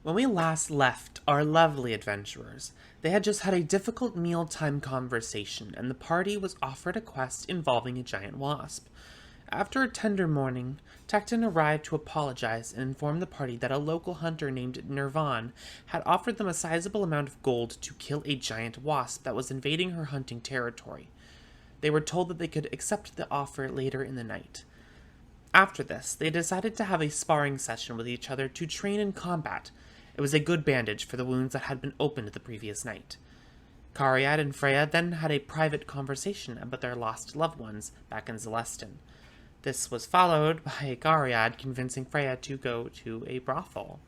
When we last left our lovely adventurers, they had just had a difficult mealtime conversation, and the party was offered a quest involving a giant wasp. After a tender morning, Tecton arrived to apologize and inform the party that a local hunter named Nirvan had offered them a sizable amount of gold to kill a giant wasp that was invading her hunting territory. They were told that they could accept the offer later in the night. After this, they decided to have a sparring session with each other to train in combat. It was a good bandage for the wounds that had been opened the previous night. Cariad and Freya then had a private conversation about their lost loved ones back in Celestin. This was followed by Cariad convincing Freya to go to a brothel.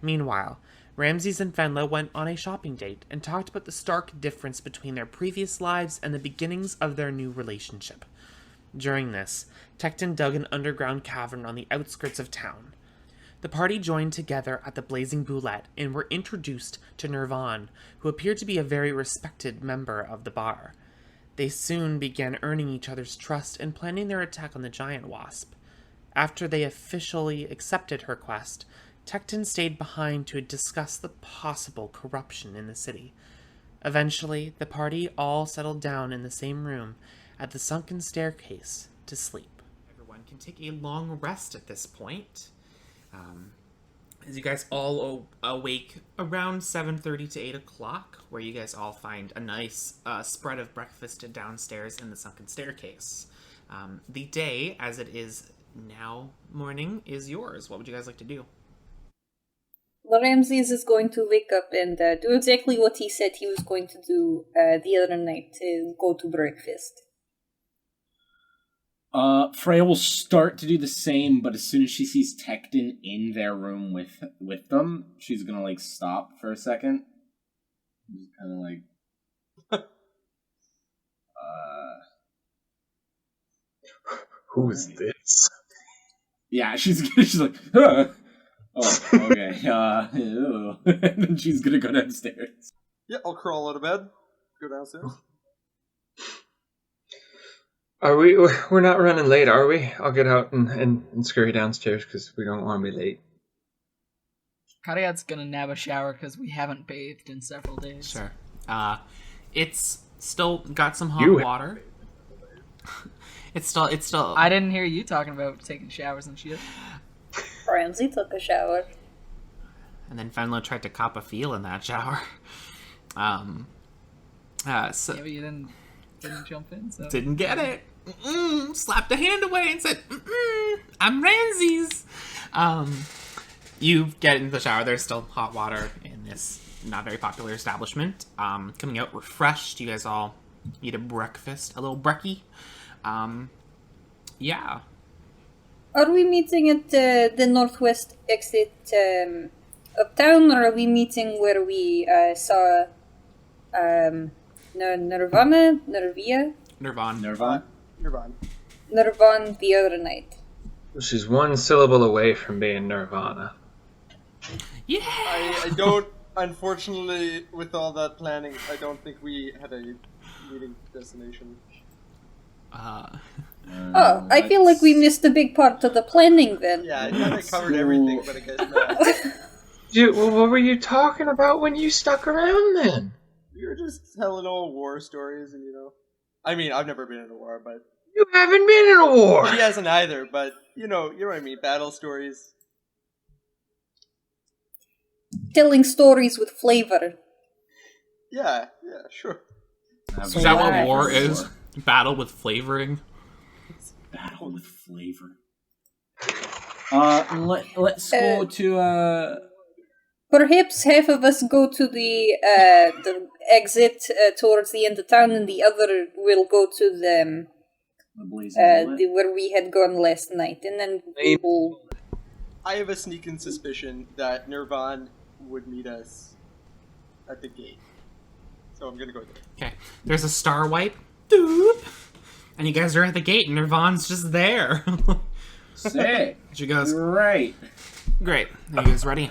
Meanwhile, Ramses and Fenla went on a shopping date and talked about the stark difference between their previous lives and the beginnings of their new relationship. During this, Tecton dug an underground cavern on the outskirts of town. The party joined together at the Blazing Boulette and were introduced to Nirvan, who appeared to be a very respected member of the bar. They soon began earning each other's trust and planning their attack on the giant wasp. After they officially accepted her quest, Tecton stayed behind to discuss the possible corruption in the city. Eventually, the party all settled down in the same room at the sunken staircase to sleep. Everyone can take a long rest at this point. As you guys all awake around 7:30 to 8 o'clock, where you guys all find a nice spread of breakfast downstairs in the sunken staircase. The day, as it is now morning, is yours. What would you guys like to do? Ramses is going to wake up and do exactly what he said he was going to do the other night, to go to breakfast. Freya will start to do the same, but as soon as she sees Tecton in their room with them, she's gonna, stop for a second. Just kind of Who is this? Yeah, she's like, huh. Oh, okay, ew. And then she's gonna go downstairs. Yeah, I'll crawl out of bed, go downstairs. We're not running late, are we? I'll get out and scurry downstairs because we don't want to be late. Cariad's gonna nab a shower because we haven't bathed in several days. Sure. It's still got some hot water. It's still. I didn't hear you talking about taking showers and shit. Ramsey took a shower. And then Fenlo tried to cop a feel in that shower. Yeah, but you didn't jump in, so... Didn't get it. Slapped a hand away and said, I'm Ramses. You get into the shower. There's still hot water in this not very popular establishment. Coming out refreshed. You guys all eat a breakfast. A little brekkie. Yeah. Are we meeting at the northwest exit of town, or are we meeting where we saw Nirvan the other night? She's one syllable away from being Nirvana. Yeah! I don't, unfortunately, with all that planning, I don't think we had a meeting destination. I feel like we missed a big part of the planning then. Yeah, I thought I covered everything, but I guess not. What were you talking about when you stuck around then? We were just telling old war stories, and I mean, I've never been in a war, but You haven't been in a war! he hasn't either. But you know what I mean. Battle stories. Telling stories with flavor. Yeah, sure. Is that what war is? Battle with flavoring? Battle with flavor. Let's go to, Perhaps half of us go to the exit towards the end of town, and the other will go to the where we had gone last night, and then we will... I have a sneaking suspicion that Nirvan would meet us at the gate, so I'm gonna go there. Okay, there's a star wipe. Doop. And you guys are at the gate, and Nirvan's just there. Sick. She goes, Great. Great. Are you guys ready?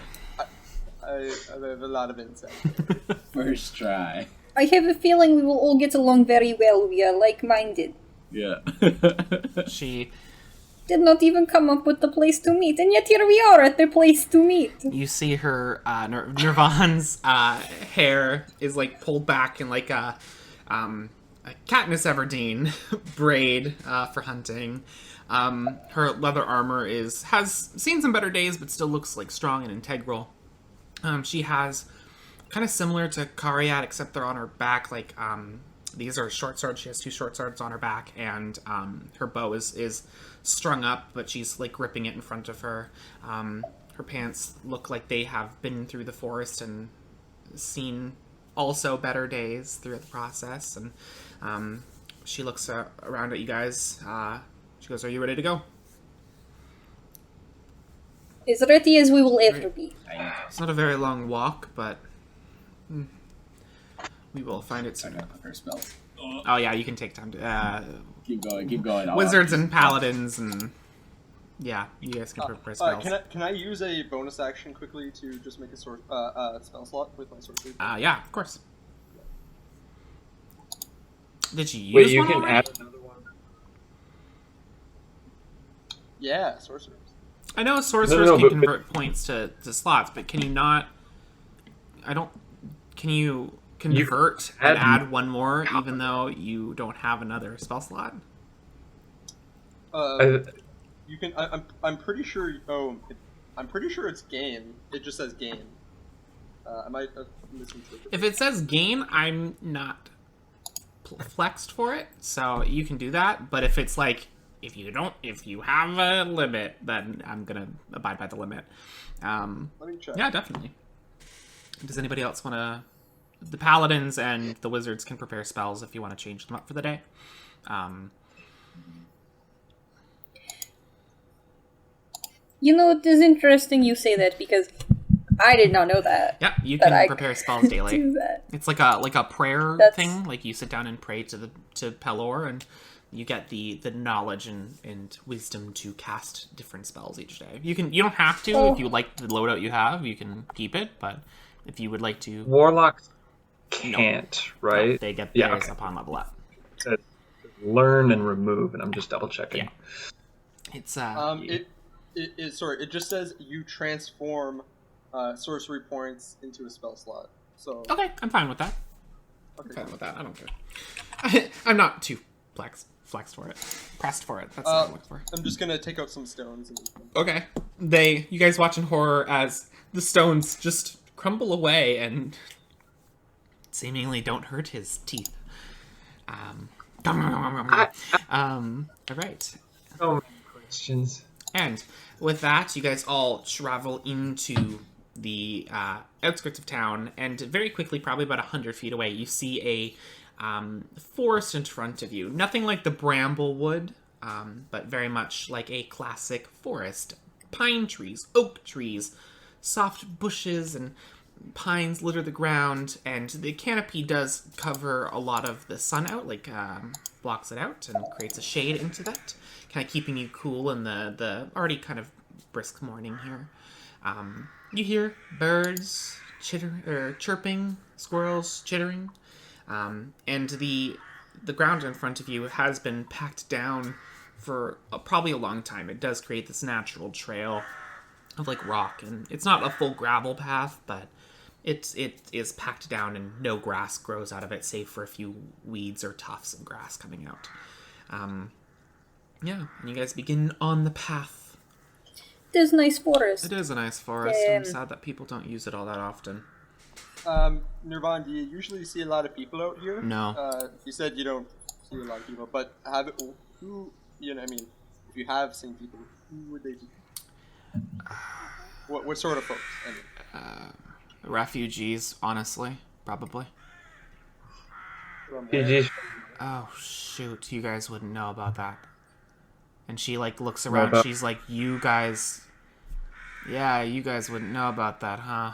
I have a lot of insight. First try. I have a feeling we will all get along very well. We are like-minded. Yeah. She did not even come up with the place to meet, and yet here we are at the place to meet. You see her, Nirvan's hair is like pulled back in like a Katniss Everdeen braid for hunting. Her leather armor has seen some better days, but still looks like strong and integral. She has kind of similar to Kariat, except they're on her back. Like these are short swords. She has 2 short swords on her back, and her bow is strung up, but she's like gripping it in front of her. Her pants look like they have been through the forest and seen also better days through the process. And she looks around at you guys. She goes, "Are you ready to go?" As ready as we will ever be. It's not a very long walk, but we will find it soon. Her spells. Oh yeah, you can take time to Keep going. wizards and paladins and yeah, you guys can prepare spells. Can I use a bonus action quickly to just make a spell slot with my sorcery? Yeah, of course. Did you use Wait, you one can already? add another one. Yeah, sorcerers. I know sorcerers No, can but convert points to slots, but can you not? Can you convert and add one more, even though you don't have another spell slot? You can. I'm pretty sure. I'm pretty sure it's gain. It just says gain. I might have misinterpreted. If it says gain, I'm not flexed for it, so you can do that. But if it's like if you have a limit, then I'm gonna abide by the limit. Let me check. Yeah, definitely. Does anybody else want to? The paladins and the wizards can prepare spells if you want to change them up for the day. You know, it is interesting you say that because I did not know that. Yeah, you That can I prepare spells daily. Do that. It's like a prayer That's- thing. Like you sit down and pray to Pelor, and you get the knowledge and wisdom to cast different spells each day. You don't have to if you like the loadout you have. You can keep it, but if you would like to, Warlocks can't, right? they get Yeah, theirs okay. upon level up. Said learn and remove, and I'm just double checking. Yeah. It's It just says you transform sorcery points into a spell slot. So okay. I'm fine with that. okay. I'm fine with that. I don't care. I'm not too flexed for it. Pressed for it. That's what I'm looking for. I'm just gonna take out some stones. Okay. You guys watch in horror as the stones just crumble away and seemingly don't hurt his teeth. All right. So many questions. And with that, you guys all travel into the outskirts of town, and very quickly, probably about 100 feet away, you see a forest in front of you. Nothing like the Bramblewood, but very much like a classic forest. Pine trees, oak trees, soft bushes, and pines litter the ground, and the canopy does cover a lot of the sun out, like blocks it out and creates a shade into that, kind of keeping you cool in the already kind of brisk morning here. You hear birds chirping, squirrels chittering, and the ground in front of you has been packed down for probably a long time. It does create this natural trail of like rock, and it's not a full gravel path, but it is packed down and no grass grows out of it, save for a few weeds or tufts of grass coming out. Yeah, and you guys begin on the path. It is a nice forest. It is a nice forest. I'm sad that people don't use it all that often. Nirvan, do you usually see a lot of people out here? No. You said you don't see a lot of people, but who, I mean, if you have seen people, who would they be? What sort of folks? I mean, Refugees, honestly, probably. from PG's Oh shoot, you guys wouldn't know about that. And she like looks around. about- She's like, you guys wouldn't know about that, huh?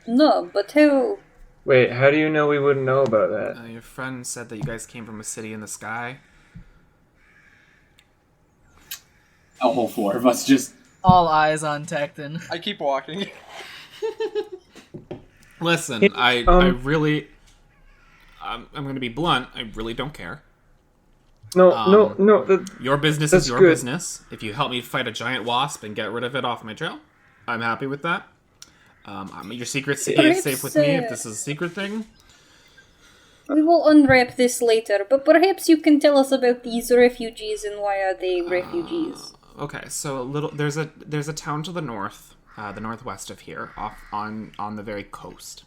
No, but how... Wait, how do you know we wouldn't know about that? Your friend said that you guys came from a city in the sky. A whole 4 of us just. All eyes on Tecton. I keep walking. Listen, I really, I'm going to be blunt. I really don't care. No. Your business That's is your good. business. If you help me fight a giant wasp and get rid of it off my trail, I'm happy with that. Your secret's safe with me if this is a secret thing. We will unwrap this later, but perhaps you can tell us about these refugees and why are they refugees? Okay, so there's a town to the north, the northwest of here, off on the very coast.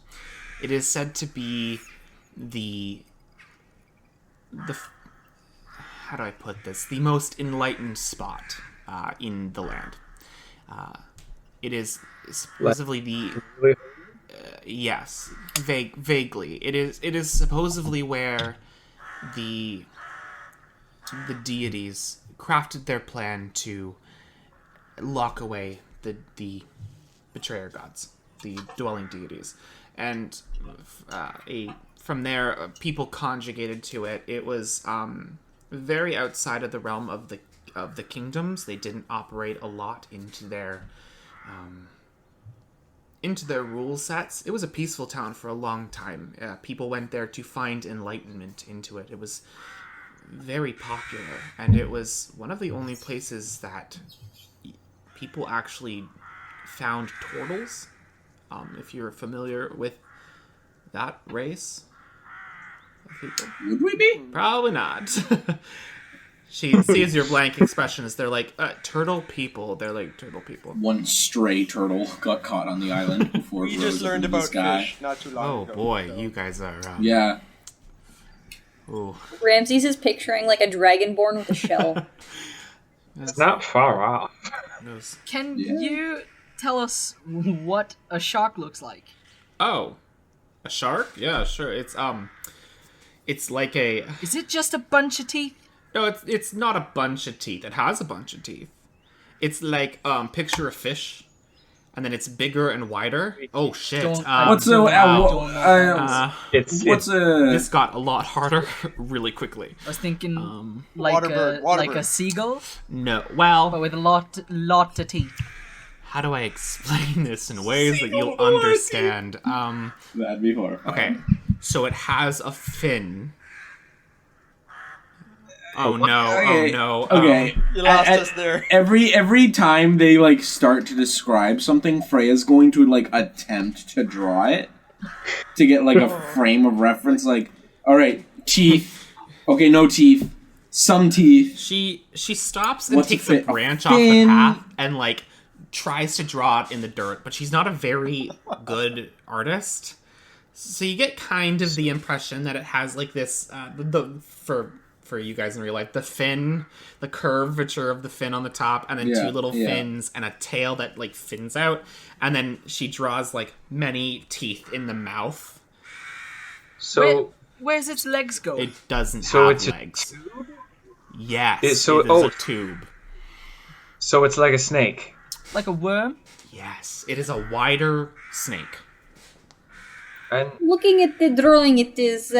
It is said to be the how do I put this? The most enlightened spot in the land. It is supposedly yes, vaguely. It is supposedly where the deities crafted their plan to lock away the betrayer gods, the dwelling deities, and from there people conjugated to it. It was very outside of the realm of the kingdoms. They didn't operate a lot into their rule sets. It was a peaceful town for a long time. People went there to find enlightenment into it. It was very popular, and it was one of the only places that people actually found turtles. If you're familiar with that race of people. Would we be? Probably not. She sees your blank expression as they're like, turtle people. They're like, turtle people. One stray turtle got caught on the island before We it just rose learned into the about sky. fish not too long Oh ago. boy, so. you guys are... Yeah. Ooh. Ramses is picturing like a dragonborn with a shell. It's not far off. Can Yeah. you tell us what a shark looks like? Oh, a shark? Yeah, sure. It's like a... Is it just a bunch of teeth? No, it's not a bunch of teeth. It has a bunch of teeth. It's like, picture a fish, and then it's bigger and wider. Oh, shit. What's wow. This This got a lot harder really quickly. I was thinking Waterbird. like a seagull, No, but well, with a lot of teeth. how do I explain this in ways that you'll understand? That'd be horrifying. Okay, so it has a fin. Oh no! Okay. Oh no! Okay. You lost us there. Every time they like start to describe something, Freya's going to like attempt to draw it to get like a frame of reference. Like, all right, teeth. Okay, no teeth. Some teeth. She stops and What's a takes a fin? branch A off the fin? path and like tries to draw it in the dirt, but she's not a very good artist. So you get kind of the impression that it has like this for you guys in real life, the fin, the curvature of the fin on the top, and then two little fins and a tail that like fins out, and then she draws like many teeth in the mouth. So Where's its legs go? It doesn't So have it's a legs. Yes, It- so- it is oh. a tube. so it's like a snake. Like a worm? Yes, it is a wider snake. And Looking at the drawing, it is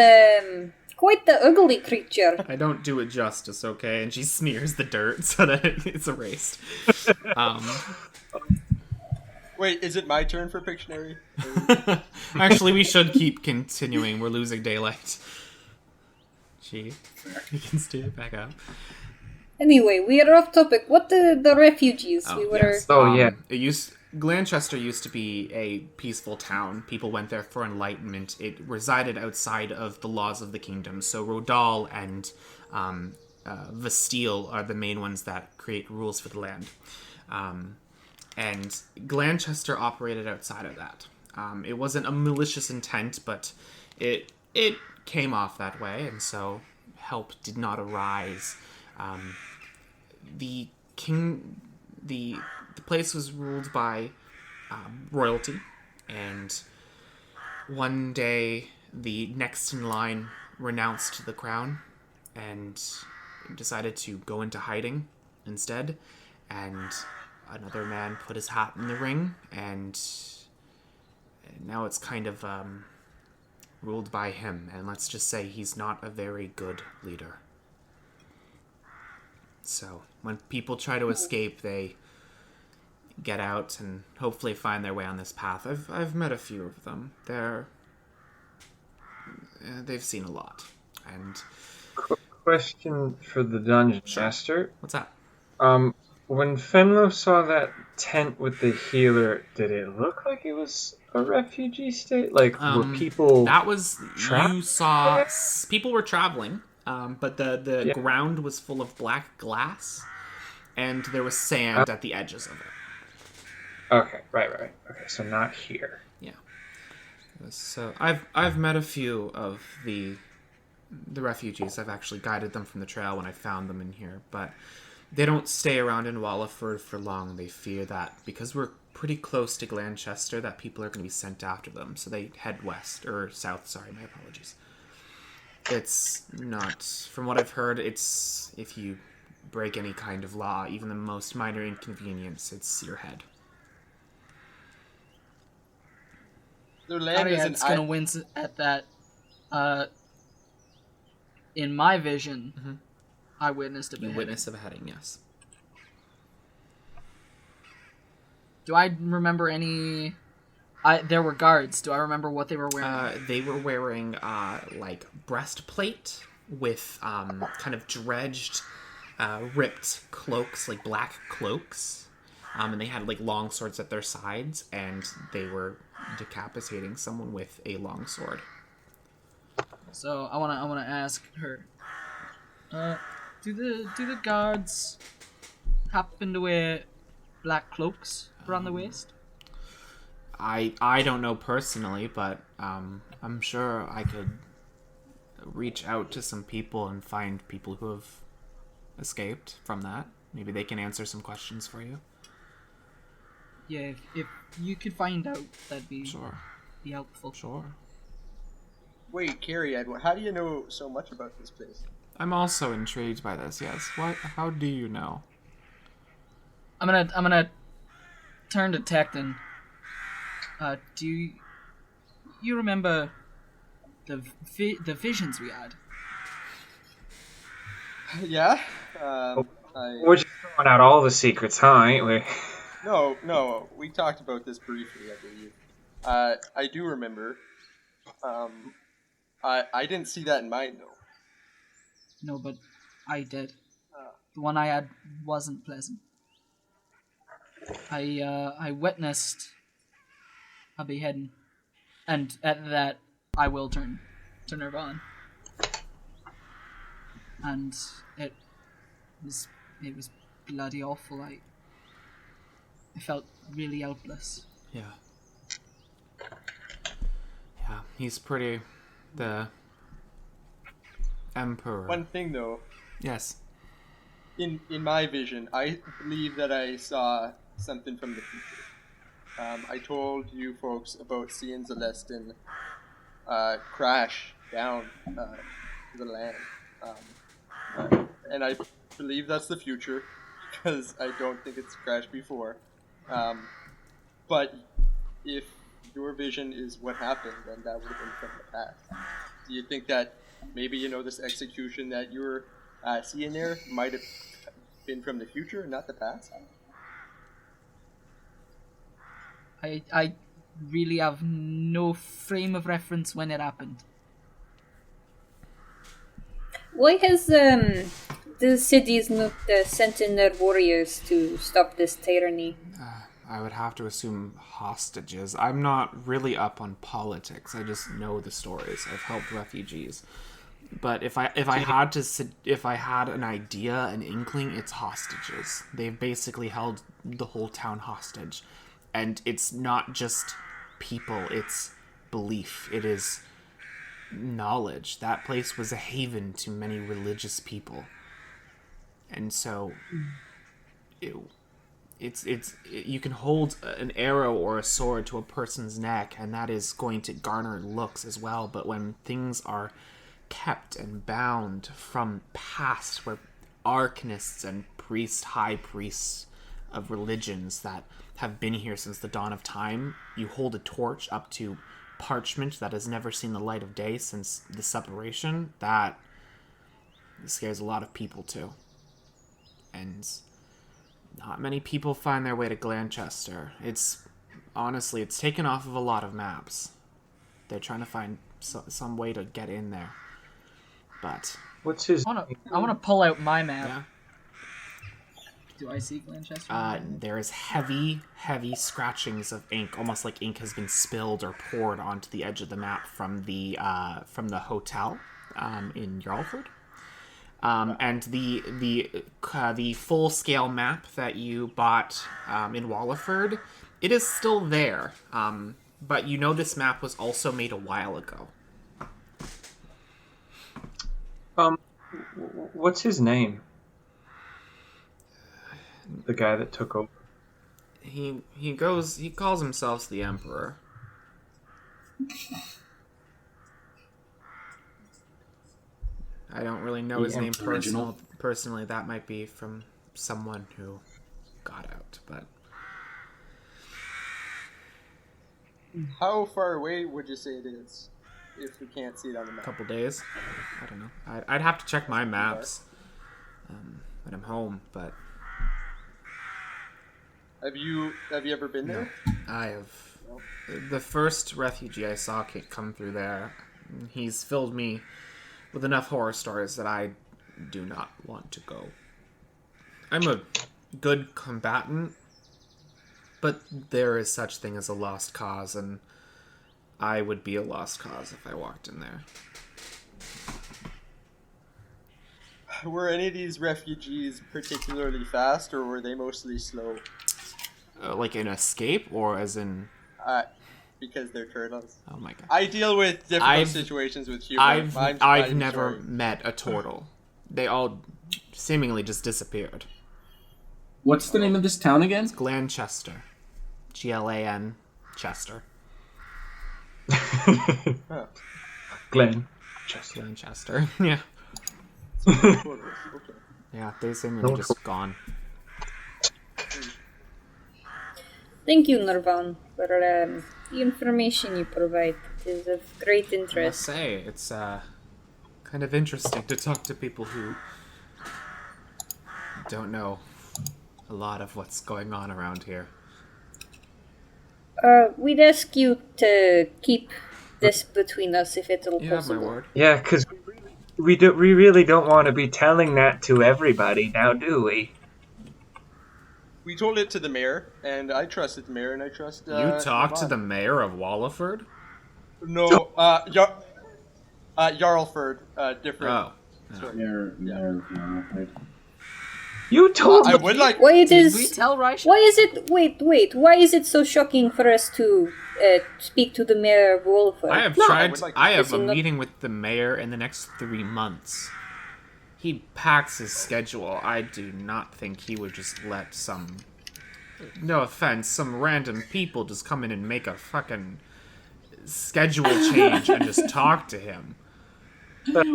quite the ugly creature. I don't do it justice, okay? And she smears the dirt so that it's erased. Wait, is it my turn for Pictionary? Actually, we should keep continuing. We're losing daylight. Gee, you can steer back up. Anyway, we are off topic. What the refugees? we were. Yes. Oh, yeah. Glanchester used to be a peaceful town. People went there for enlightenment. It resided outside of the laws of the kingdom. So Rodal and Vastile are the main ones that create rules for the land. And Glanchester operated outside of that. It wasn't a malicious intent, but it came off that way, and so help did not arise. The place was ruled by royalty, and one day the next in line renounced the crown and decided to go into hiding instead, and another man put his hat in the ring, and now it's kind of ruled by him, and let's just say he's not a very good leader. So when people try to escape, they get out and hopefully find their way on this path. I've met a few of them. They've seen a lot, and question for the dungeon master. What's that? When Fenlo saw that tent with the healer, did it look like it was a refugee state? Like, were people That was trapped you saw there? people were traveling, but the ground was full of black glass, and there was sand at the edges of it. Okay, right. Okay, so not here. Yeah. So I've met a few of the refugees. I've actually guided them from the trail when I found them in here, but they don't stay around in Walliford for long. They fear that because we're pretty close to Glanchester that people are going to be sent after them, so they head west or south. Sorry, my apologies. It's not, from what I've heard, it's if you break any kind of law, even the most minor inconvenience, it's your head. Their land isn't. It's gonna win at that. In my vision, I witnessed a beheading. You witnessed a beheading, yes. Do I remember any? There were guards. Do I remember what they were wearing? They were wearing like breastplate with kind of dredged, ripped cloaks, like black cloaks, and they had like long swords at their sides, and they were decapitating someone with a long sword. So I wanna ask her. Do the guards happen to wear black cloaks around the waist? I don't know personally, but I'm sure I could reach out to some people and find people who have escaped from that. Maybe they can answer some questions for you. Yeah, if you could find out, that'd be be helpful. Sure. Wait, Carrie, how do you know so much about this place? I'm also intrigued by this. Yes. What? How do you know? I'm gonna turn to Tecton. Do you remember the visions we had? Yeah. We're just throwing out all the secrets, huh? Ain't we? No. We talked about this briefly, I believe. I do remember. I didn't see that in mine though. No, but I did. The one I had wasn't pleasant. I witnessed a beheading, and at that I will turn to Nirvan. And it was bloody awful. I felt really helpless. Yeah. Yeah, he's pretty. The Emperor. One thing though. Yes. In my vision, I believe that I saw something from the future. I told you folks about seeing Celestin crash down to the land. And I believe that's the future, because I don't think it's crashed before. But if your vision is what happened, then that would have been from the past. Do you think that maybe, this execution that you're seeing there might have been from the future, not the past? I really have no frame of reference when it happened. Why has the cities not sent in their warriors to stop this tyranny? I would have to assume hostages. I'm not really up on politics. I just know the stories. I've helped refugees. But if I had an idea, an inkling, it's hostages. They've basically held the whole town hostage. And it's not just people, it's belief. It is knowledge. That place was a haven to many religious people. And so you can hold an arrow or a sword to a person's neck, and that is going to garner looks as well. But when things are kept and bound from past, where arcanists and high priests of religions that have been here since the dawn of time, you hold a torch up to parchment that has never seen the light of day since the separation, that scares a lot of people too. And not many people find their way to Glanchester. It's taken off of a lot of maps. They're trying to find some way to get in there. But What's his? I want to pull out my map. yeah. Do I see Glenchester? There is heavy scratchings of ink, almost like ink has been spilled or poured onto the edge of the map from the hotel in Yarlford. And the full scale map that you bought in Walliford, it is still there. But you know this map was also made a while ago. What's his name? The guy that took over. He calls himself the Emperor. I don't really know his name personally. That might be from someone who got out, but How far away would you say it is? If we can't see it on the a map. couple days. I don't know. I'd have to check my maps when I'm home, but Have you ever been there? I have. The first refugee I saw come through there, he's filled me with enough horror stories that I do not want to go. I'm a good combatant, but there is such thing as a lost cause, and I would be a lost cause if I walked in there. Were any of these refugees particularly fast, or were they mostly slow? Like an escape, or as in... Because they're turtles. Oh my god. I deal with difficult situations with humans. I've never met a turtle. They all seemingly just disappeared. What's the name of this town again? It's Glanchester. Glan Chester. Glenn. Glanchester. Yeah. Okay. Yeah, they seemingly just gone. Thank you, Nirvan, for the information you provide. It is of great I must interest. say, it's kind of interesting to talk to people who don't know a lot of what's going on around here. We'd ask you to keep this between us if it's all You have my possible. word. Yeah, because we really don't want to be telling that to everybody now, do we? We told it to the mayor, and I trusted the mayor, and I trust. You talked to Yvonne. the mayor of Walliford? No, Jarlford, different. Oh. Sorry. You told I me. would like. Why it Did is? we tell Reich? Why is it? Wait. Why is it so shocking for us to speak to the mayor of Wolford? I have I tried. would like to I have Is a he not- meeting with the mayor in the next 3 months. He packs his schedule. I do not think he would just let some. No offense, some random people just come in and make a fucking schedule change and just talk to him.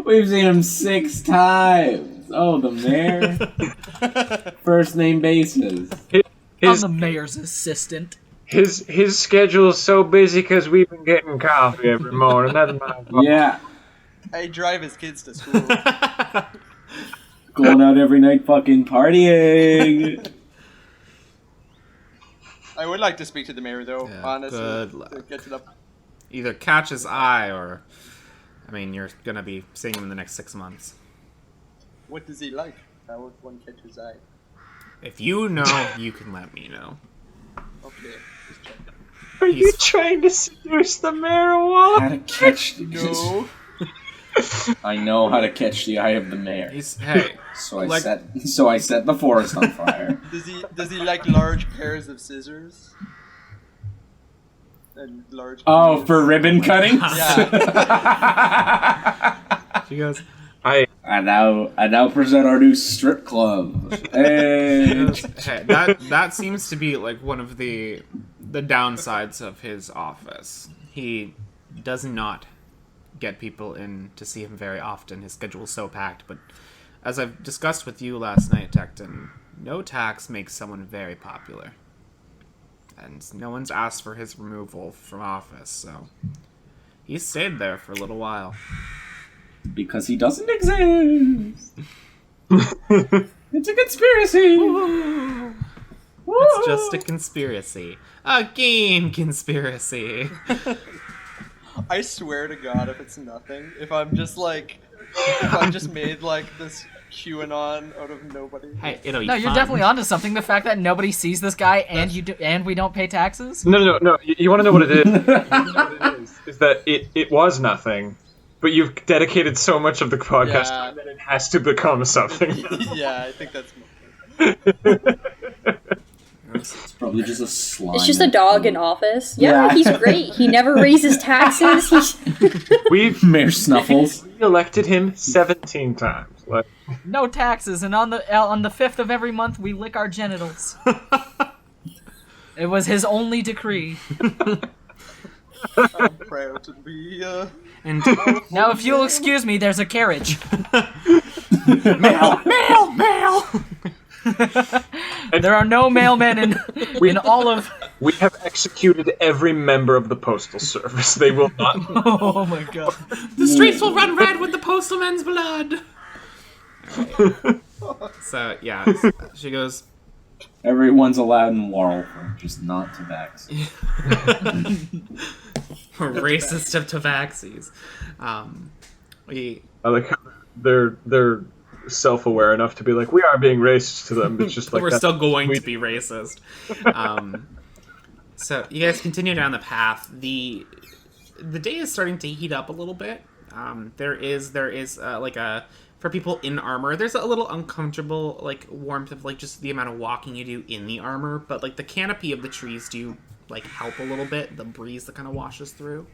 We've seen him 6 times. Oh, the mayor. First name basis. I'm the mayor's assistant. His schedule's so busy because we've been getting coffee every morning. That's my fault. Yeah. I drive his kids to school. Going out every night fucking partying. I would like to speak to the mayor, though. Yeah, honestly, good to luck. get to the. Either catch his eye or... I mean, you're gonna be seeing him in the next 6 months. What does he like? How would one catch his eye? If you know, you can let me know. Okay, just check. Are you He's- trying to seduce the mayor of Walliford? How to catch the No. I know how to catch the eye of the mayor. Hey, So I like- set the forest on fire. Does he like large pairs of scissors? And large. Oh, needles? for ribbon cutting? Yeah. she goes, I I now present our new strip club. Hey. hey, that seems to be like one of the downsides of his office. He does not get people in to see him very often. His schedule is so packed, but as I've discussed with you last night, Tecton, no tax makes someone very popular. And no one's asked for his removal from office, so he stayed there for a little while. Because he doesn't exist. It's a conspiracy. It's just a conspiracy. A game conspiracy. I swear to God, if it's nothing, if I'm just like if I just made like this QAnon out of nobody. Hey, it'll be No, you're fun. definitely onto something. The fact that nobody sees this guy and we don't pay taxes. No. You want to know what it is? You wanna know what it is that it was nothing, but you've dedicated so much of the podcast time that it has to become something. Yeah, I think that's. It's probably just a slime. It's just a dog in office. Yeah, he's great. He never raises taxes. We've Mayor Snuffles. elected him 17 times. Like, No taxes, and on the 5th of every month we lick our genitals. It was his only decree. I'm proud to be. And Now, if you'll excuse me, there's a carriage. mail. There are no mailmen in all of. we have executed every member of the postal service. They will not. Oh my god! The streets will run red with the postalman's blood. Alright. So yeah, she goes. Everyone's allowed in Laurel, just not Tabaxi. Racist of tabaxis. I like how they're self-aware enough to be like, we are being racist to them. It's just like we're that. still going to be racist. So you guys continue down the path. The day is starting to heat up a little bit. There is like a, for people in armor, there's a little uncomfortable like warmth of like just the amount of walking you do in the armor, but like the canopy of the trees do like help a little bit. The breeze that kind of washes through.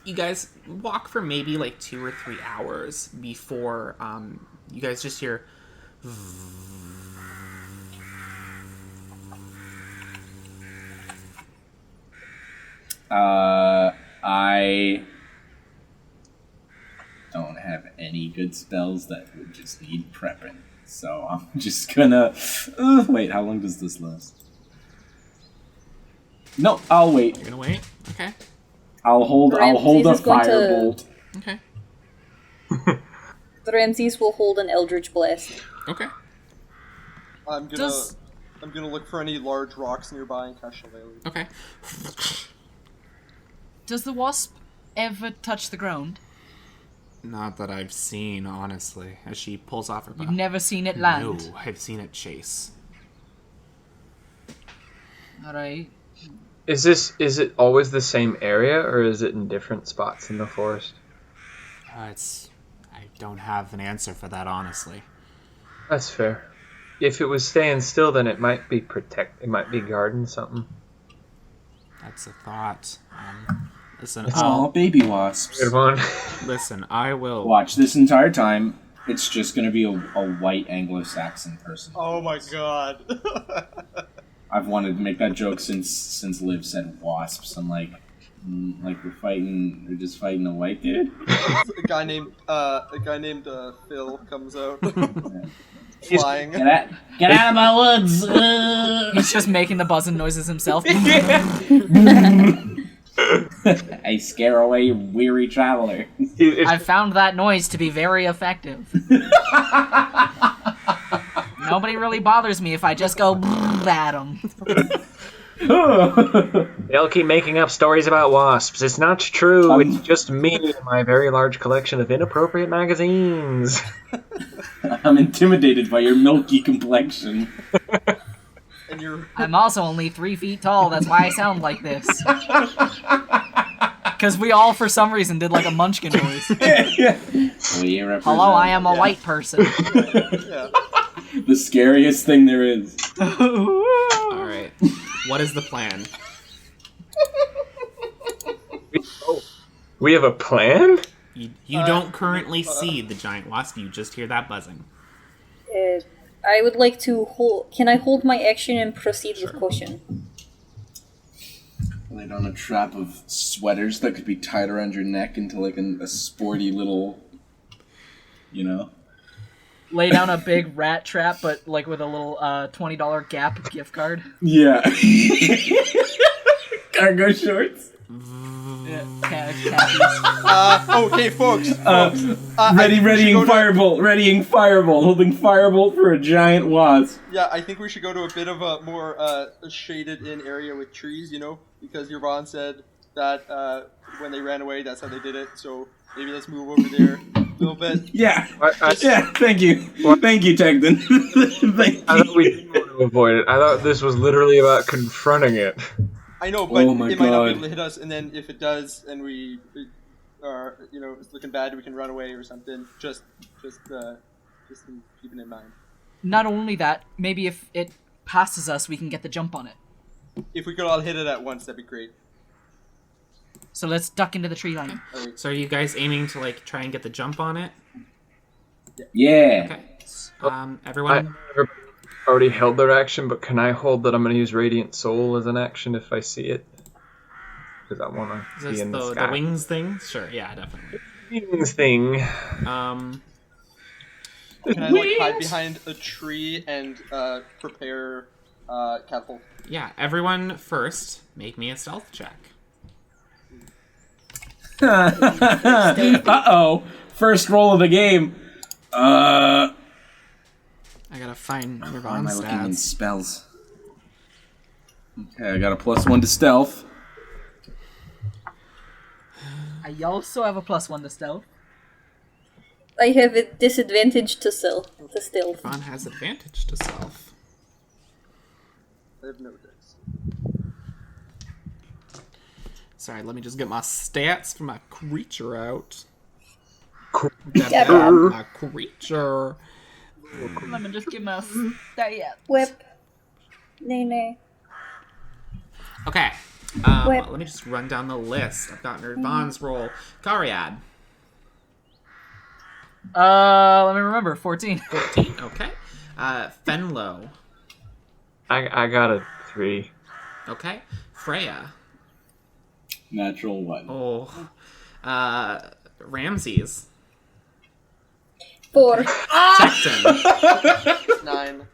You guys walk for maybe like 2 or 3 hours before you guys just hear. I don't have any good spells that would just need prepping, so I'm just gonna. Wait, how long does this last? No, I'll wait. You're gonna wait? Okay. I'll hold a Ramses is going to- firebolt. Okay. The Ramses will hold an Eldritch Blast. Okay. I'm gonna look for any large rocks nearby and cast Shillelagh. Okay. Does the wasp ever touch the ground? Not that I've seen, honestly. As she pulls off her bow. You've never seen it land. No, I've seen it chase. Alright. Is it always the same area, or is it in different spots in the forest? I don't have an answer for that, honestly. That's fair. If it was staying still, then it might be it might be guarding something. That's a thought. Listen, Oh, baby wasps. Good one. listen, I will. Watch, this entire time, it's just gonna be a white Anglo-Saxon person. Oh my god. I've wanted to make that joke since Liv said wasps. I'm like we're just fighting a white dude. a guy named Phil comes out, flying. Get out of my woods! He's just making the buzzing noises himself. I scare away weary traveler. I found that noise to be very effective. Nobody really bothers me if I just go at them. They'll keep making up stories about wasps. It's not true. It's just me and my very large collection of inappropriate magazines. I'm intimidated by your milky complexion. And you're I'm also only 3 feet tall, that's why I sound like this. Because we all, for some reason, did like a munchkin noise. We represent, Hello, I am a white person. yeah. the scariest thing there is. Alright. What is the plan? We have a plan? You don't currently see the giant wasp, you just hear that buzzing. I would like to hold. Can I hold my action and proceed with caution? Laid on a trap of sweaters that could be tied around your neck into like a sporty little, you know. Lay down a big rat trap, but like with a little $20 Gap gift card. Yeah. Cargo shorts. Yeah, Okay, folks. Readying firebolt, holding firebolt for a giant wasp. Yeah, I think we should go to a bit of a more shaded-in area with trees, you know, because Yvonne said that when they ran away, that's how they did it. So maybe let's move over there a little bit. Yeah. Yeah, thank you. Thank you, Tegden. Thank you. I thought we didn't want to avoid it. I thought this was literally about confronting it. I know, but Oh my it might not be God. able to hit us, and then if it does, and we are, it's looking bad, we can run away or something. Just keeping in mind. Not only that, maybe if it passes us, we can get the jump on it. If we could all hit it at once, that'd be great. So let's duck into the tree line. Alright. So are you guys aiming to like try and get the jump on it? Yeah. Okay. Everyone. Everybody already held their action, but can I hold that I'm going to use Radiant Soul as an action if I see it? Because I want to Is be this in the the sky. wings thing? Sure. Yeah, definitely. Wings thing. Can I like hide behind a tree and prepare catapult? Yeah. Everyone first, make me a stealth check. Uh-oh. First roll of the game. I gotta find Why am Nirvana's I looking in stats. spells? Okay, I got a +1 to stealth. I also have a +1 to stealth. I have a disadvantage to stealth. Nirvana has advantage to stealth. I have no dice. Sorry, let me just get my stats for my creature out. Yeah, My creature. Let me just give my stat. Whip. Nay. Okay. Whip. Let me just run down the list. I've got Nirvana's roll. Cariad. Let me remember. 14. 14. Okay. Fenlo. I got a 3. Okay. Freya. Natural 1. Oh. Ramses. 4. Tecton. 9.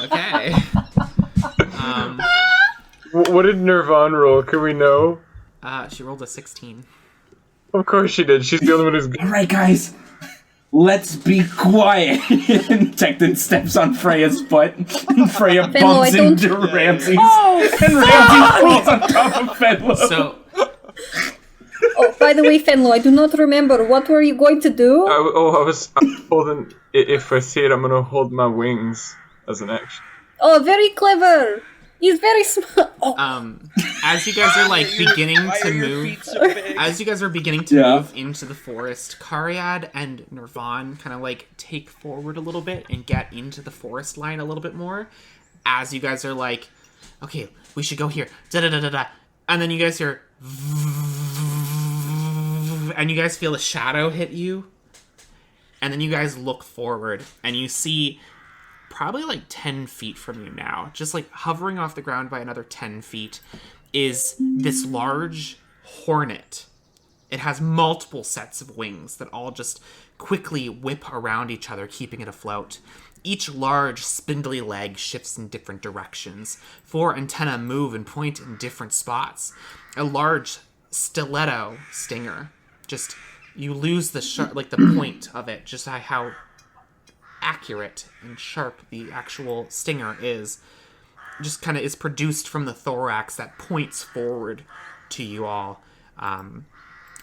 Okay. What did Nirvana roll? Can we know? She rolled a 16. Of course she did. She's the only one who's good. Alright, guys. Let's be quiet. And Tecton steps on Freya's foot. And Freya Fenlo, bumps I don't- into Ramses. Oh, And Ramses falls on top of Fenlo. So, Oh, by the way, Fenlo, I do not remember. What were you going to do? I was holding. If I see it, I'm gonna hold my wings as an action. Oh, very clever. He's very smart. Oh, as you guys are like beginning to move, as you guys are beginning to move into the forest, Cariad and Nirvan kind of like take forward a little bit and get into the forest line a little bit more. As you guys are like, okay, we should go here, da da da da da, and then you guys hear, and you guys feel a shadow hit you, and then you guys look forward and you see probably like 10 feet from you now, just like hovering off the ground by another 10 feet, is this large hornet. It has multiple sets of wings that all just quickly whip around each other, keeping it afloat. Each large, spindly leg shifts in different directions. 4 antennae move and point in different spots. A large stiletto stinger. Just, you lose the the point of it, just how accurate and sharp the actual stinger is. Just kind of is produced from the thorax that points forward to you all,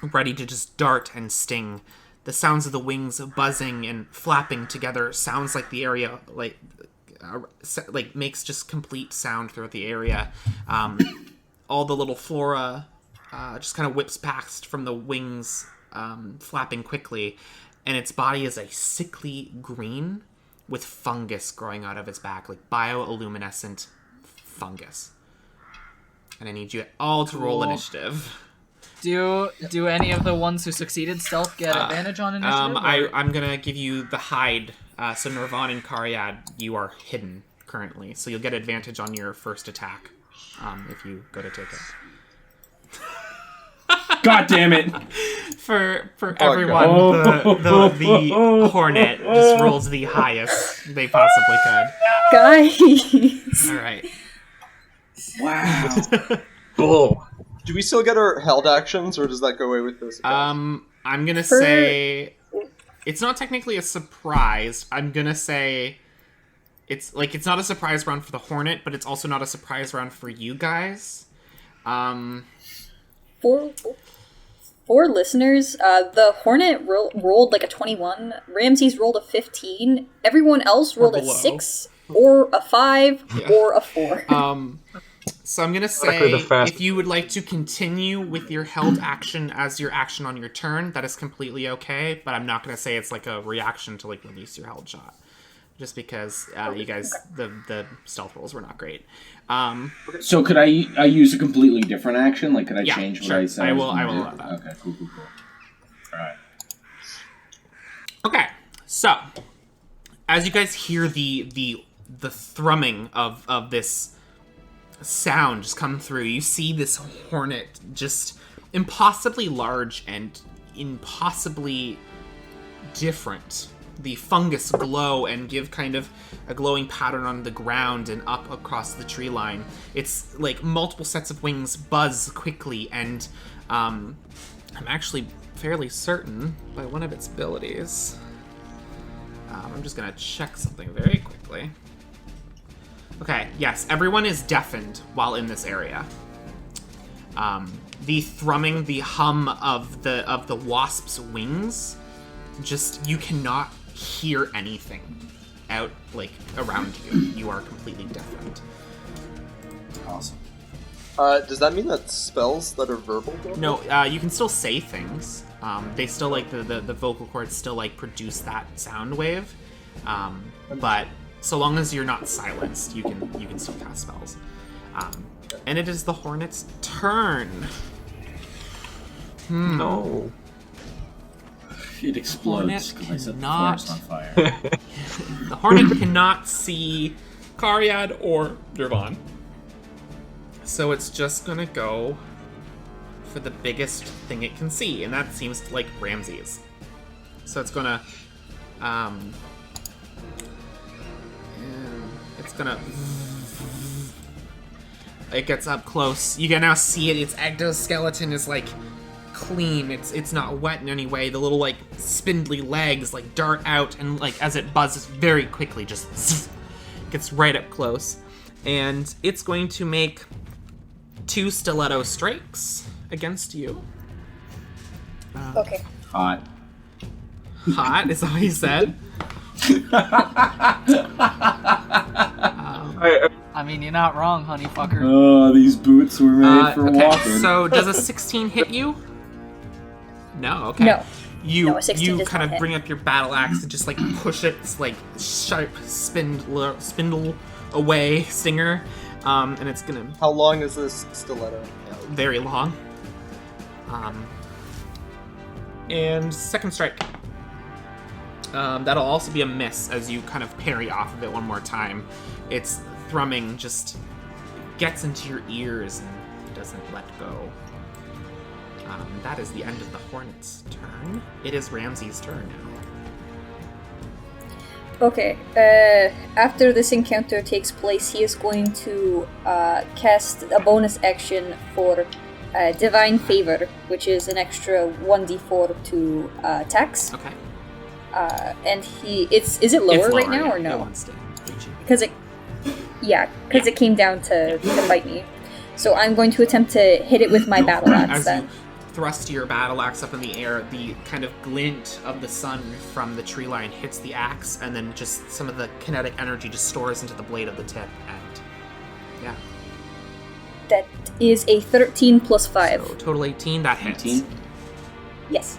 ready to just dart and sting. The sounds of the wings buzzing and flapping together sounds like the area makes just complete sound throughout the area. All the little flora just kind of whips past from the wings, flapping quickly, and its body is a sickly green with fungus growing out of its back, like bioluminescent fungus. And I need you all to roll initiative. Do any of the ones who succeeded stealth get advantage on initiative? I'm gonna give you the hide. So Nirvan and Cariad, you are hidden currently, so you'll get advantage on your first attack if you go to take it. God damn it. For everyone, the hornet just rolls the highest they possibly could. guys. All right. Wow. Bull. Do we still get our held actions, or does that go away with this? I'm gonna say it's not technically a surprise. I'm gonna say it's not a surprise round for the hornet, but it's also not a surprise round for you guys. For listeners, the Hornet rolled like a 21. Ramses rolled a 15. Everyone else rolled a 6 or a 5 or a 4. So I'm gonna say, if you would like to continue with your held action as your action on your turn, that is completely okay. But I'm not gonna say it's like a reaction to like release your held shot, just because you guys the stealth rolls were not great. So could I use a completely different action? Like, could I change what I said? I will allow that. Okay, cool. All right. Okay, so as you guys hear the thrumming of this sound just come through, you see this hornet just impossibly large and impossibly different. The fungus glow and give kind of a glowing pattern on the ground and up across the tree line. It's like multiple sets of wings buzz quickly, and I'm actually fairly certain by one of its abilities. I'm just gonna check something very quickly. Okay, yes, everyone is deafened while in this area. The thrumming, the hum of the wasp's wings, just, you cannot hear anything out, like, around you. You are completely deafened. Awesome. Does that mean that spells that are verbal don't No, you can still say things. They still, like, the vocal cords still, like, produce that sound wave. But so long as you're not silenced, you can still cast spells. And it is the hornet's turn. No. It explodes because I set the forest on fire. The hornet cannot see Karyad or Dervan. So it's just gonna go for the biggest thing it can see, and that seems like Ramses. So it's gonna it gets up close. You can now see it. Its exoskeleton is like clean. It's not wet in any way. The little like spindly legs like dart out, and like as it buzzes very quickly, just gets right up close. And it's going to make 2 stiletto strikes against you. Okay. Hot. Hot is all he said. I mean, you're not wrong, honey fucker. Oh, these boots were made for okay, walking. so does a 16 hit you? No, okay. No. You a 16 does kind not of hit. bring up your battle axe and just like push its like sharp spindle away, stinger, and it's gonna How long is this stiletto? very long. And second strike. That'll also be a miss as you kind of parry off of it one more time. Its thrumming just gets into your ears and doesn't let go. That is the end of the hornet's turn. It is Ramses' turn now. Okay, after this encounter takes place, he is going to cast a bonus action for Divine Favor, which is an extra 1d4 to attacks. Okay. And is it lower right now or It no? wants to reach you. Because it came down to bite me. So I'm going to attempt to hit it with my battle axe As then. you thrust your battle axe up in the air, the kind of glint of the sun from the tree line hits the axe, and then just some of the kinetic energy just stores into the blade of the tip, and yeah. That is a 13 plus 5. So total 18, that hits. 18? Yes.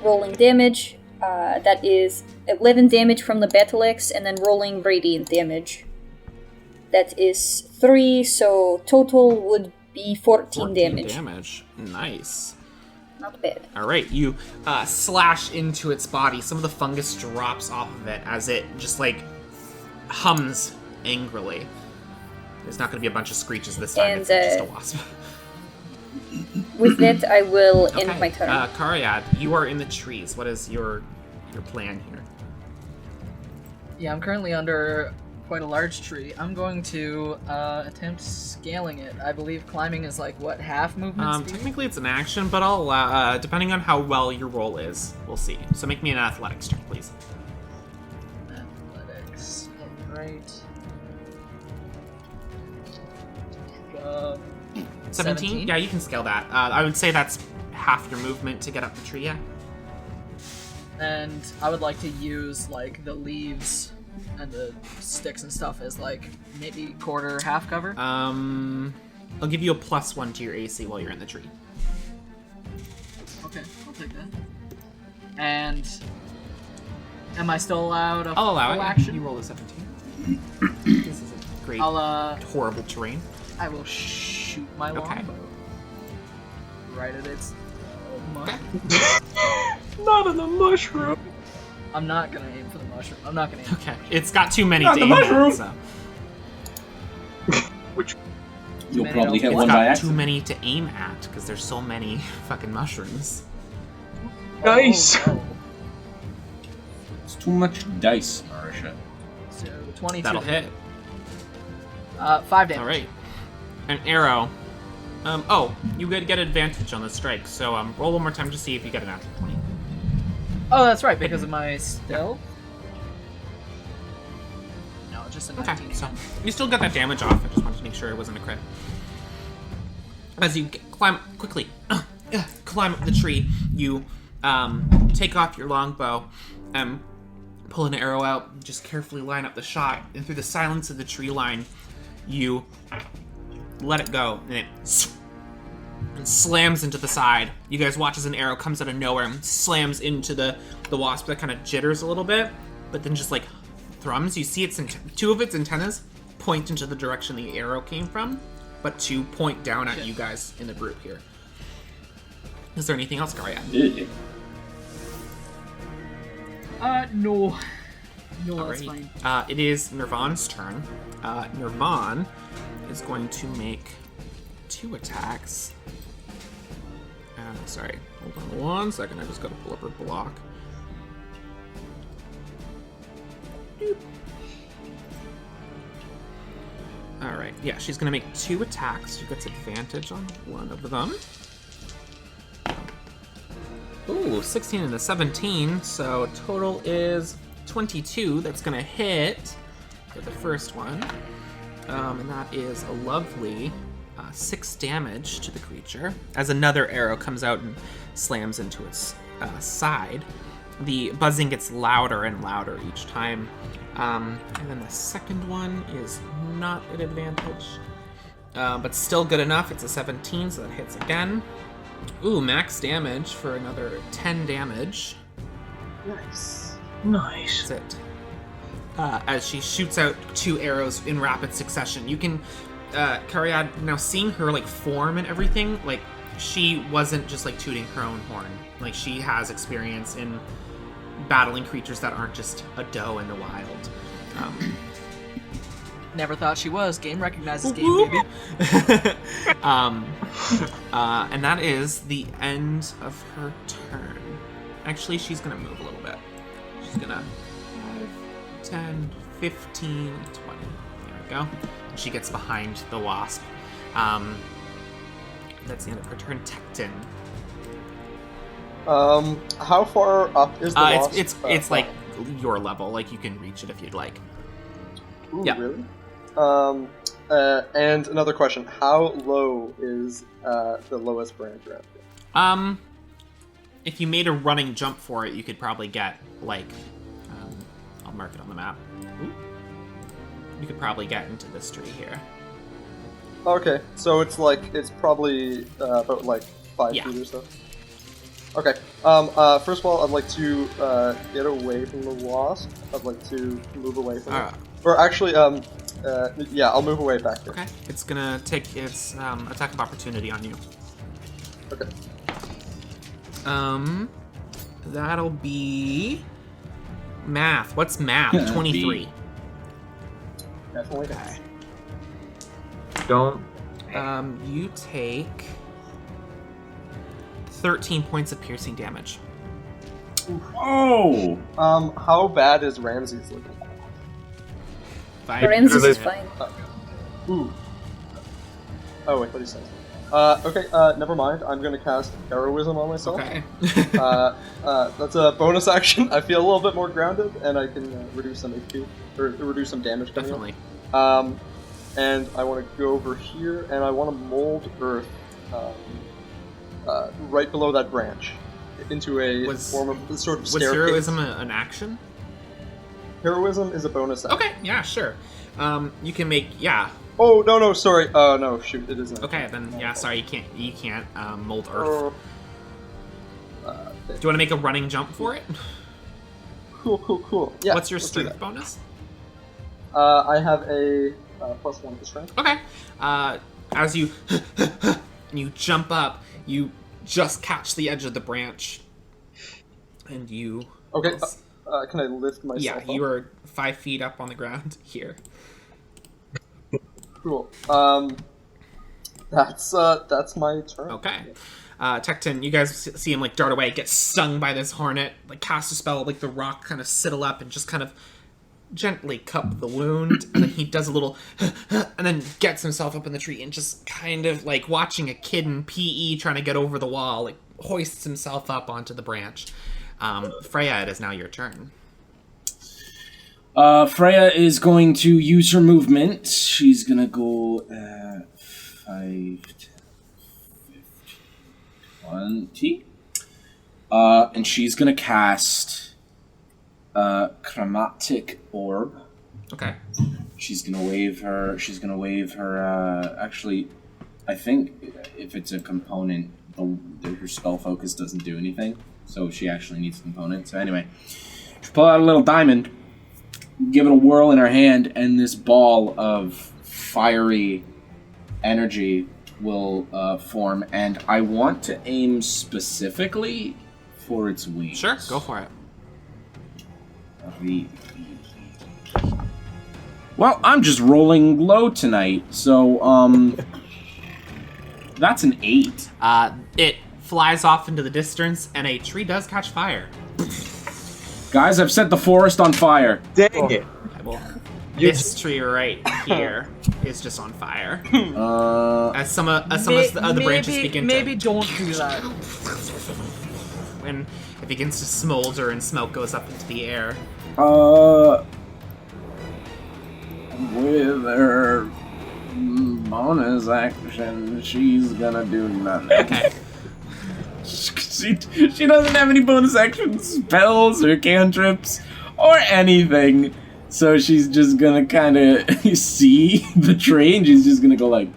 Rolling damage. That is 11 damage from the battle axe, and then rolling radiant damage. That is 3, so total would be 14 damage. Nice. Not bad. Alright, you slash into its body. Some of the fungus drops off of it as it just like hums angrily. There's not going to be a bunch of screeches this time. And, it's just a wasp. With that, I will end my turn. Karyad, you are in the trees. What is your plan here? Yeah, I'm currently under quite a large tree. I'm going to attempt scaling it. I believe climbing is like, what, half movement speed? Technically it's an action, but I'll, depending on how well your roll is, we'll see. So make me an athletics check, please. Athletics. Alright. 17? Yeah, you can scale that. I would say that's half your movement to get up the tree, yeah. And I would like to use, like, the leaves and the sticks and stuff as, like, maybe quarter, half cover. I'll give you a +1 to your AC while you're in the tree. Okay, I'll take that. And am I still allowed a I'll allow full it. action? You roll a 17. This is a great, horrible terrain. I will shoot my longbow right at its Not on the mushroom. I'm not gonna aim for the mushroom. I'm not gonna aim. Okay, it's got too many Not to the aim at, mushroom! so. Which You'll many probably hit don't- It's one by got too accident. many to aim at, because there's so many fucking mushrooms. Nice. Oh, no. It's too much dice, Marisha. So 22. That'll hit. 5 damage. Alright. An arrow. You get advantage on the strike, so roll one more time to see if you get a natural 20. Oh, that's right, because of my stealth. No, just a 19. Okay, so you still got that damage off. I just wanted to make sure it wasn't a crit. As you climb quickly, climb up the tree, you take off your longbow and pull an arrow out. Just carefully line up the shot, and through the silence of the tree line, you let it go, and it slams into the side. You guys watch as an arrow comes out of nowhere and slams into the wasp that kind of jitters a little bit, but then just like thrums. You see two of its antennas point into the direction the arrow came from, but to point down at you guys in the group here. Is there anything else, Gaia? No. No, that's Alrighty. fine. It is Nirvan's turn. Nirvan is going to make 2 attacks. Sorry, hold on 1 second. I just gotta pull up her block. Doop. Alright, yeah, she's gonna make 2 attacks. She gets advantage on one of them. Ooh, 16 and a 17, so total is 22. That's gonna hit for the first one. And that is a lovely 6 damage to the creature. As another arrow comes out and slams into its side. The buzzing gets louder and louder each time. And then the second one is not an advantage, but still good enough. It's a 17, so that hits again. Ooh, max damage for another 10 damage. Nice. That's it. As she shoots out 2 arrows in rapid succession. You can, Cariad, now seeing her, like, form and everything, like, she wasn't just, like, tooting her own horn. Like, she has experience in battling creatures that aren't just a doe in the wild. Never thought she was. Game recognizes game, baby. And that is the end of her turn. Actually, she's gonna move a little bit. She's gonna 5, 10, 15, 20. There we go. She gets behind the wasp. That's the end of her turn. Tecton. How far up is the wasp? It's like your level. Like, you can reach it if you'd like. Ooh, yeah. Really? And another question: how low is the lowest branch around here? If you made a running jump for it, you could probably get like, I'll mark it on the map. Ooh. You could probably get into this tree here. Okay, so it's probably about like 5 feet or so. Okay. First of all, I'd like to get away from the wasp. I'd like to move away from it. Or actually, yeah, I'll move away back here. Okay. It's gonna take its attack of opportunity on you. Okay. That'll be math. What's math? 23. Definitely. Okay. Don't. You take 13 points of piercing damage. Oh! How bad is Ramses looking? Ramses is fine. Ooh. Oh wait, what he says. Okay, never mind. I'm gonna cast heroism on myself. Okay. That's a bonus action. I feel a little bit more grounded, and I can reduce some HP or reduce some damage. Definitely. and I want to go over here, and I want to mold earth right below that branch into a form of sort of Was staircase. heroism an action? Heroism is a bonus action. Okay, yeah, sure. You can make, Oh, no, sorry. No, shoot, it isn't. Okay, then, yeah, sorry, you can't mold earth. Do you want to make a running jump for it? Cool. Yeah. What's your strength bonus? I have a +1 to strength. Okay. As you you jump up, you just catch the edge of the branch, and you. Okay. Can I lift myself? Yeah, up? you are 5 feet up on the ground here. Cool. That's my turn. Okay. Tecton, you guys see him like dart away, get stung by this hornet, like cast a spell, like the rock kind of settle up and just kind of gently cup the wound, and then he does a little and then gets himself up in the tree and just kind of like watching a kid in PE trying to get over the wall, like hoists himself up onto the branch. Freya, it is now your turn. Freya is going to use her movement. She's gonna go 5, 10, 15, 20. And she's gonna cast Chromatic Orb. Okay. She's gonna wave her. Actually, I think if it's a component, her spell focus doesn't do anything. So she actually needs a component. So anyway, she pull out a little diamond, give it a whirl in her hand, and this ball of fiery energy will form. And I want to aim specifically for its wings. Sure, go for it. Well, I'm just rolling low tonight, so that's an 8. It flies off into the distance, and a tree does catch fire. Guys, I've set the forest on fire. Dang it! Well, this tree right here is just on fire. As some of the other branches begin to... Maybe don't do that. When it begins to smolder and smoke goes up into the air. With her bonus action, she's gonna do nothing. Okay. She doesn't have any bonus action spells or cantrips or anything. So she's just gonna kind of see the tree and she's just gonna go like,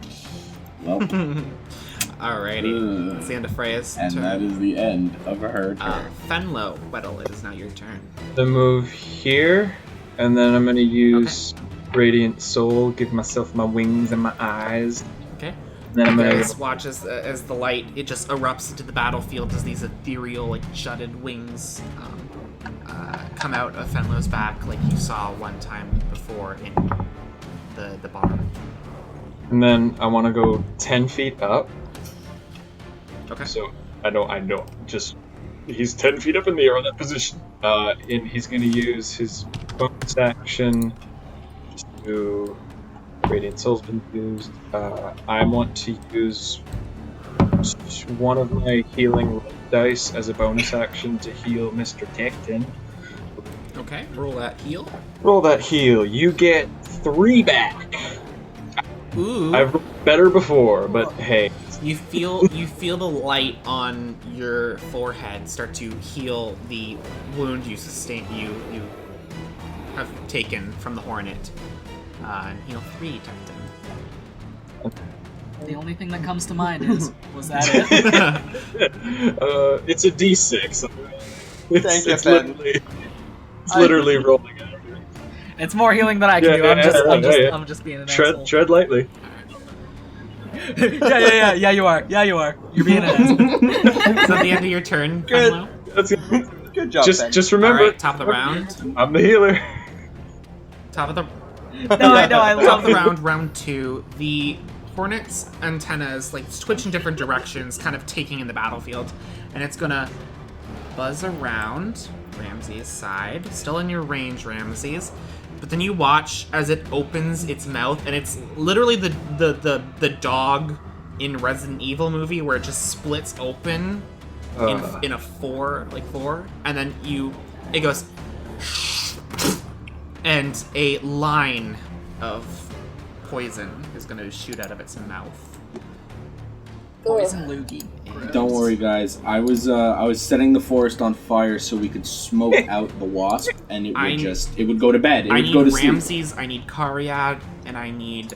well. Alrighty. That's the end of Freya's and turn. that is the end of her turn. Fenlo, Weddle, it is now your turn. The move here, and then I'm gonna use Radiant Soul, give myself my wings and my eyes. Okay. Then I'm gonna watch as the light, it just erupts into the battlefield as these ethereal, like, jutted wings come out of Fenlo's back, like you saw one time before in the bar. And then I want to go 10 feet up. Okay. So I know. Just he's 10 feet up in the air on that position. And he's going to use his bonus action to Radiant Soul's been used. I want to use one of my healing dice as a bonus action to heal Mr. Tecton. Okay, roll that heal. Roll that heal. You get 3 back. Ooh. I've rolled better before, but hey. You feel the light on your forehead start to heal the wound you have taken from the hornet. And heal 3, Tecton. The only thing that comes to mind is, was that it? It's a D6. Thank you, Ben. It's literally rolling out. It's more healing than I can do. I'm just being an asshole. Tread lightly. Yeah, you are. You're being an asshole. Is that the end of your turn, Fenlo? That's Good job, Ben. Just remember, Alright, top of the round. I'm the healer. Top of the No, I know. I top love of the round, round 2. The hornet's antennas like twitch in different directions, kind of taking in the battlefield, and it's gonna buzz around Ramses' side, still in your range, Ramses. But then you watch as it opens its mouth, and it's literally the dog in Resident Evil movie where it just splits open in a 4, and then it goes, and a line of poison is going to shoot out of its mouth. Poison loogie. Don't worry, guys. I was setting the forest on fire so we could smoke out the wasp, and it would go to bed. It I would need go to sleep. Ramses, I need Cariad, and I need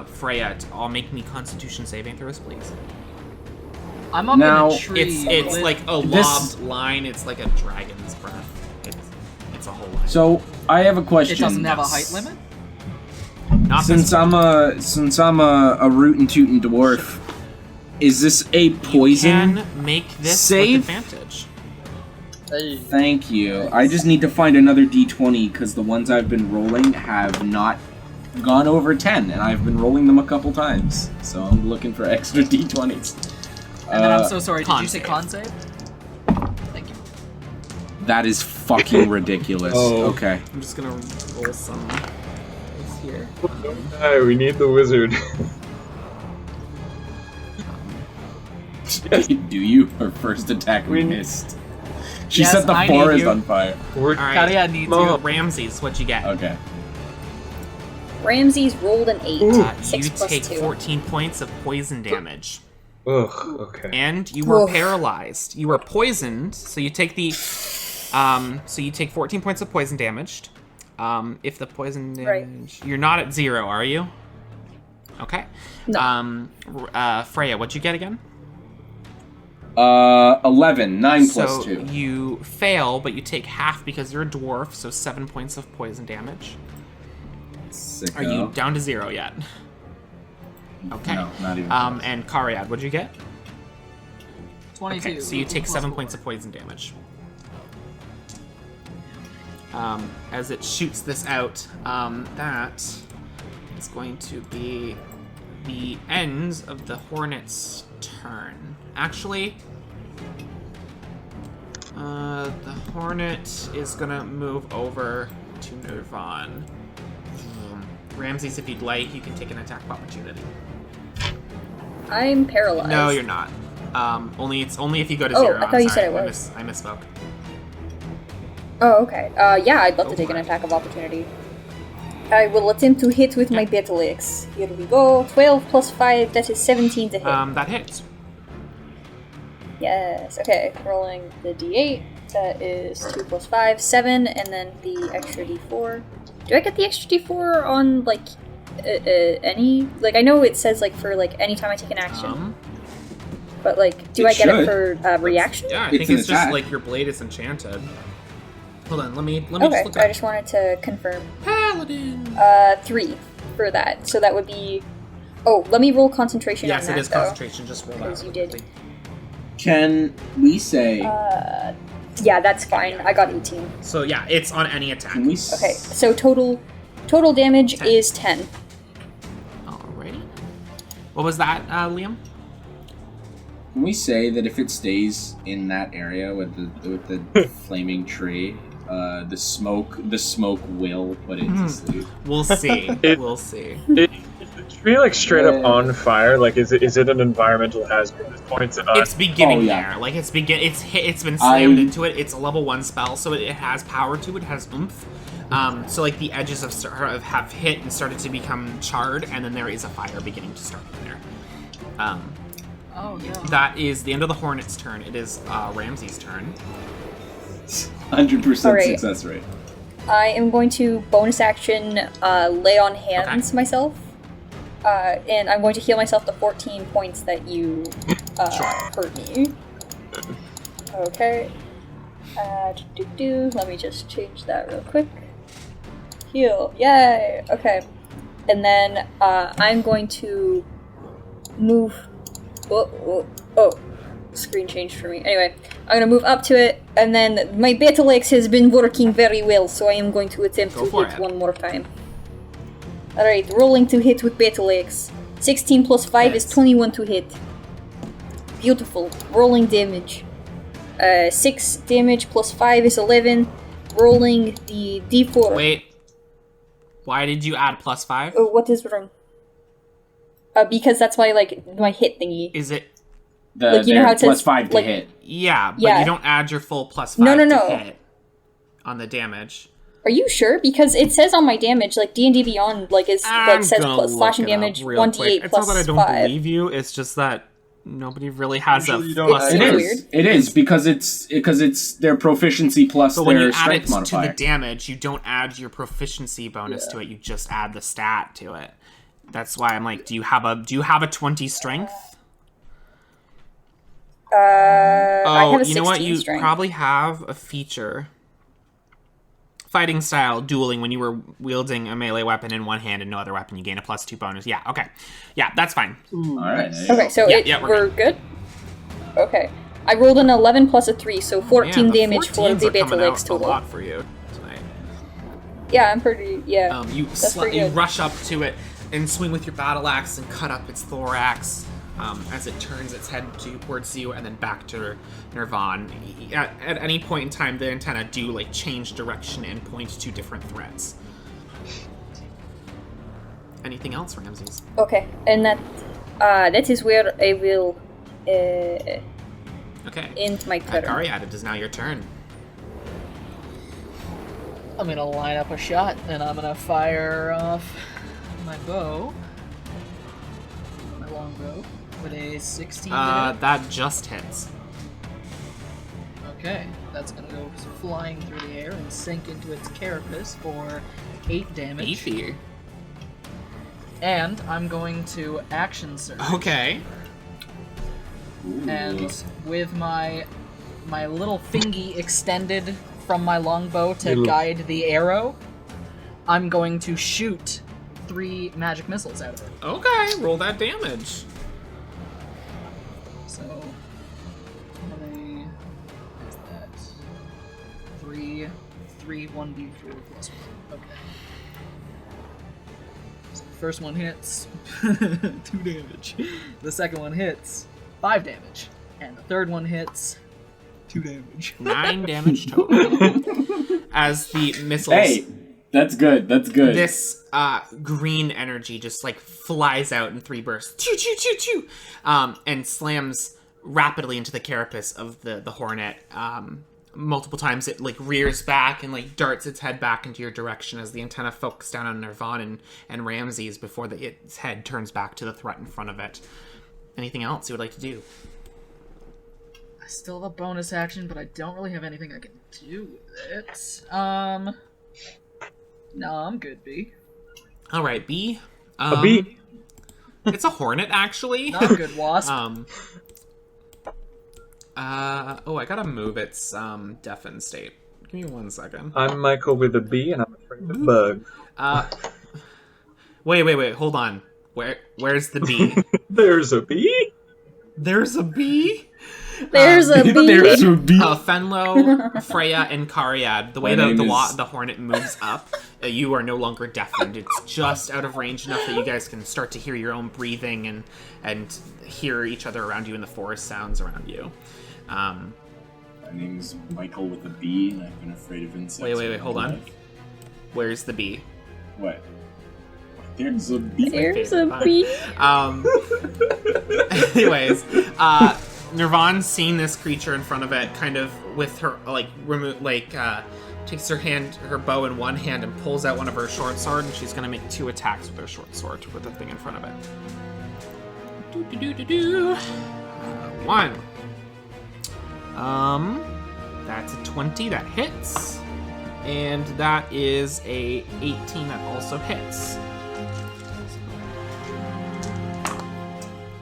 Freya to all make me Constitution saving throws, please. I'm up Now, in a tree. It's with- like a lobbed line. It's like a dragon's breath. It's a whole line. So I have a It question. doesn't have a height limit? Not Since this I'm a rootin' tootin' dwarf, is this a poison? You can make this save? with advantage. Hey, Thank you. I just need to find another d20 because the ones I've been rolling have not gone over 10, and I've been rolling them a couple times. So I'm looking for extra d20s. And then I'm so sorry, did con you say save. con save? Thank you. That is fucking ridiculous. Oh. Okay. I'm just gonna roll some dice here. Hey, we need the wizard. Do you? Her first attack We- missed. She Yes, set the I need forest you. on fire. We're All right, Cariad needs so you. Ramses, what'd you get? Okay. Ramses rolled an 8. Ooh. 6 You plus take 2. 14 points of poison damage. ugh. Okay. And you were Oof. paralyzed. You were poisoned, so you take the so you take 14 points of poison damage. If the poison Right. damage, you're not at 0, are you? Okay. No. Freya, what'd you get again? 11. 9 So plus 2. you fail, but you take half because you're a dwarf, so 7 points of poison damage. Sicko. Are you down to 0 yet? Okay. No, not even. And Cariad, what'd you get? 22. Okay, so you take plus 7 4. points of poison damage. As it shoots this out, that is going to be the end of the hornet's turn. Actually, the hornet is gonna move over to Nirvan. Ramses, if you'd like, you can take an attack of opportunity. I'm paralyzed. No, you're not. It's only if you go to Oh, 0. I I'm thought you sorry. said I was. I misspoke. Oh, okay. Yeah, I'd love Go to take for an it. attack of opportunity. I will attempt to hit with my battle axe. Here we go. 12 plus 5, that is 17 to hit. That hits. Yes, okay. Rolling the d8. That is 2 plus 5, 7, and then the extra d4. Do I get the extra d4 on, like, any? Like, I know it says, like, for, like, anytime I take an action. But, like, do It I get it should. for reaction? Yeah, I It's think an it's just attack. like your blade is enchanted. Hold on, let me just Okay, look I up. just wanted to confirm. Paladin. 3 for that. So that would be... Oh, let me roll concentration Yes, on that, it is though. concentration. Just roll that. Because you did. Can we say? Yeah, that's fine. I got 18. So yeah, it's on any attack. Can we? Okay, so total damage 10. is 10. Alrighty. What was that, Liam? Can we say that if it stays in that area with the flaming tree, the smoke will put it to sleep? We'll see. We'll see. Is the tree like straight up Yeah. on fire? Like, is it an environmental hazard at this point? It's beginning Oh, yeah. there. Like it's been slammed I- into it. It's a level 1 spell, so it has power to it. It has oomph. So like the edges have hit and started to become charred, and then there is a fire beginning to start in there. Oh, no. That is the end of the Hornet's turn. It is Ramsey's turn. 100% Alright. success rate. I am going to bonus action lay on hands myself. And I'm going to heal myself the 14 points that you hurt me. Okay. Let me just change that real quick. Heal. Yay! Okay. And then I'm going to move... Oh. Screen changed for me. Anyway, I'm gonna move up to it, and then my battle axe has been working very well, so I am going to attempt Go to for hit it. one more time. Alright, rolling to hit with battle axe. 16 plus 5 is Hits. 21 to hit. Beautiful. Rolling damage. 6 damage plus 5 is 11. Rolling the d4. Wait. Why did you add +5? Oh, what is wrong? Because that's my hit thingy. Is it? Like, you know how it plus says, 5 to like- hit. Yeah, but Yeah. you don't add your full +5 No. to hit on the damage. Are you sure? Because it says on my damage, like D&D Beyond, like says slashing damage 1d8 It's plus not that I don't 5. believe you. It's just that nobody really has Usually a you don't plus. add It's it. weird. It is because it's their proficiency plus But when you their add it strength to modifier. the damage, you don't add your proficiency bonus to it. You just add the stat to it. That's why I'm like, do you have a 20 strength? I have a 16 you know what? You strength. probably have a feature. Fighting style dueling, when you were wielding a melee weapon in one hand and no other weapon, you gain a +2 bonus. Yeah, okay. Yeah, that's fine. All right. Okay, so we're good? Okay. I rolled an 11 plus a 3, so 14 the damage for 14s the are beta coming legs out total. a lot for you tonight. Yeah, I'm pretty, yeah. You pretty you good. rush up to it and swing with your battle axe and cut up its thorax as it turns its head towards you and then back to Nirvan. At any point in time, the antenna do like change direction and point to different threats. Anything else, Ramses? Okay, and that is where I will Okay. end my turn. Cariad, it is now your turn. I'm gonna line up a shot, and I'm gonna fire off my bow, my longbow, with a 16 to hit. That just hits. Okay, that's gonna go flying through the air and sink into its carapace for 8 damage. 8. And I'm going to action surge. Okay. And with my little thingy extended from my longbow to guide the arrow, I'm going to shoot 3 magic missiles out of it. Okay, roll that damage. So, is that 3, 1d4 plus 1. Okay. So the first one hits, 2 damage. The second one hits, 5 damage. And the third one hits, 2 damage. 9 damage total. As the missiles... Hey, that's good. That's good. This green energy just like flies out in 3 bursts. Choo, choo, choo, choo. And slams rapidly into the carapace of the hornet. Multiple times it like rears back and like darts its head back into your direction as the antenna focuses down on Nirvan and Ramses before its head turns back to the threat in front of it. Anything else you would like to do? I still have a bonus action, but I don't really have anything I can do with it. No, I'm good, B. All right, B. A bee. It's a hornet, actually. Not a good wasp. I gotta move its deafen state. Give me 1 second. I'm Michael with a B, and I'm afraid of bugs. Wait, hold on. Where's the bee? There's a bee? There's a bee? There's a bee. There's a bee. Fenlo, Freya, and Cariad, the way My name the is- hornet moves up, you are no longer deafened. It's just out of range enough that you guys can start to hear your own breathing and hear each other around you and the forest sounds around you. My name is Michael with a B, and I've been afraid of insects. Wait, all hold my on. life. Where's the bee? What? There's a bee. There's a bee. Anyways, Nirvan's seeing this creature in front of it, kind of with her takes her bow in one hand and pulls out one of her short sword, and she's gonna make 2 attacks with her short sword with the thing in front of it. 1. That's a 20 that hits, and that is a 18 that also hits.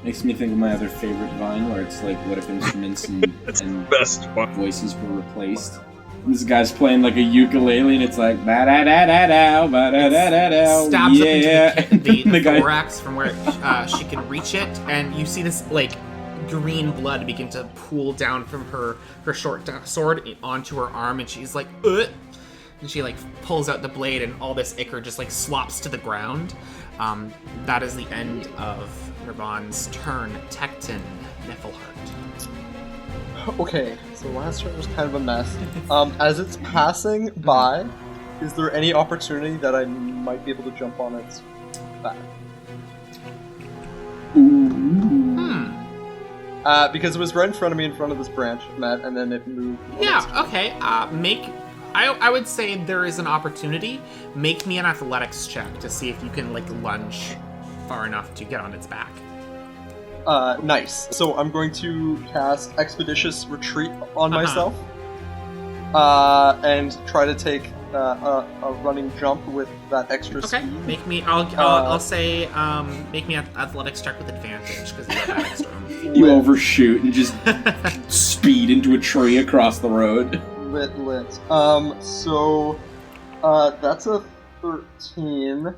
Makes me think of my other favorite Vine, where it's like, what if instruments and Best one. voices were replaced? And this guy's playing like a ukulele, and it's like ba-da-da-da-dow, ba-da-da-da-dow, Stabs yeah. up into the guy- thorax from where she can reach it, and you see this like green blood begin to pool down from her short sword onto her arm, and she's like, ugh! And she like pulls out the blade, and all this ichor just like slops to the ground. That is the end of Nirvan's turn. Tecton, Niflheart. Okay, so last turn was kind of a mess. As it's passing by, is there any opportunity that I might be able to jump on its back? Because it was right in front of me, in front of this branch, Matt, and then it moved. Yeah, okay. Make I would say there is an opportunity. Make me an athletics check to see if you can like lunge far enough to get on its back. Nice. So I'm going to cast Expeditious Retreat on myself, and try to take a running jump with that extra speed. Make me. I'll say. Make me an athletics check with advantage because you have that extra. You overshoot and just speed into a tree across the road. Lit. So that's a 13.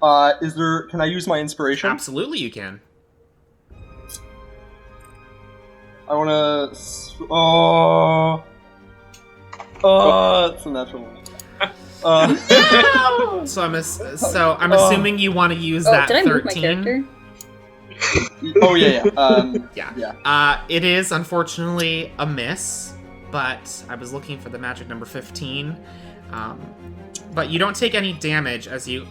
Can I use my inspiration? Absolutely, you can. I wanna. It's a natural one. So I'm assuming you want to use that did I move my 13. character? Oh yeah. Yeah. It is unfortunately a miss, but I was looking for the magic number 15. But you don't take any damage as you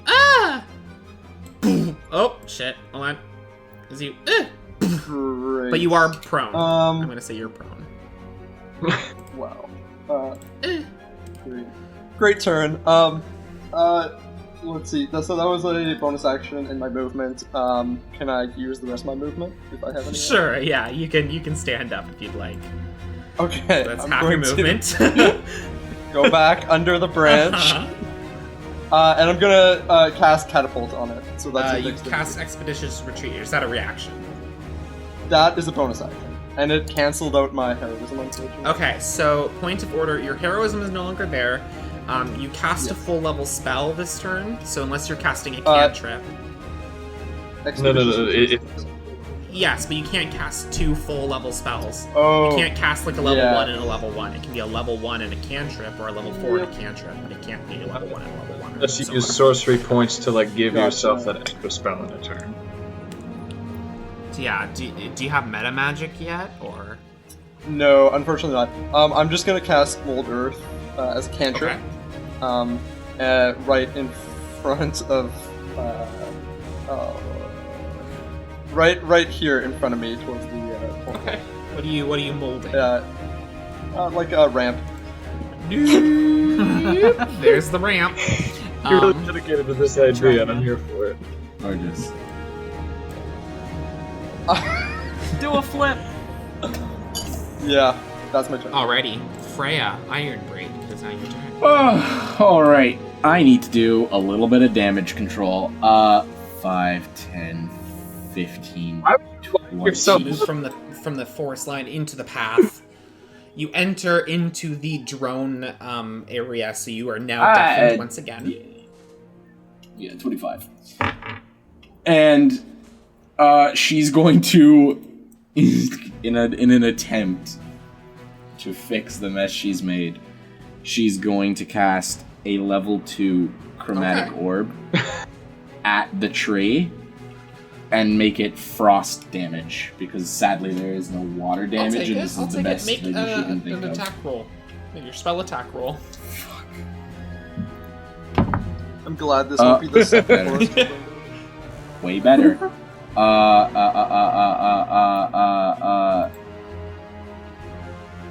Oh shit! Hold on. As you Great. but you are prone. I'm gonna say you're prone. Wow. Great turn. Let's see. So that was a bonus action in my movement. Can I use the rest of my movement if I have any? Sure. Yeah. You can stand up if you'd like. Okay. That's I'm half your going movement. go back under the branch, and I'm gonna cast Catapult on it. So that's you cast Expeditious Retreat. Is that a reaction? That is a bonus action, and it canceled out my heroism, unfortunately. Okay, so point of order. Your heroism is no longer there. You cast a full level spell this turn, so unless you're casting a cantrip. No. Yes, but you can't cast 2 full level spells. Oh. You can't cast like a level 1 and a level 1. It can be a level 1 and a cantrip, or a level 4 and a cantrip, but it can't be a level 1 and a level 1. Unless you use sorcery points to like give yourself that extra spell in a turn. Yeah, do you have meta magic yet, or? No, unfortunately not. I'm just gonna cast Mold Earth as a cantrip. Okay. Right in front of. Right here in front of me, towards the. Okay. What are you molding? Like a ramp. There's the ramp. You're really dedicated to this idea, and I'm here for it. Gorgeous. Do a flip. Yeah, that's my turn. Alrighty, Freya, Iron Braid, it's now your turn. Alright. I need to do a little bit of damage control. 5, 10, 15, Why would you lock 20. yourself? Move from the forest line into the path. You enter into the drone area, so you are now deafened once again. Yeah, 25. And she's going to, in an attempt to fix the mess she's made, she's going to cast a level 2 chromatic orb at the tree and make it frost damage, because sadly there is no water damage, and this is the best thing she can think an of. attack roll. Make your spell attack roll. I'm glad this won't be the second forest. Way better. Oh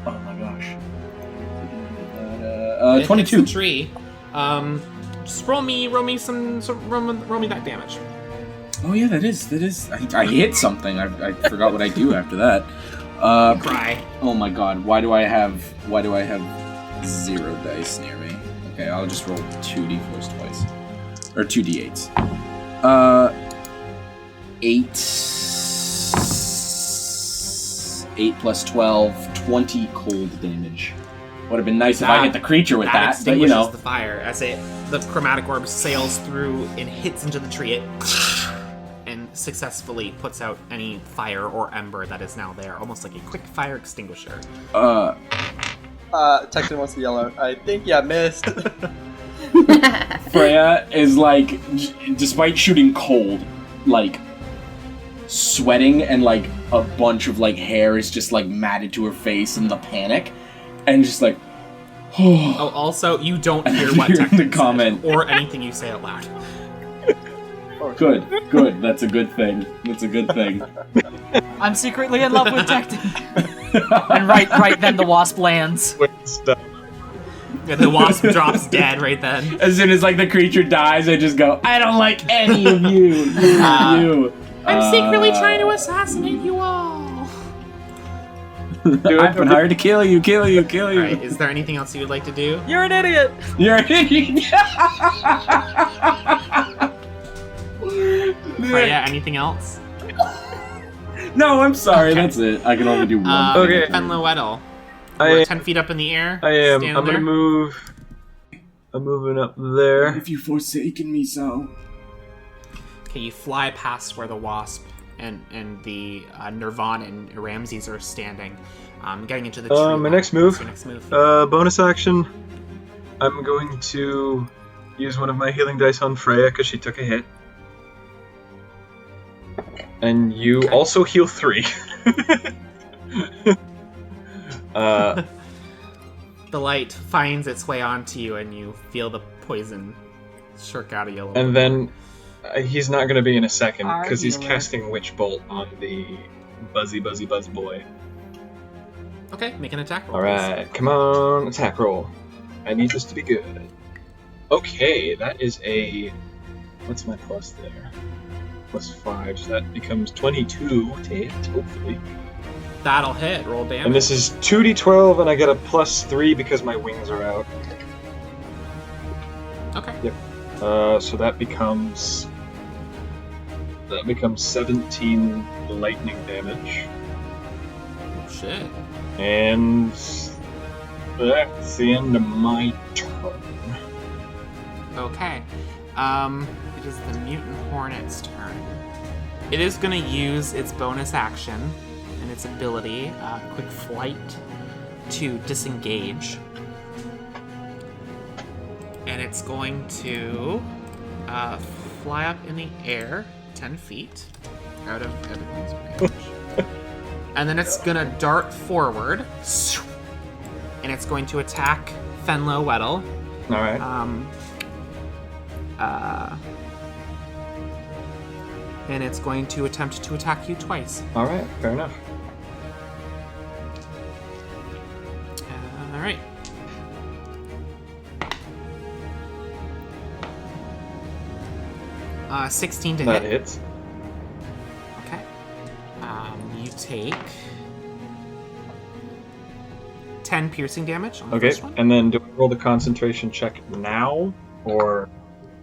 my gosh. It 22. hits the tree. Just roll me that damage. Oh yeah, that is. I hit something. I forgot what I do after that. Cry. Oh my god, why do I have 0 dice near me? Okay, I'll just roll 2d4s twice. Or 2d8s. 8 plus 12, 20 cold damage. Would have been nice if I hit the creature with that, but you know. The fire as the chromatic orb sails through and hits into the tree. And successfully puts out any fire or ember that is now there, almost like a quick fire extinguisher. Texan wants to yell out, I think ya missed. Freya is like, despite shooting cold, like sweating, and like a bunch of like hair is just like matted to her face in the panic, and just like, oh, also you don't hear what the comment or anything you say out loud. Good. That's a good thing. I'm secretly in love with Tecton. And right then the wasp lands. Yeah, the wasp drops dead right then. As soon as like the creature dies, I just go, I don't like any of you. You. I'm secretly trying to assassinate you all. I've been hired to kill you. Alright, is there anything else you would like to do? You're an idiot! You're an idiot. Freya, anything else? No, I'm sorry. Okay. That's it. I can only do one. Okay. Fenlo Weddle. I- We're 10 feet up in the air. I am. Stand I'm gonna there. move. I'm moving up there. If you forsaken me so. Okay, you fly past where the wasp and the Nirvan and Ramses are standing, getting into the tree. My line. next move. What's your next move? Bonus action. I'm going to use one of my healing dice on Freya because she took a hit. And you also heal 3. The light finds its way onto you, and you feel the poison shirk out of you a little And bit. then he's not going to be in a second Our because he's healer. casting Witch Bolt on the buzz boy. Okay, make an attack roll. Alright, come on, attack roll. I need this to be good. Okay, that is a... What's my plus there? +5, so that becomes 22 to hit, hopefully. Please. That'll hit. Roll damage. And this is 2d12, and I get a +3 because my wings are out. Okay. Yep. So that becomes 17 lightning damage. Oh, shit. And that's the end of my turn. Okay. It is the mutant hornet's turn. It is going to use its bonus action and its ability, quick flight, to disengage. And it's going to fly up in the air 10 feet out of everyone's range. And then it's going to dart forward. And it's going to attack Fenlo Weddle. Alright. And it's going to attempt to attack you twice. Alright, fair enough. Alright. Uh, 16 to That hit. hits. Okay. You take 10 piercing damage on the Okay, first one. and then do I roll the concentration check now, or...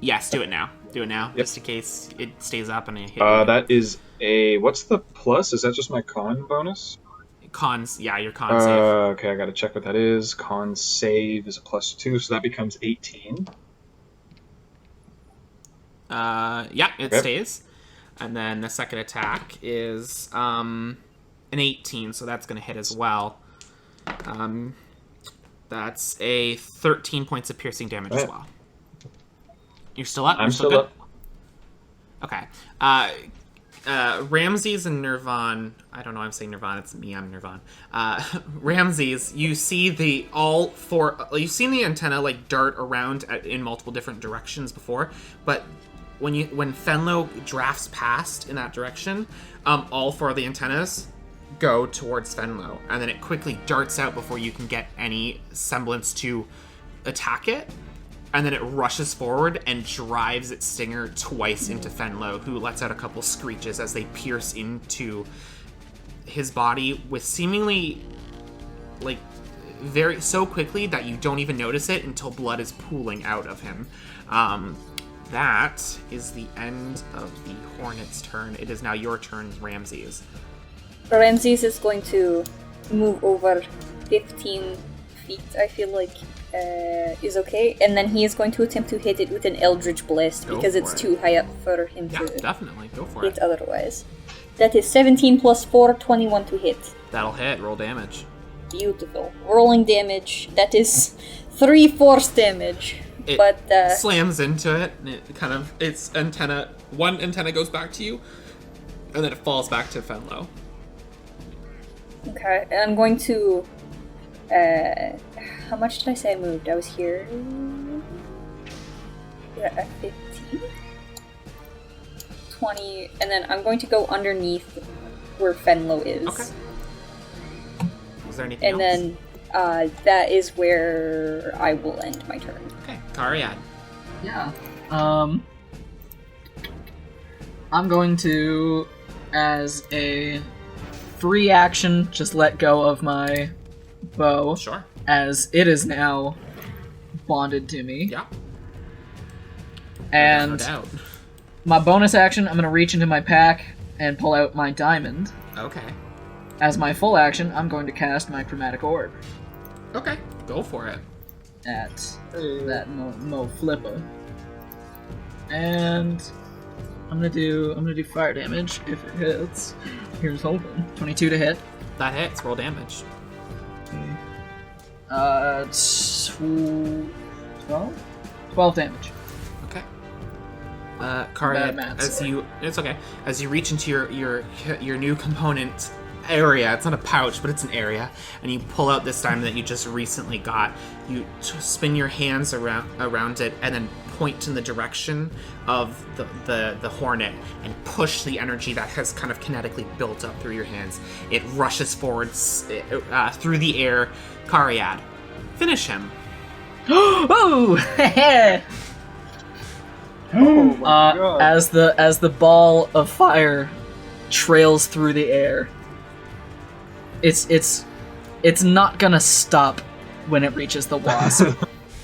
Yes, do it now. Do it now, Yep. just in case it stays up and I hit you. that is a... What's the plus? Is that just my con bonus? Cons, yeah, your con save. Okay, I gotta check what that is. Con save is a +2, so that becomes 18. Yeah, it Okay. stays. And then the second attack is an 18, so that's going to hit as well. That's a 13 points of piercing damage as Right. well. You're still up? I'm You're still good? up. Okay. Ramses and Nirvan. I don't know. I'm saying Nirvan. It's me. I'm Nirvan. Ramses. You see all four. You've seen the antenna like dart around in multiple different directions before, but when Fenlo drafts past in that direction, all four of the antennas go towards Fenlo, and then it quickly darts out before you can get any semblance to attack it. And then it rushes forward and drives its stinger twice into Fenlo, who lets out a couple screeches as they pierce into his body with seemingly, like, very so quickly that you don't even notice it until blood is pooling out of him. That is the end of the Hornet's turn. It is now your turn, Ramses. Ramses is going to move over 15 feet, I feel like is okay. And then he is going to attempt to hit it with an Eldritch Blast Go because for it's it. too high up for him Yeah, to definitely. Go for hit it. otherwise. That is 17 plus 4, 21 to hit. That'll hit. Roll damage. Beautiful. Rolling damage. That is 3 force damage. It But slams into it, and it kind of one antenna goes back to you, and then it falls back to Fenlo. okay, I'm going to how much did I say I moved? I was here at 15? 20, and then I'm going to go underneath where Fenlo is. Okay. Is there anything And else? then that is where I will end my turn. Okay, Kariad. Yeah. I'm going to, as a free action, just let go of my bow. Sure. As it is now bonded to me. Yeah. And No doubt. my bonus action, I'm going to reach into my pack and pull out my diamond. Okay. As my full action, I'm going to cast my chromatic orb Okay, go for it. at that Mo Flipper. And I'm gonna do fire damage if it hits. Here's hoping. 22 to hit. That hits. Roll damage. 12 damage. Okay. Bad Kariad, maths. it's okay. As you reach into your new component area, it's not a pouch, but it's an area, and you pull out this diamond that you just recently got. You spin your hands around it, and then point in the direction of the hornet, and push the energy that has kind of kinetically built up through your hands. It rushes forward through the air. Kariad, finish him. Oh! Oh my god. As the ball of fire trails through the air, it's not gonna stop when it reaches the wasp.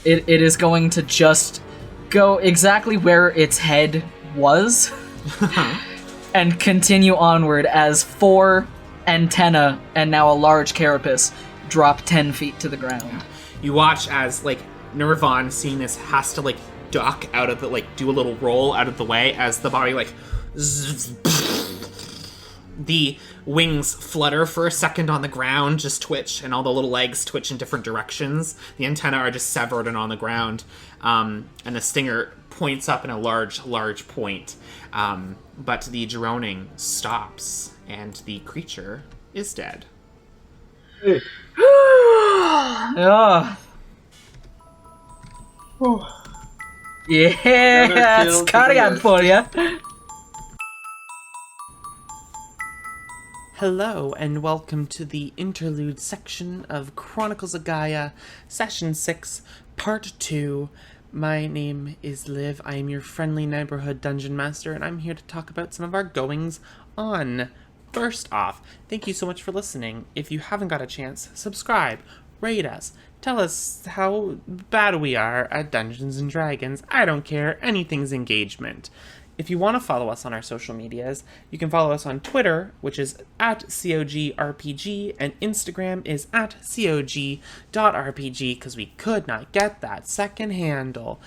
it is going to just go exactly where its head was and continue onward as 4 antennae and now a large carapace drop 10 feet to the ground. You watch as Nirvan, seeing this, has to duck out of the do a little roll out of the way as the body the wings flutter for a second on the ground, just twitch, and all the little legs twitch in different directions. The antennae are just severed and on the ground, and the stinger points up in a large point. But the droning stops, and the creature is dead. Yeah. Yeah, that's Kariad for ya. Hello, and welcome to the interlude section of Chronicles of Gaia, Session 6, Part 2. My name is Liv. I am your friendly neighborhood dungeon master, and I'm here to talk about some of our goings on. First off, thank you so much for listening. If you haven't got a chance, subscribe, rate us, tell us how bad we are at Dungeons & Dragons. I don't care. Anything's engagement. If you want to follow us on our social medias, you can follow us on Twitter, which is @COGRPG, and Instagram is @COG.RPG, because we could not get that second handle.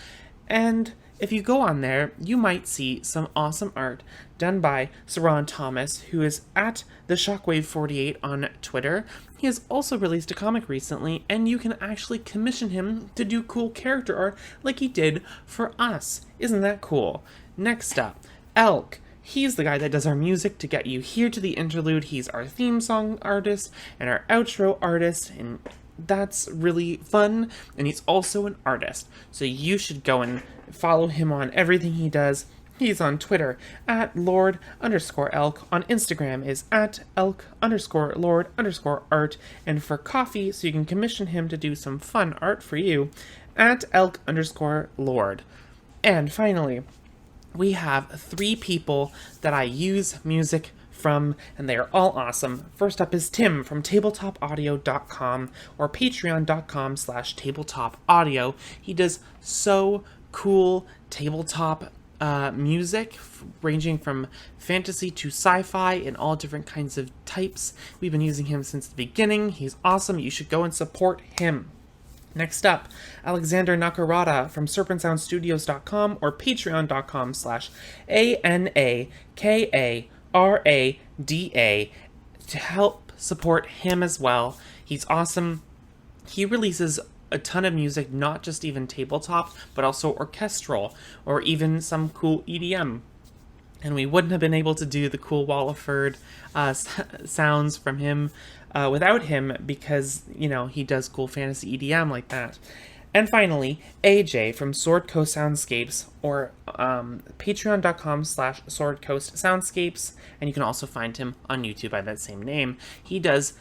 And if you go on there, you might see some awesome art done by Saran Thomas, who is @TheShockwave48 on Twitter. He has also released a comic recently, and you can actually commission him to do cool character art like he did for us. Isn't that cool? Next up, Elk. He's the guy that does our music to get you here to the interlude. He's our theme song artist and our outro artist, and that's really fun. And he's also an artist, so you should go and follow him on everything he does. He's on Twitter @Lord_Elk. On Instagram is @Elk_Lord_art. And for coffee, so you can commission him to do some fun art for you, @Elk_Lord. And finally, we have 3 people that I use music from, and they are all awesome. First up is Tim from tabletopaudio.com or patreon.com/tabletopaudio. He does so cool tabletop music, ranging from fantasy to sci-fi in all different kinds of types. We've been using him since the beginning. He's awesome. You should go and support him. Next up, Alexander Nakarada from serpentsoundstudios.com or patreon.com/ANAKARADA to help support him as well. He's awesome. He releases a ton of music, not just even tabletop, but also orchestral or even some cool EDM. And we wouldn't have been able to do the cool Walliford sounds from him without him, because, he does cool fantasy EDM like that. And finally, AJ from Sword Coast Soundscapes or patreon.com/Sword Coast Soundscapes. And you can also find him on YouTube by that same name. He does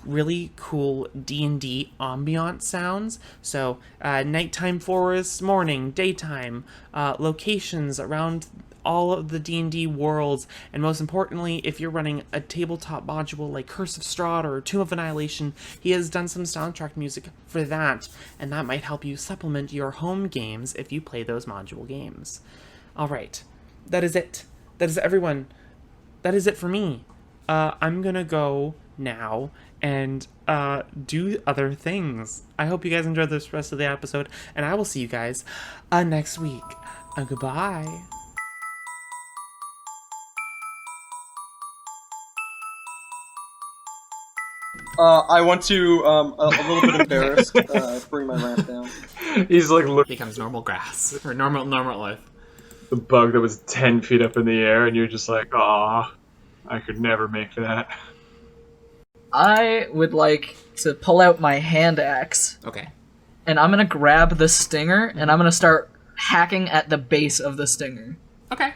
really cool D&D ambient sounds. So nighttime forest, morning, daytime, locations around all of the D&D worlds, and most importantly, if you're running a tabletop module like Curse of Strahd or Tomb of Annihilation, he has done some soundtrack music for that, and that might help you supplement your home games if you play those module games. Alright, that is it. That is everyone. That is it for me. I'm gonna go now and do other things. I hope you guys enjoyed this rest of the episode, and I will see you guys next week. Goodbye. I want to, a little bit embarrassed, bring my lamp down. He's like, look, Becomes normal grass. Or normal life. the bug that was 10 feet up in the air, and you're just like, aw, I could never make that. I would like to pull out my hand axe, Okay. and I'm gonna grab the stinger, and I'm gonna start hacking at the base of the stinger. Okay.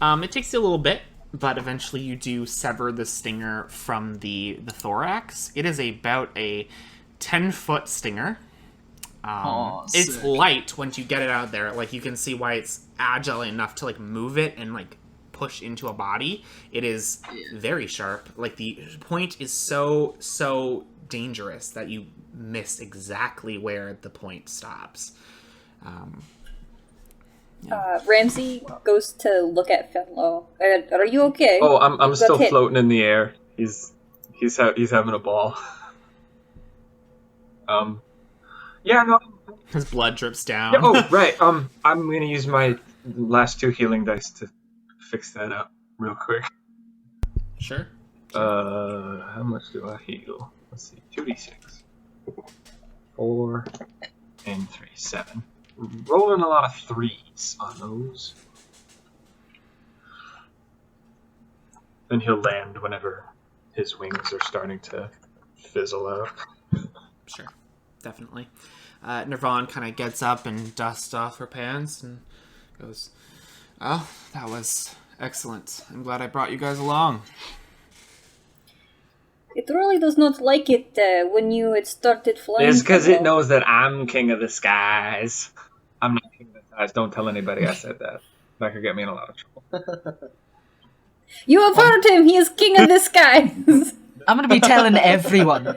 It takes you a little bit, but eventually you do sever the stinger from the thorax. It is about a 10-foot stinger. It's sick. light once you get it out there. Like, you can see why it's agile enough to, like, move it and, like, push into a body. It is very sharp. Like, the point is so dangerous that you miss exactly where the point stops. Ramsey goes to look at Finlow. Are you okay? Oh, I'm You got still hit. floating in the air. He's having a ball. Yeah, no. His blood drips down. Yeah, oh, right. I'm gonna use my last 2 healing dice to fix that up real quick. Sure. How much do I heal? Let's see, 2d6. 4 and 3, 7. Rolling a lot of 3s on those. Then he'll land whenever his wings are starting to fizzle out. Sure. Definitely. Nirvan kind of gets up and dusts off her pants and goes, "Oh, that was excellent. I'm glad I brought you guys along." It really does not like it when you had started flying. It's because it Finlow. knows that I'm king of the skies. I'm not king of the skies. Don't tell anybody I said that. That could get me in a lot of trouble. You have heard him. He is king of the skies. I'm gonna be telling everyone.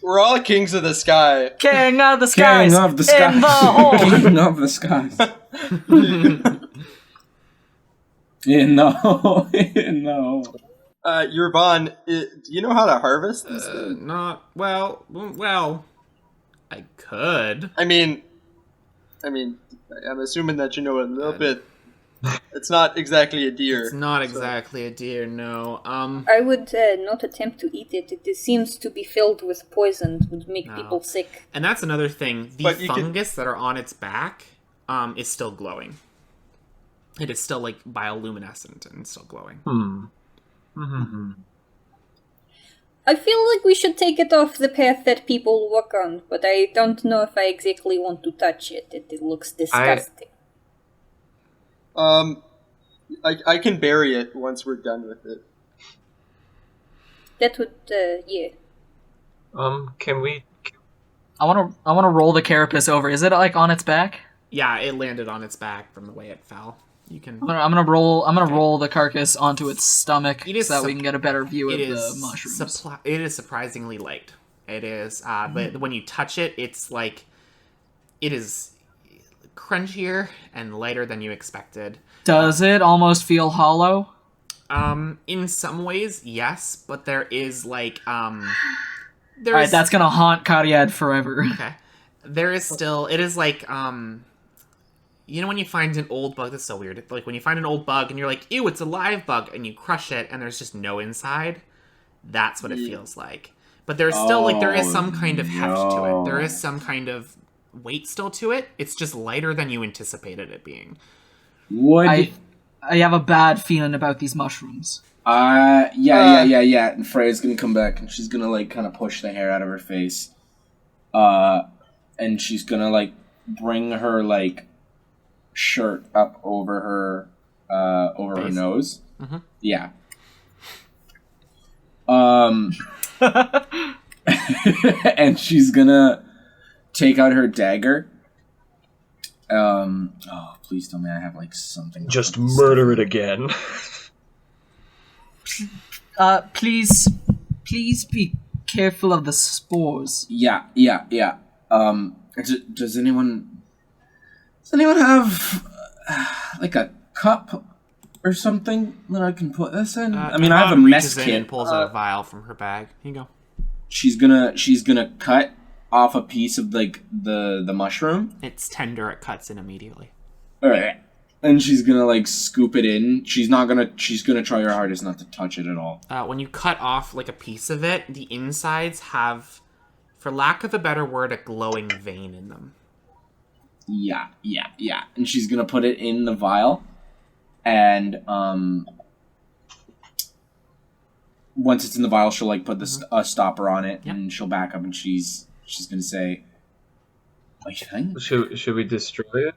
We're all kings of the sky. King of the skies! King of the skies. In the hole! King of the skies. No. Yurban, do you know how to harvest this thing? Not well. I could. I mean, I'm assuming that you know a little bit. It's not exactly a deer. It's not exactly a deer. No. I would not attempt to eat it. It seems to be filled with poison. It would make No. people sick. And that's another thing. The But you fungus that are on its back, is still glowing. It is still like bioluminescent and still glowing. I feel like we should take it off the path that people walk on, but I don't know if I exactly want to touch it. It looks disgusting. I can bury it once we're done with it. That would, yeah. Can we? I wanna roll the carapace over. Is it like on its back? Yeah, it landed on its back from the way it fell. You can. I'm gonna roll the carcass onto its stomach It is so that we can get a better view of It the is mushrooms. it is surprisingly light. It is, but when you touch it, it's like it is crunchier and lighter than you expected. Does it almost feel hollow? In some ways, yes, but there is like there's Alright, that's gonna haunt Cariad forever. okay. There is still it is like you know when you find an old bug, that's so weird. Like when you find an old bug and you're like, ew, it's a live bug, and you crush it and there's just no inside. That's what it feels like. But there's still like there is some kind of heft to it. There is some kind of weight still to it. It's just lighter than you anticipated it being. I have a bad feeling about these mushrooms. Yeah. And Freya's gonna come back and she's gonna like kind of push the hair out of her face. And she's gonna like bring her like shirt up over her Face. nose. Mm-hmm. Yeah. And she's gonna take out her dagger. Oh, please tell me I have like something. Just murder it again. Please be careful of the spores. Yeah. Does anyone have like a cup or something that I can put this in? I mean, I have a mess reaches in kit. and pulls out a vial from her bag. Here you go. She's gonna cut off a piece of like the mushroom. It's tender. It cuts in immediately. All right. And she's gonna like scoop it in. She's gonna try her hardest not to touch it at all. When you cut off like a piece of it, the insides have, for lack of a better word, a glowing vein in them. Yeah. And she's gonna put it in the vial, and once it's in the vial, she'll like put a stopper on it, and she'll back up, and she's gonna say, "I think Should we destroy it?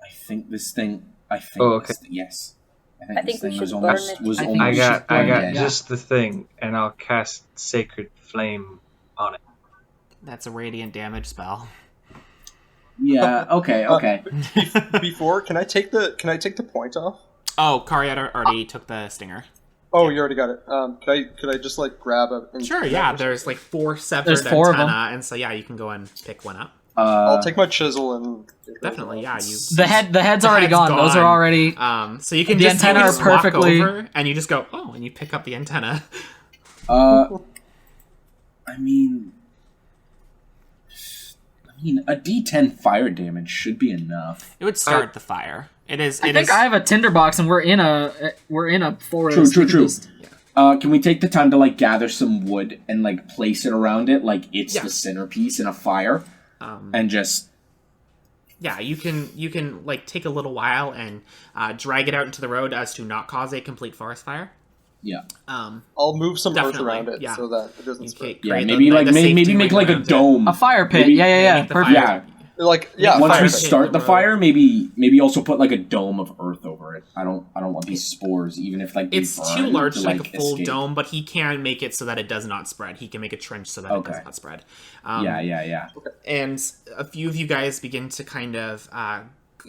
I think this thing. Oh, okay. Yes. I think we should burn it. I got dead. just the thing, and I'll cast Sacred Flame on it. That's a radiant damage spell. Yeah. Okay. Before, can I take the point off? Oh, Kariata already took the stinger. Oh, you already got it. Could I just like grab a? Sure, yeah. There's like 4 severed There's 4 of them. antennae, and so yeah, you can go and pick one up. I'll take my chisel and Definitely, yeah. The head's already gone. Those are already. So you can The just, antennae you are just walk perfectly- over, and you just go, oh, and you pick up the antenna. I mean, a D10 fire damage should be enough. It would start the fire. It is. I think I have a tinderbox, and we're in a forest. True. Just- Can we take the time to like gather some wood and like place it around it, like it's the centerpiece in a fire, and just. Yeah, you can like take a little while and drag it out into the road as to not cause a complete forest fire. Yeah. I'll move some earth Definitely, around it yeah. so that it doesn't You spread. Yeah, create maybe the maybe safety make ring like a around it. dome. A fire pit. Maybe- Yeah. make the Perfect. fire- Yeah. Like yeah, Once fire we pit. start the road. fire, maybe also put like a dome of earth over it. I don't want these spores, even if like they It's burn, too large to like make a full escape. dome, but he can make it so that it does not spread. He can make a trench so that it does Okay. not spread. Yeah. And a few of you guys begin to kind of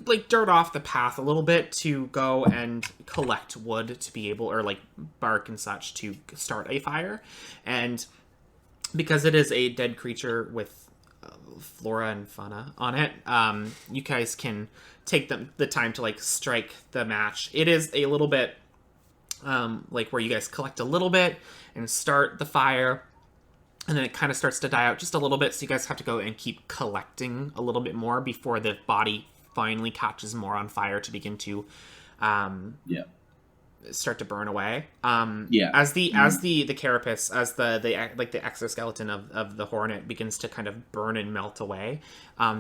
like dirt off the path a little bit to go and collect wood to be able, or like bark and such, to start a fire. And because it is a dead creature with flora and fauna on it, you guys can take the time to like strike the match. It is a little bit like where you guys collect a little bit and start the fire, and then it kind of starts to die out just a little bit, so you guys have to go and keep collecting a little bit more before the body finally catches more on fire to begin to start to burn away. As the carapace, as the exoskeleton of the hornet begins to kind of burn and melt away,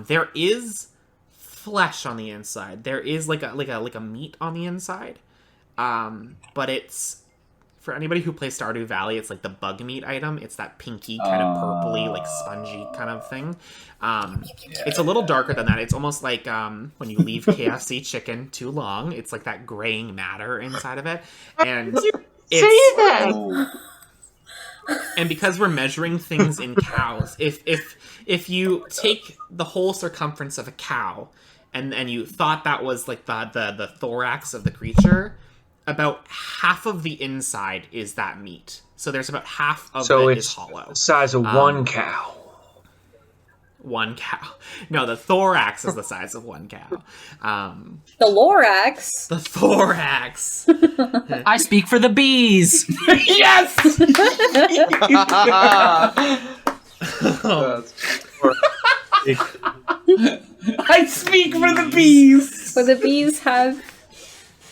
there is flesh on the inside. There is like a meat on the inside, but it's, for anybody who plays Stardew Valley, it's like the bug meat item. It's that pinky kind of purpley, like spongy kind of thing. It's a little darker than that. It's almost like when you leave KFC chicken too long, it's like that graying matter inside of it. And and because we're measuring things in cows, if you take the whole circumference of a cow and you thought that was like the thorax of the creature, about half of the inside is that meat. So there's about half of it is hollow. The size of one cow. One cow. No, the thorax is the size of one cow. The Lorax. The thorax. I speak for the bees. Yes. I speak for the bees. But the bees have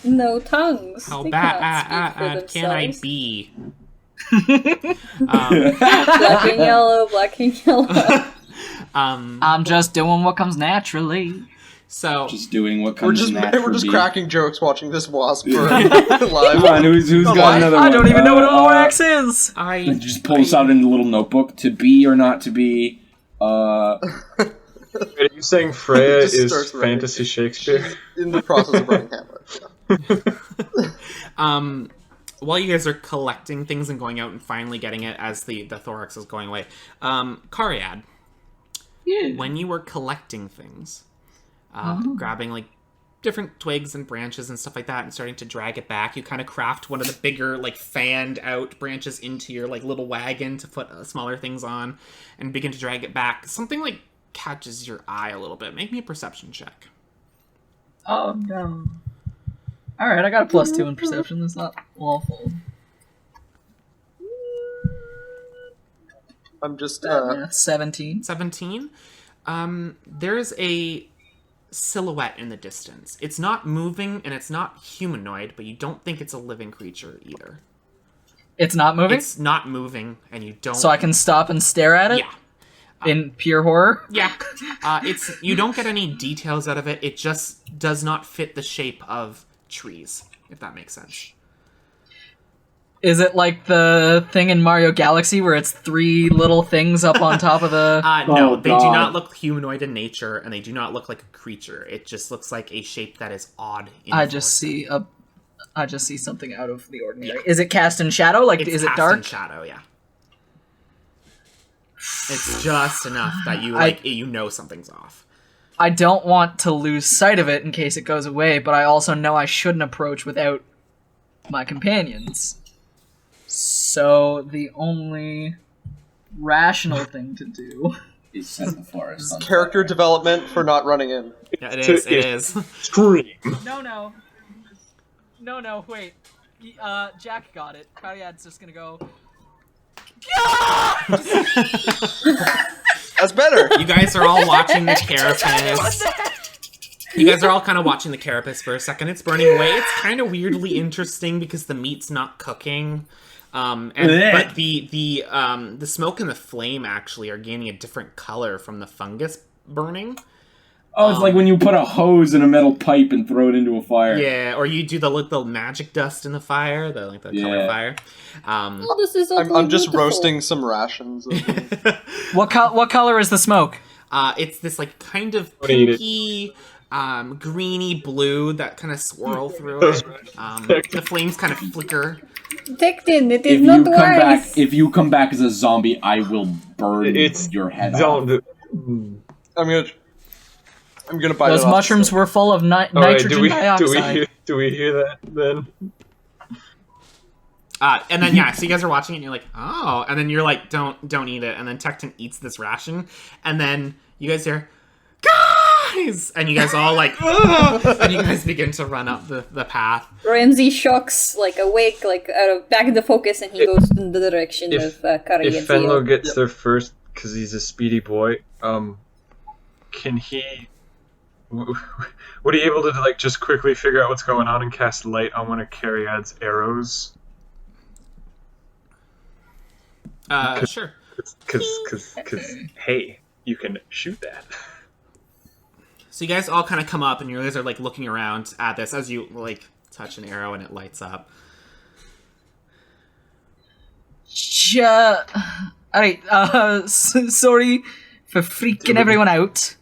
no tongues. How They cannot bad speak for can I themselves. be? Black and yellow. I'm just doing what comes naturally. So Just doing what comes naturally. We're just cracking jokes watching this wasp burn live. Come on, who's got another one? I don't even know what a Lorax is. Just pulls out in a little notebook, to be or not to be. Wait, are you saying Freya Just is starts writing. fantasy Shakespeare? In the process of writing Hamlet. Yeah. while you guys are collecting things and going out and finally getting it as the thorax is going away, Cariad, when you were collecting things, grabbing like different twigs and branches and stuff like that and starting to drag it back, you kind of craft one of the bigger like fanned out branches into your like little wagon to put smaller things on and begin to drag it back. Something like catches your eye a little bit. Make me a perception check. Oh no. Alright, I got a +2 in perception. That's not awful. I'm just 17. 17. There's a silhouette in the distance. It's not moving and it's not humanoid, but you don't think it's a living creature either. It's not moving? It's not moving, and you don't... So I can stop and stare at it? Yeah. In pure horror? Yeah. You don't get any details out of it. It just does not fit the shape of trees, if that makes sense. Is it like the thing in Mario Galaxy where it's 3 little things up on top of the... No, they do not look humanoid in nature, and they do not look like a creature. It just looks like a shape that is odd. I just see something out of the ordinary. Yeah. Is it cast in shadow? Like, is it dark? It's cast in shadow, yeah. It's just enough that you know something's off. I don't want to lose sight of it in case it goes away, but I also know I shouldn't approach without my companions. So the only rational thing to do is set the forest on character fire. Development for not running in. Yeah, it is. Scream. No, wait. Jack got it. Cariad's just gonna go... That's better! You guys are all watching the carapace. You guys are all kind of watching the carapace for a second. It's burning away. It's kind of weirdly interesting because the meat's not cooking. But the smoke and the flame actually are gaining a different color from the fungus burning. Oh, it's like when you put a hose in a metal pipe and throw it into a fire. Yeah, or you do the magic dust in the fire, the color fire. This is I'm just beautiful. roasting some rations. What color is the smoke? It's this like kind of pinky, greeny blue that kind of swirl through it. The flames kind of flicker. Tektin, it is not wise. If you come back as a zombie, I will burn your head off. I'm gonna buy those mushrooms were full of nitrogen dioxide. Do we hear that then? And then so you guys are watching it and you're like, oh, and then you're like, don't eat it, and then Tekton eats this ration, and then you guys hear, guys, and you guys all like, and you guys begin to run up the path. Ramsey shocks, like awake, like out of back into focus, and he goes in the direction of Kari. If Fenlo gets there first because he's a speedy boy, can he? Would he able to like just quickly figure out what's going on and cast light on one of Cariad's arrows? Sure. Because hey, you can shoot that. So you guys all kind of come up and you guys are like looking around at this as you like touch an arrow and it lights up. Alright, sorry for freaking everyone out.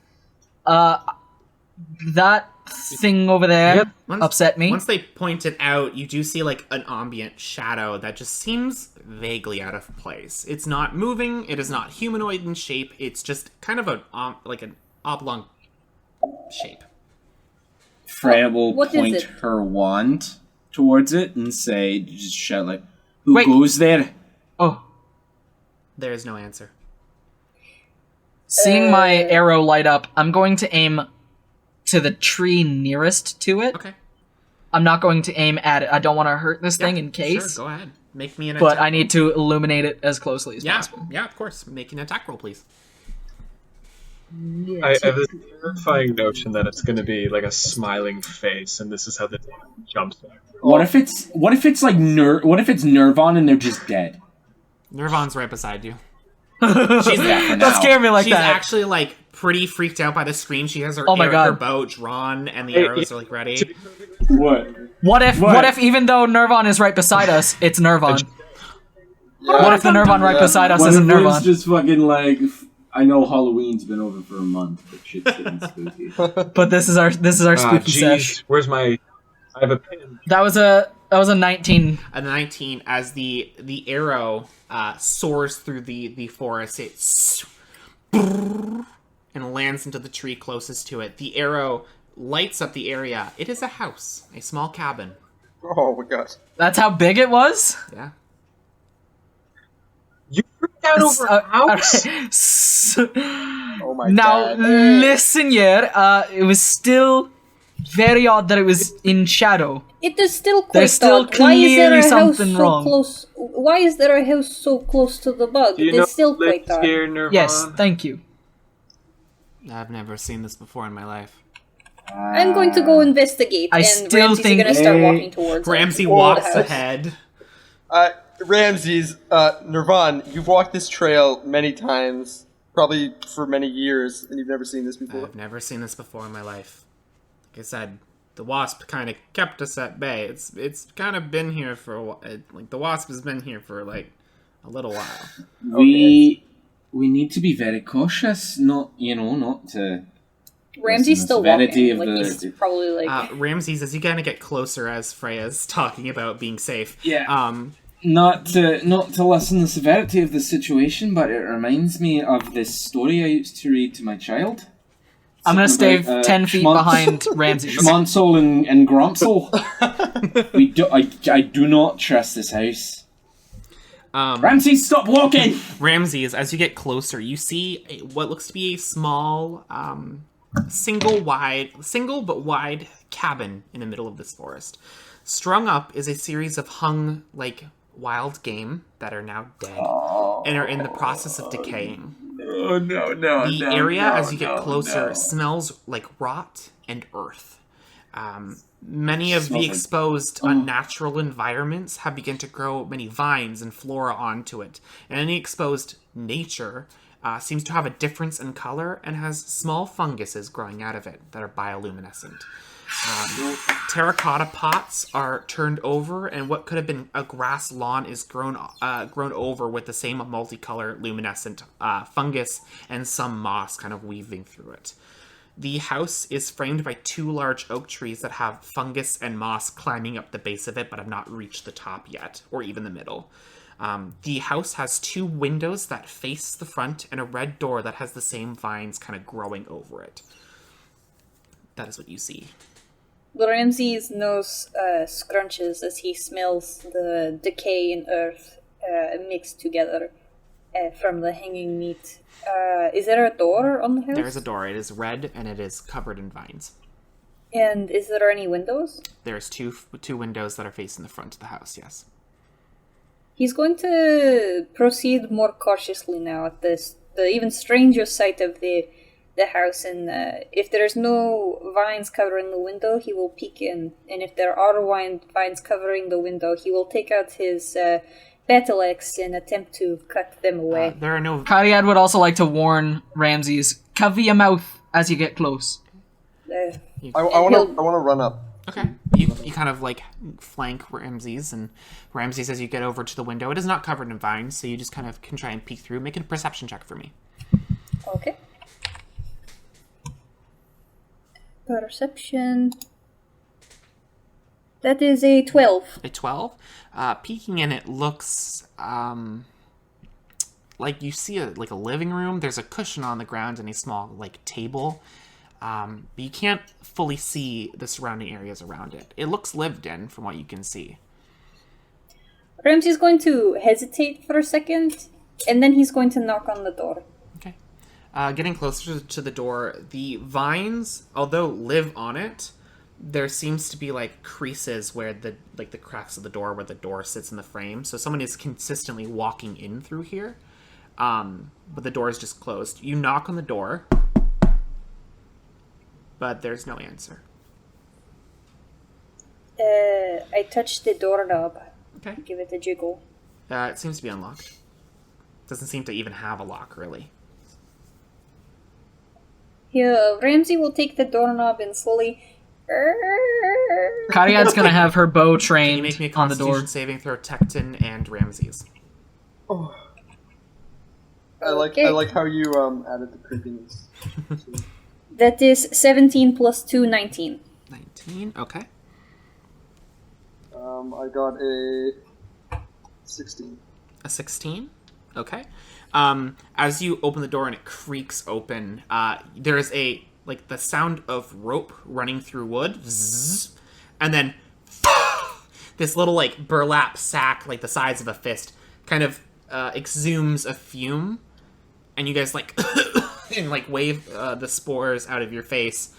That thing over there upset me. Once they point it out, you do see like an ambient shadow that just seems vaguely out of place. It's not moving, it is not humanoid in shape, it's just kind of an oblong shape. Freya will point her wand towards it and say, just shout like, who goes there? Oh. There is no answer. Seeing my arrow light up, I'm going to aim to the tree nearest to it. Okay. I'm not going to aim at it. I don't want to hurt this thing in case. Sure, go ahead. Make me an But attack I need to illuminate it as closely as roll. possible. Yeah, of course. Make an attack roll, please. I have this terrifying notion that it's going to be like a smiling face, and this is how the jumps back. What if it's like what if it's Nirvan and they're just dead? Nirvan's right beside you. She's there for now. Don't scare me like She's that. actually like pretty freaked out by the screen. She has her, her bow drawn and the arrows are like ready. What if even though Nirvan is right beside us, it's Nirvan? What if the Nirvan right beside us isn't Nirvan? It's just fucking like, I know Halloween's been over for a month, but shit's getting spooky. But this is our spooky sesh. Where's my? I have a pin. That was a That was a 19. A 19 as the arrow soars through the forest. It and lands into the tree closest to it. The arrow lights up the area. It is a house, a small cabin. Oh my gosh. That's how big it was? Yeah. You freaked out over a house? Oh my Now, god. listen here. It was still very odd that it was in shadow. It is still quite There's still odd. Why is there clearly a house something so wrong. close? Why is there a house so close to the bug? Do you It know is still quite Liz odd. here, Nirvana? Yes, thank you. I've never seen this before in my life. I'm going to go investigate, I and still Ramsey's think- gonna start walking towards Ramsey the walks house. ahead. Ramses, Nirvan, you've walked this trail many times, probably for many years, and you've never seen this before. I've never seen this before in my life. Like I said, the wasp kind of kept us at bay. It's kind of been here for a while. Like the wasp has been here for like a little while. We need to be very cautious, not to... Ramsey's the still severity walking. of Like the- he's probably like. Ramses, as you kind of get closer, as Freya's talking about being safe. Yeah. Not to lessen the severity of the situation, but it reminds me of this story I used to read to my child. I'm gonna stay Something about, 10 feet behind Ramsey. Schmonsel and Gromsel. I do not trust this house. Ramsey, stop walking! Ramses, as you get closer, you see what looks to be a small, single but wide cabin in the middle of this forest. Strung up is a series of hung, wild game that are now dead and are in the process of decaying. Oh, no. The area, as you get closer, smells like rot and earth. Many of the exposed unnatural environments have begun to grow many vines and flora onto it. And any exposed nature seems to have a difference in color and has small funguses growing out of it that are bioluminescent. Terracotta pots are turned over, and what could have been a grass lawn is grown over with the same multicolor luminescent fungus and some moss kind of weaving through it. The house is framed by 2 large oak trees that have fungus and moss climbing up the base of it, but have not reached the top yet, or even the middle. The house has 2 windows that face the front and a red door that has the same vines kind of growing over it. That is what you see. Ramsey's nose scrunches as he smells the decay and earth mixed together from the hanging meat. Is there a door on the house? There is a door. It is red and it is covered in vines. And is there any windows? There's two windows that are facing the front of the house, yes. He's going to proceed more cautiously now at the even stranger sight of the house, and if there's no vines covering the window, he will peek in, and if there are vines covering the window, he will take out his battle axe and attempt to cut them away. There are no... Cariad would also like to warn Ramses, cover your mouth as you get close. I want to run up. Okay. You kind of flank Ramses, and Ramses, as you get over to the window, it is not covered in vines, so you just kind of can try and peek through. Make a perception check for me. Okay. Perception. That is a 12. A 12. Peeking in, it looks like you see a living room. There's a cushion on the ground and a small table. But you can't fully see the surrounding areas around it. It looks lived in from what you can see. Ramsey's going to hesitate for a second, and then he's going to knock on the door. Okay. Getting closer to the door, the vines, although live on it, there seems to be creases where the cracks of the door where the door sits in the frame. So someone is consistently walking in through here, but the door is just closed. You knock on the door, but there's no answer. I touch the doorknob. Okay. Give it a jiggle. It seems to be unlocked. Doesn't seem to even have a lock, really. Yeah, Ramsey will take the doorknob and slowly... Cariad's gonna have her bow Can you trained make me a on the Constitution door. saving throw, Tecton and Ramses? I like how you added the creepiness. That is 17 plus 2, 19. 19, okay. I got a 16. A 16? Okay. As you open the door and it creaks open, there is the sound of rope running through wood, zzz, and then this little, burlap sack, the size of a fist, kind of exhumes a fume, and you guys, and, wave the spores out of your face,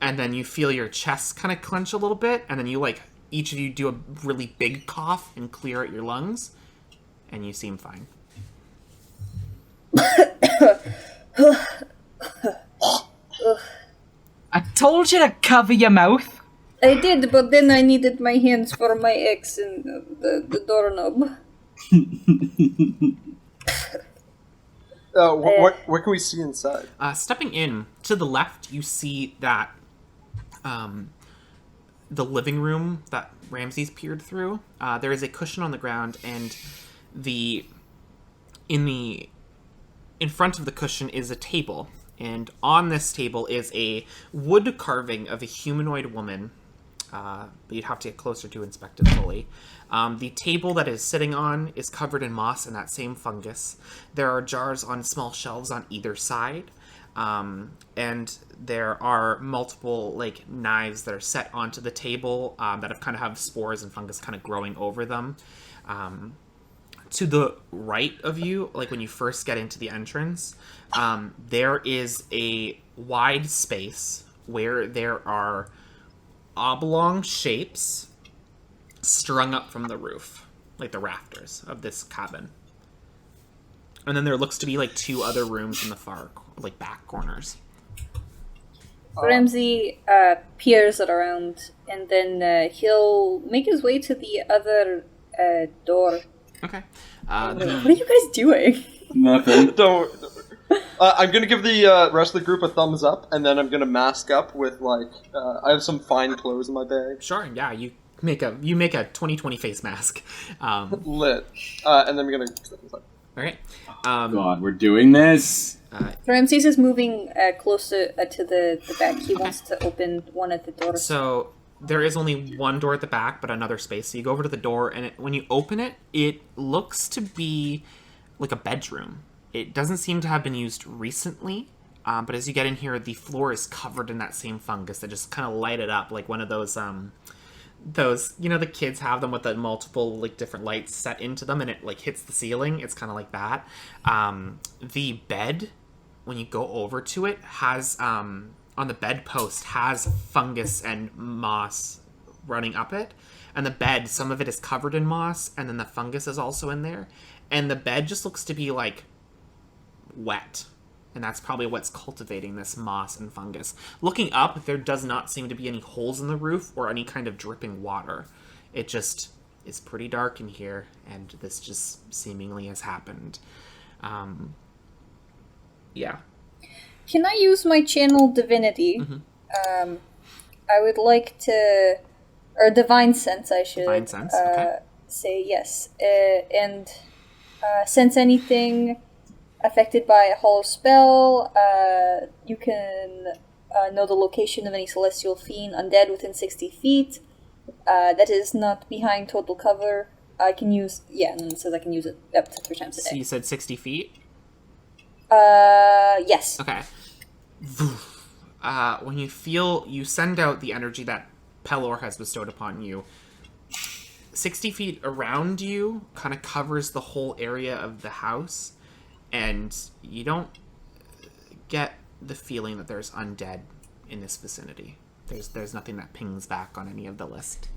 and then you feel your chest kind of clench a little bit, and then you, each of you do a really big cough and clear out your lungs, and you seem fine. I told you to cover your mouth. I did, but then I needed my hands for my X and the doorknob. What can we see inside? Stepping in, to the left, you see that the living room that Ramses peered through. There is a cushion on the ground, and in front of the cushion is a table. And on this table is a wood carving of a humanoid woman. But you'd have to get closer to inspect it fully. The table that is sitting on is covered in moss and that same fungus. There are jars on small shelves on either side. And there are multiple knives that are set onto the table that have spores and fungus kind of growing over them. To the right of you, when you first get into the entrance, there is a wide space where there are oblong shapes strung up from the roof, the rafters of this cabin. And then there looks to be two other rooms in the far back corners. Ramsey peers around, and then he'll make his way to the other door. Okay. What are you guys doing? Nothing. Don't. I'm gonna give the rest of the group a thumbs up, and then I'm gonna mask up with I have some fine clothes in my bag. Sure. Yeah. You make a 2020 face mask. Lit. And then we're gonna. All right. God, we're doing this. Ramses is moving closer to the back. He wants to open one of the doors. So there is only one door at the back, but another space. So you go over to the door, and when you open it, it looks to be a bedroom. It doesn't seem to have been used recently, but as you get in here, the floor is covered in that same fungus that just kind of light it up like one of those the kids have them with the multiple different lights set into them, and it hits the ceiling. It's kind of like that. The bed, when you go over to it, has on the bedpost has fungus and moss running up it, and the bed, some of it is covered in moss, and then the fungus is also in there, and the bed just looks to be wet, and that's probably what's cultivating this moss and fungus. Looking up, there does not seem to be any holes in the roof or any kind of dripping water. It just is pretty dark in here, and this just seemingly has happened. Yeah. Can I use my channel divinity? Mm-hmm. I would like to, or divine sense, I should Divine sense, okay. say yes, and sense anything affected by a hollow spell. You can know the location of any celestial fiend undead within 60 feet. That is not behind total cover. I can use, and then it says I can use it up to 3 times a day. So you said 60 feet? Yes. Okay. When you send out the energy that Pelor has bestowed upon you, 60 feet around you kind of covers the whole area of the house, and you don't get the feeling that there's undead in this vicinity. There's nothing that pings back on any of the list.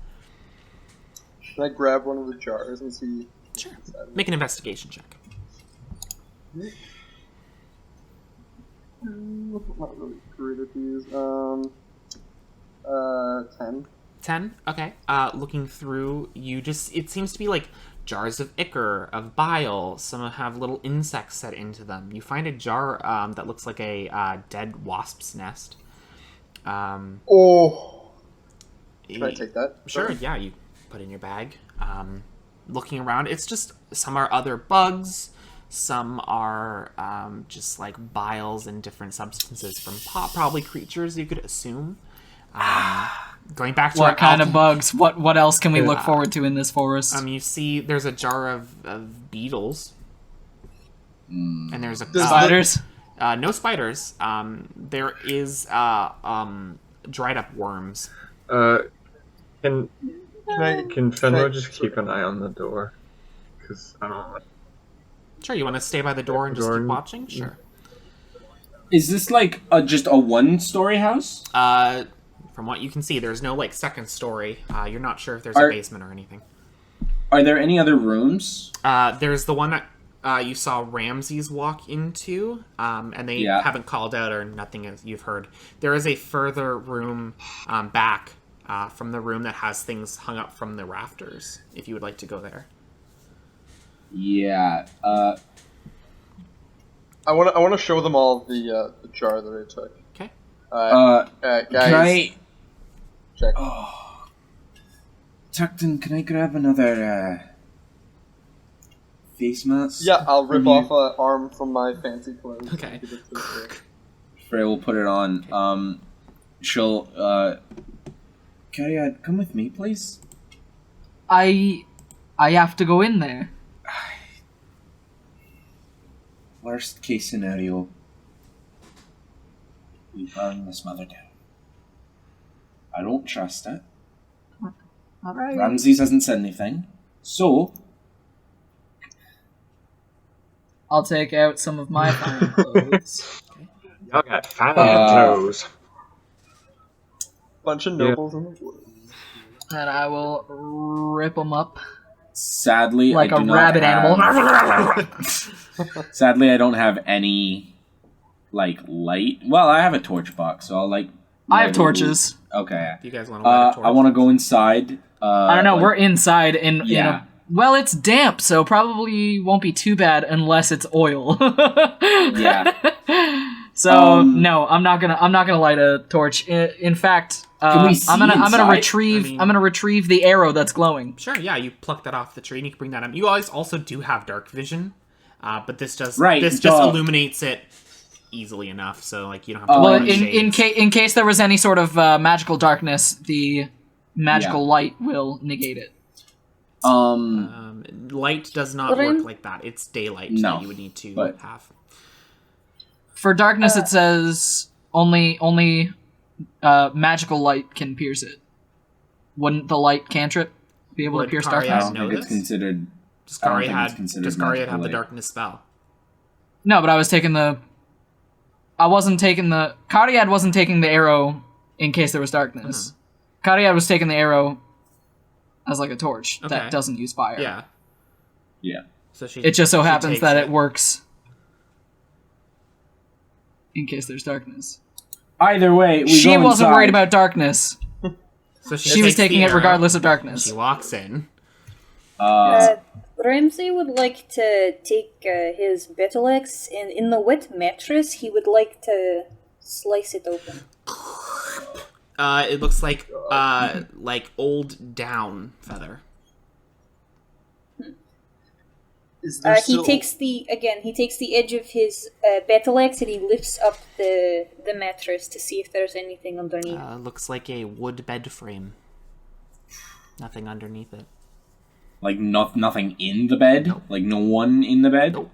Should I grab one of the jars and see? Sure. Make an investigation check. Not really great at these. 10. 10? Okay. Looking through, it seems to be jars of ichor, of bile. Some have little insects set into them. You find a jar that looks like a dead wasp's nest. Can I take that? Sure, yeah, you put it in your bag. Looking around, it's just, some are other bugs, some are just biles and different substances from probably creatures, you could assume. Going back to What our kind of bugs? What else can we look forward to in this forest? You see, there's a jar of beetles, and there's Spiders? no spiders. There is dried up worms. Can Fenrir just keep an eye on the door? Because I don't know. Sure, you want to stay by the door and just keep watching? Sure. Is this like just a one-story house? From what you can see, there's no like second story. You're not sure if there's a basement or anything. Are there any other rooms? There's the one that you saw Ramses walk into, and they haven't called out or nothing as you've heard. There is a further room back from the room that has things hung up from the rafters, if you would like to go there. Yeah. I want to show them all the jar that I took. Okay. Guys, can I... check. Oh. Tuckton, can I grab another face mask? Yeah, I'll rip off an arm from my fancy clothes. Okay. Freya will put it on. She'll, Carrie, come with me, please. I have to go in there. Worst case scenario, we burn this mother down. I don't trust it. Alright. Ramses hasn't said anything, so I'll take out some of my fine clothes. Y'all got fine clothes. Bunch of nobles in the woods. And I will rip them up. sadly, like I do a not rabid have... animal. Sadly, I don't have any like light. Well, I have a torch box, so I'll like. I have torches. Okay. Do you guys want to light a torch? I want to go inside. I don't know. like- We're inside in. Yeah. Well, it's damp, so probably won't be too bad unless it's oil. Yeah. So no, I'm not gonna light a torch. In fact, Can we see I'm gonna inside? retrieve. I mean- I'm gonna retrieve the arrow that's glowing. Sure, yeah, you pluck that off the tree and you can bring that up. You guys also do have dark vision, but this just illuminates it easily enough, so like you don't have to. Well, wear in case there was any sort of magical darkness, the magical light will negate it. Light does not work like that. It's daylight that you would need to have. For darkness, it says only magical light can pierce it. Wouldn't the light cantrip be able to pierce Karya I darkness? don't think it's considered. Does I don't Karya think it's considered have magical the light. darkness spell? No, but I wasn't taking the Karyad wasn't taking the arrow in case there was darkness. Karyad was taking the arrow as like a torch that doesn't use fire. Yeah. Yeah. So It just so happens takes that it works in case there's darkness. Either way, She go wasn't inside. worried about darkness. So She was takes the taking it arrow, regardless of darkness. She walks in. Ramsey would like to take his battle axe, and in the wet mattress, he would like to slice it open. It looks like old down feather. He takes the edge of his battle axe and he lifts up the mattress to see if there's anything underneath. Looks like a wood bed frame. Nothing underneath it. Like nothing in the bed. Nope. Like no one in the bed. Nope.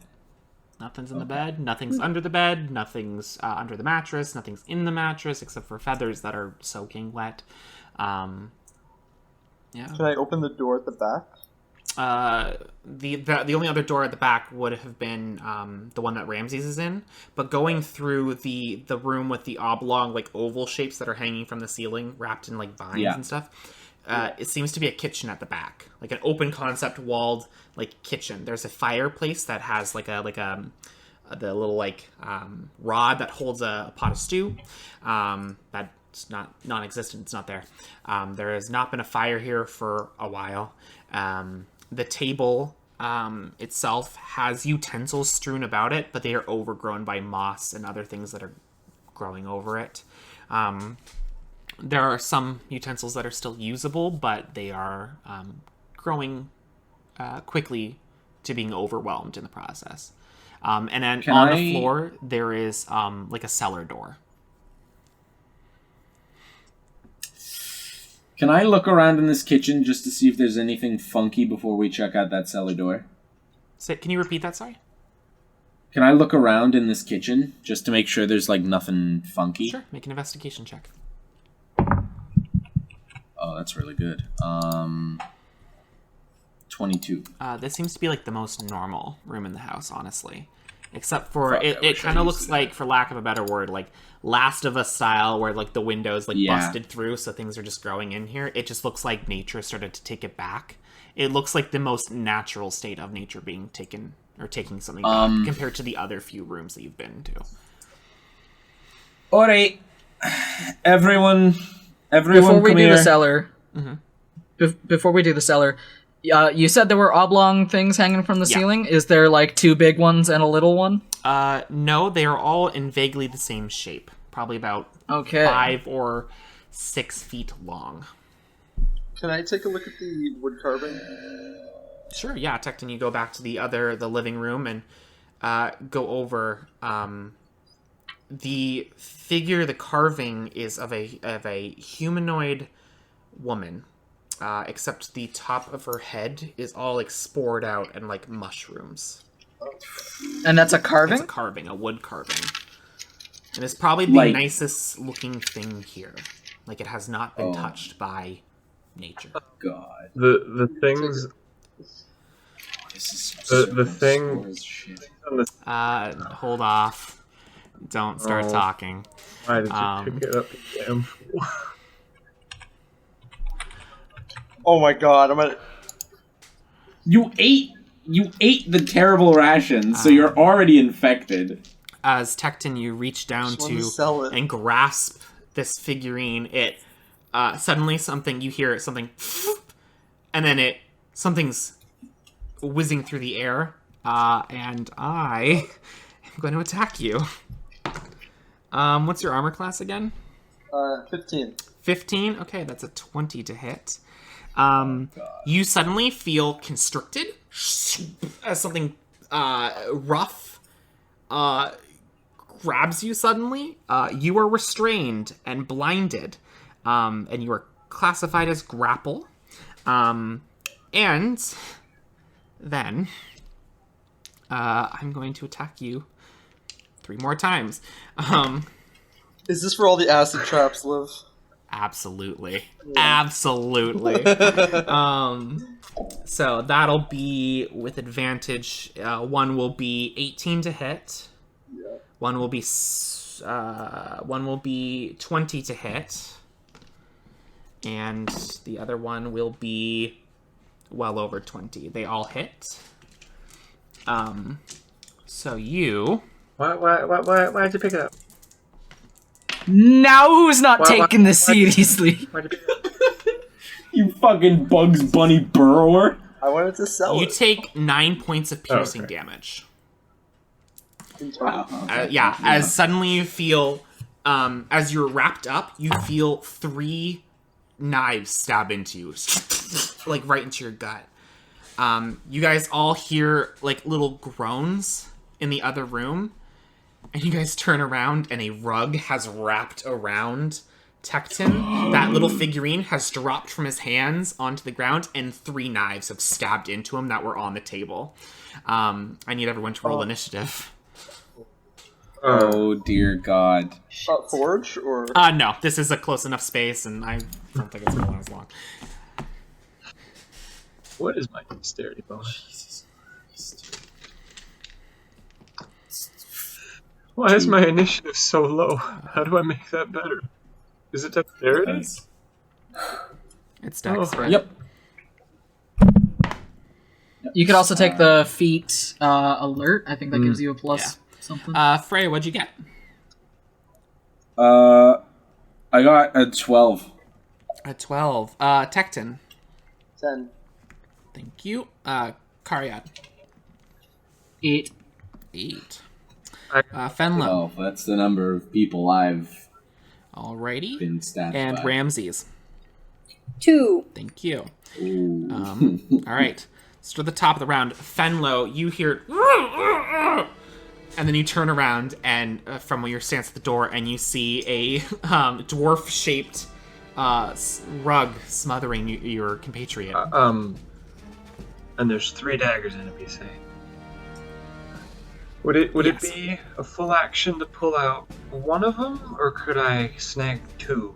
Nothing's in the bed. Nothing's under the bed. Nothing's under the mattress. Nothing's in the mattress except for feathers that are soaking wet. Yeah. Can I open the door at the back? The only other door at the back would have been the one that Ramses is in, but going through the room with the oblong like oval shapes that are hanging from the ceiling, wrapped in like vines and stuff. It seems to be a kitchen at the back, like an open concept walled like kitchen. There's a fireplace that has the little like rod that holds a pot of stew. That's not non-existent. It's not there. There has not been a fire here for a while. The table itself has utensils strewn about it, but they are overgrown by moss and other things that are growing over it. There are some utensils that are still usable, but they are growing quickly to being overwhelmed in the process. And then the floor, there is like a cellar door. Can I look around in this kitchen just to see if there's anything funky before we check out that cellar door? Can you repeat that, sorry? Can I look around in this kitchen just to make sure there's, like, nothing funky? Sure, make an investigation check. Oh, that's really good. 22. This seems to be, like, the most normal room in the house, honestly. Except for, Fuck, I it wish I kind of used looks to like, for lack of a better word, like, Last of Us style, where, like, the windows, like, Yeah. busted through, so things are just growing in here. It just looks like nature started to take it back. It looks like the most natural state of nature being taken, or taking something back, compared to the other few rooms that you've been to. Alright. Everyone Before we come do here. the cellar, before we do the cellar, you said there were oblong things hanging from the Yeah. ceiling. Is there like two big ones and a little one? No, they are all in vaguely the same shape. Probably about Okay. 5 or 6 feet long. Can I take a look at the wood carving? Sure, yeah, Tecton, you go back to the living room and go over the figure. The carving is of a humanoid woman, except the top of her head is all like spored out and like mushrooms. And that's a carving? It's a carving, a wood carving, and it's probably the Like- nicest looking thing here. Like it has not been touched by nature. God. The things This is The thing- shit. on the Hold off. Don't start Oh. talking. why did you Um, pick it up again? Oh my god, I'm gonna. You ate the terrible rations, so you're already infected. As Tecton, you reach down Just wanted to to sell it. and grasp this figurine. It suddenly you hear something, and then something's whizzing through the air, and I am going to attack you. What's your armor class again? 15. 15? Okay, that's a 20 to hit. You suddenly feel constricted as something rough grabs you suddenly. You are restrained and blinded, and you are classified as grapple. And then I'm going to attack you 3 more times. Is this where all the acid traps live? Absolutely. Absolutely. So that'll be with advantage. One will be 18 to hit. Yeah. One will be 20 to hit. And the other one will be well over 20. They all hit. So you... Why'd you pick it up? Now who's not Why- taking why- this seriously? Why'd you pick it up? You fucking Bugs Bunny burrower. I wanted to sell You it. take 9 points of piercing Okay. damage. In total. As suddenly you feel, as you're wrapped up, you feel 3 knives stab into you, like right into your gut. You guys all hear like little groans in the other room, and you guys turn around, and a rug has wrapped around Tecton. That little figurine has dropped from his hands onto the ground, and 3 knives have stabbed into him that were on the table. I need everyone to roll initiative. Oh dear God. Forge or No, this is a close enough space, and I don't think it's going to last long. What is my dexterity bonus? Why is my initiative so low? How do I make that better? Is it dexterity? It's Dex, Oh. right? Yep. You could also take the feat alert. I think that gives you a plus something. Freya, what'd you get? I got a 12. A 12. Tecton. 10. Thank you. Karyad. 8. 8. Fenlo. Oh, that's the number of people I've Alrighty. been stabbed And by. Ramses. 2. Thank you. Ooh. Alright. So to the top of the round, Fenlo, you hear... And then you turn around and from your stance at the door, and you see a dwarf-shaped rug smothering your compatriot. And there's 3 daggers in it, you say? Would it Yes. be a full action to pull out one of them, or could I snag 2?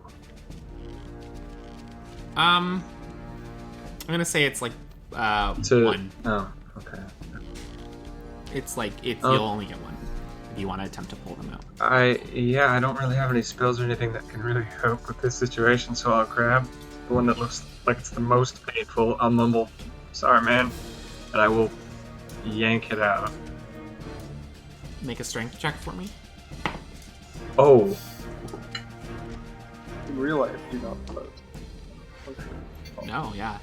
I'm gonna say it's like one. Oh, okay. It's like you'll only get one if you want to attempt to pull them out. I don't really have any spells or anything that can really help with this situation, so I'll grab the one that looks like it's the most painful. I'll mumble, "Sorry, man," and I will yank it out. Make a strength check for me. Oh, In real life, do not float. No, yeah.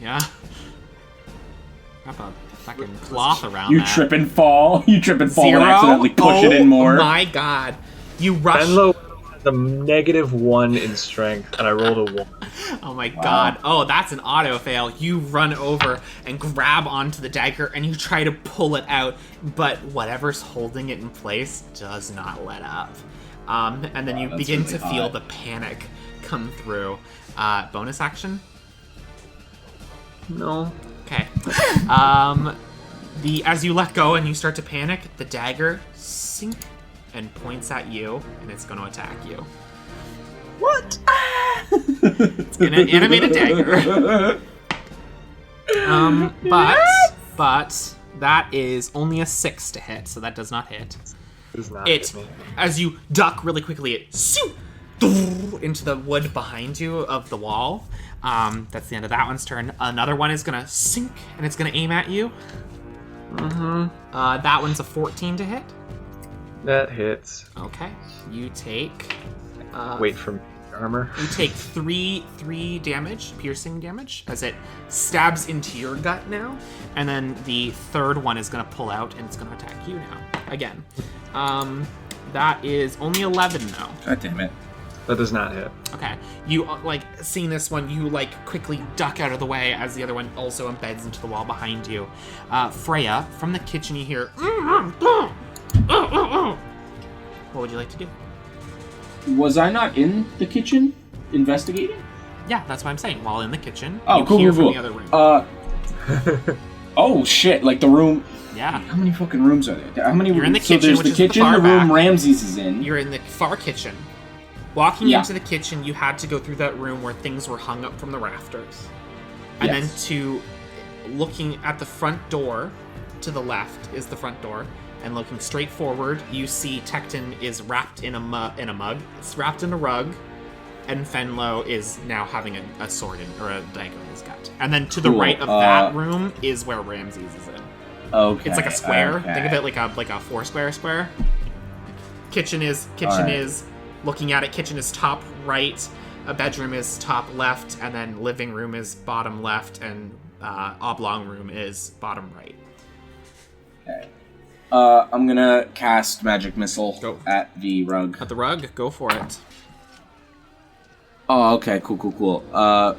Wrap a fucking cloth around You that. trip and fall. You trip and fall 0? and accidentally push it in more. Oh my god. You rush. Benlo had the -1 in strength, and I rolled a 1. Oh my god. Oh, that's an auto fail. You run over and grab onto the dagger and you try to pull it out, but whatever's holding it in place does not let up. And then you that's begin really to feel hot. the panic come through. Bonus action? No. Okay. As you let go and you start to panic, the dagger sink and points at you, and it's going to attack you. What? It's going to animate a dagger. But that is only a 6 to hit, so that does not hit. Does not It, hit me. as you duck really quickly, it into the wood behind you of the wall. That's the end of that one's turn. Another one is gonna sink, and it's gonna aim at you. That one's a 14 to hit. That hits. Okay. You take... Wait for armor. You take three damage, piercing damage, as it stabs into your gut now. And then the third one is gonna pull out, and it's gonna attack you now. Again. That is only 11 though. God damn it. That does not hit. Okay. You, seeing this one, you, quickly duck out of the way as the other one also embeds into the wall behind you. Freya, from the kitchen you hear... What would you like to do? Was I not in the kitchen investigating? Yeah, that's what I'm saying. While in the kitchen, Oh, you cool, hear cool, from cool. the other room. Oh shit! Like the room. Yeah. How many fucking rooms are there? How many? You're in the so kitchen, there's which the is the kitchen, far the room back. Ramses is in. You're in the far kitchen. Walking Yeah. into the kitchen, you had to go through that room where things were hung up from the rafters. And Yes. then to looking at the front door, to the left is the front door, and looking straight forward, you see Tecton is wrapped in a mug. It's wrapped in a rug, and Fenlo is now having a sword or a dagger in his gut. And then to the Cool. right of that room is where Ramses is in. Okay. It's like a square. okay. Think of it like a 4 square. Kitchen is Alright. looking at it. Kitchen is top right. A bedroom is top left, and then living room is bottom left, and oblong room is bottom right. Okay. I'm gonna cast magic missile Go. at the rug. At the rug, go for it. Oh, okay. Cool.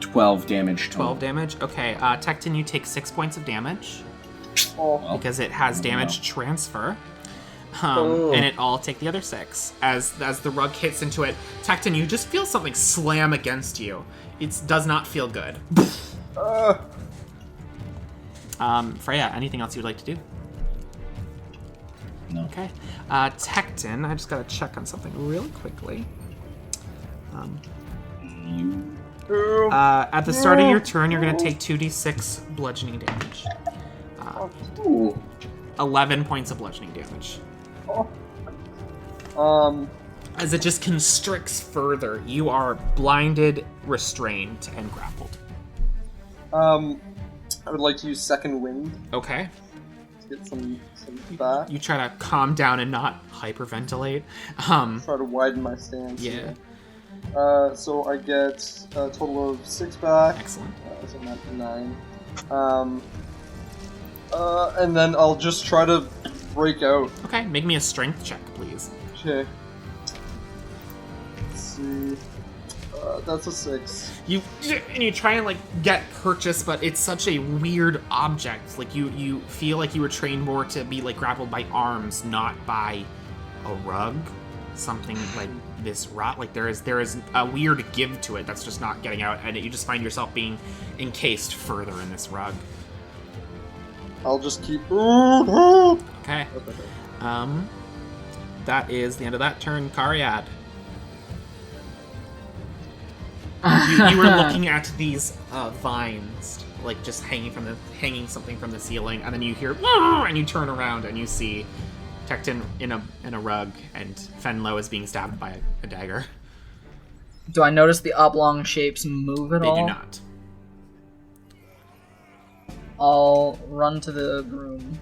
12 damage total. 12 damage. Okay, Tecton, you take 6 points of damage Well, because it has damage transfer. And it all take the other 6. As the rug hits into it, Tecton, you just feel something slam against you. It does not feel good. Freya, anything else you'd like to do? No. Okay. Tecton, I just gotta check on something really quickly. At the start of your turn, you're gonna take 2d6 bludgeoning damage. Ooh. 11 points of bludgeoning damage. As it just constricts further, you are blinded, restrained, and grappled. I would like to use Second Wind Okay. to get some back. You try to calm down and not hyperventilate. Try to widen my stance. Yeah. So I get a total of 6 back. Excellent. So I'm at 9. And then I'll just try to break out. Okay, make me a strength check, please. Okay. Let's see. That's a 6. You try and get purchase, but it's such a weird object. You feel like you were trained more to be grappled by arms, not by a rug. something like this rot. Like there is a weird give to it that's just not getting out, and you just find yourself being encased further in this rug. I'll just keep. Okay. That is the end of that turn. Cariad. You were looking at these vines, like just hanging something from the ceiling, and then you hear, and you turn around and you see Tecton in a rug, and Fenlo is being stabbed by a dagger. Do I notice the oblong shapes move at all? They do not. I'll run to the room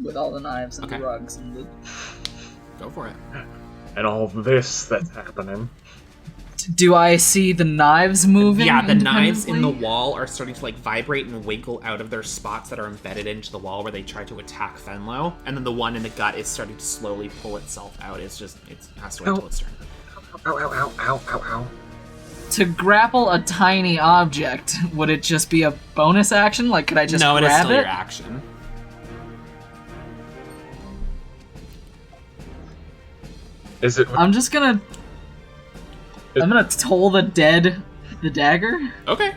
with all the knives and the rugs and the... Go for it. And all this that's happening. Do I see the knives moving? Yeah, the knives in the wall are starting to like vibrate and wiggle out of their spots that are embedded into the wall where they try to attack Fenlo, and then the one in the gut is starting to slowly pull itself out. It has to wait until its turn. Ow. To grapple a tiny object, would it just be a bonus action? Like, could I just grab it? No, it is still your action. Is it? I'm just gonna... I'm gonna toll the dagger. Okay.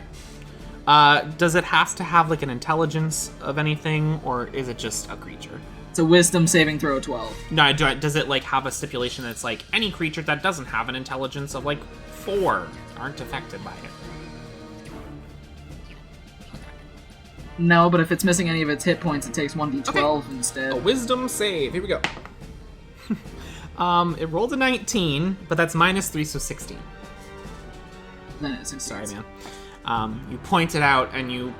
Does it have to have like an intelligence of anything, or is it just a creature? It's a wisdom saving throw 12. No, does it like have a stipulation that's like any creature that doesn't have an intelligence of like 4 aren't affected by it? No, but if it's missing any of its hit points, it takes 1d12 instead. A wisdom save. Here we go. It rolled a 19, but that's -3, so 16. Then it succeeds. Sorry, man. You point it out and you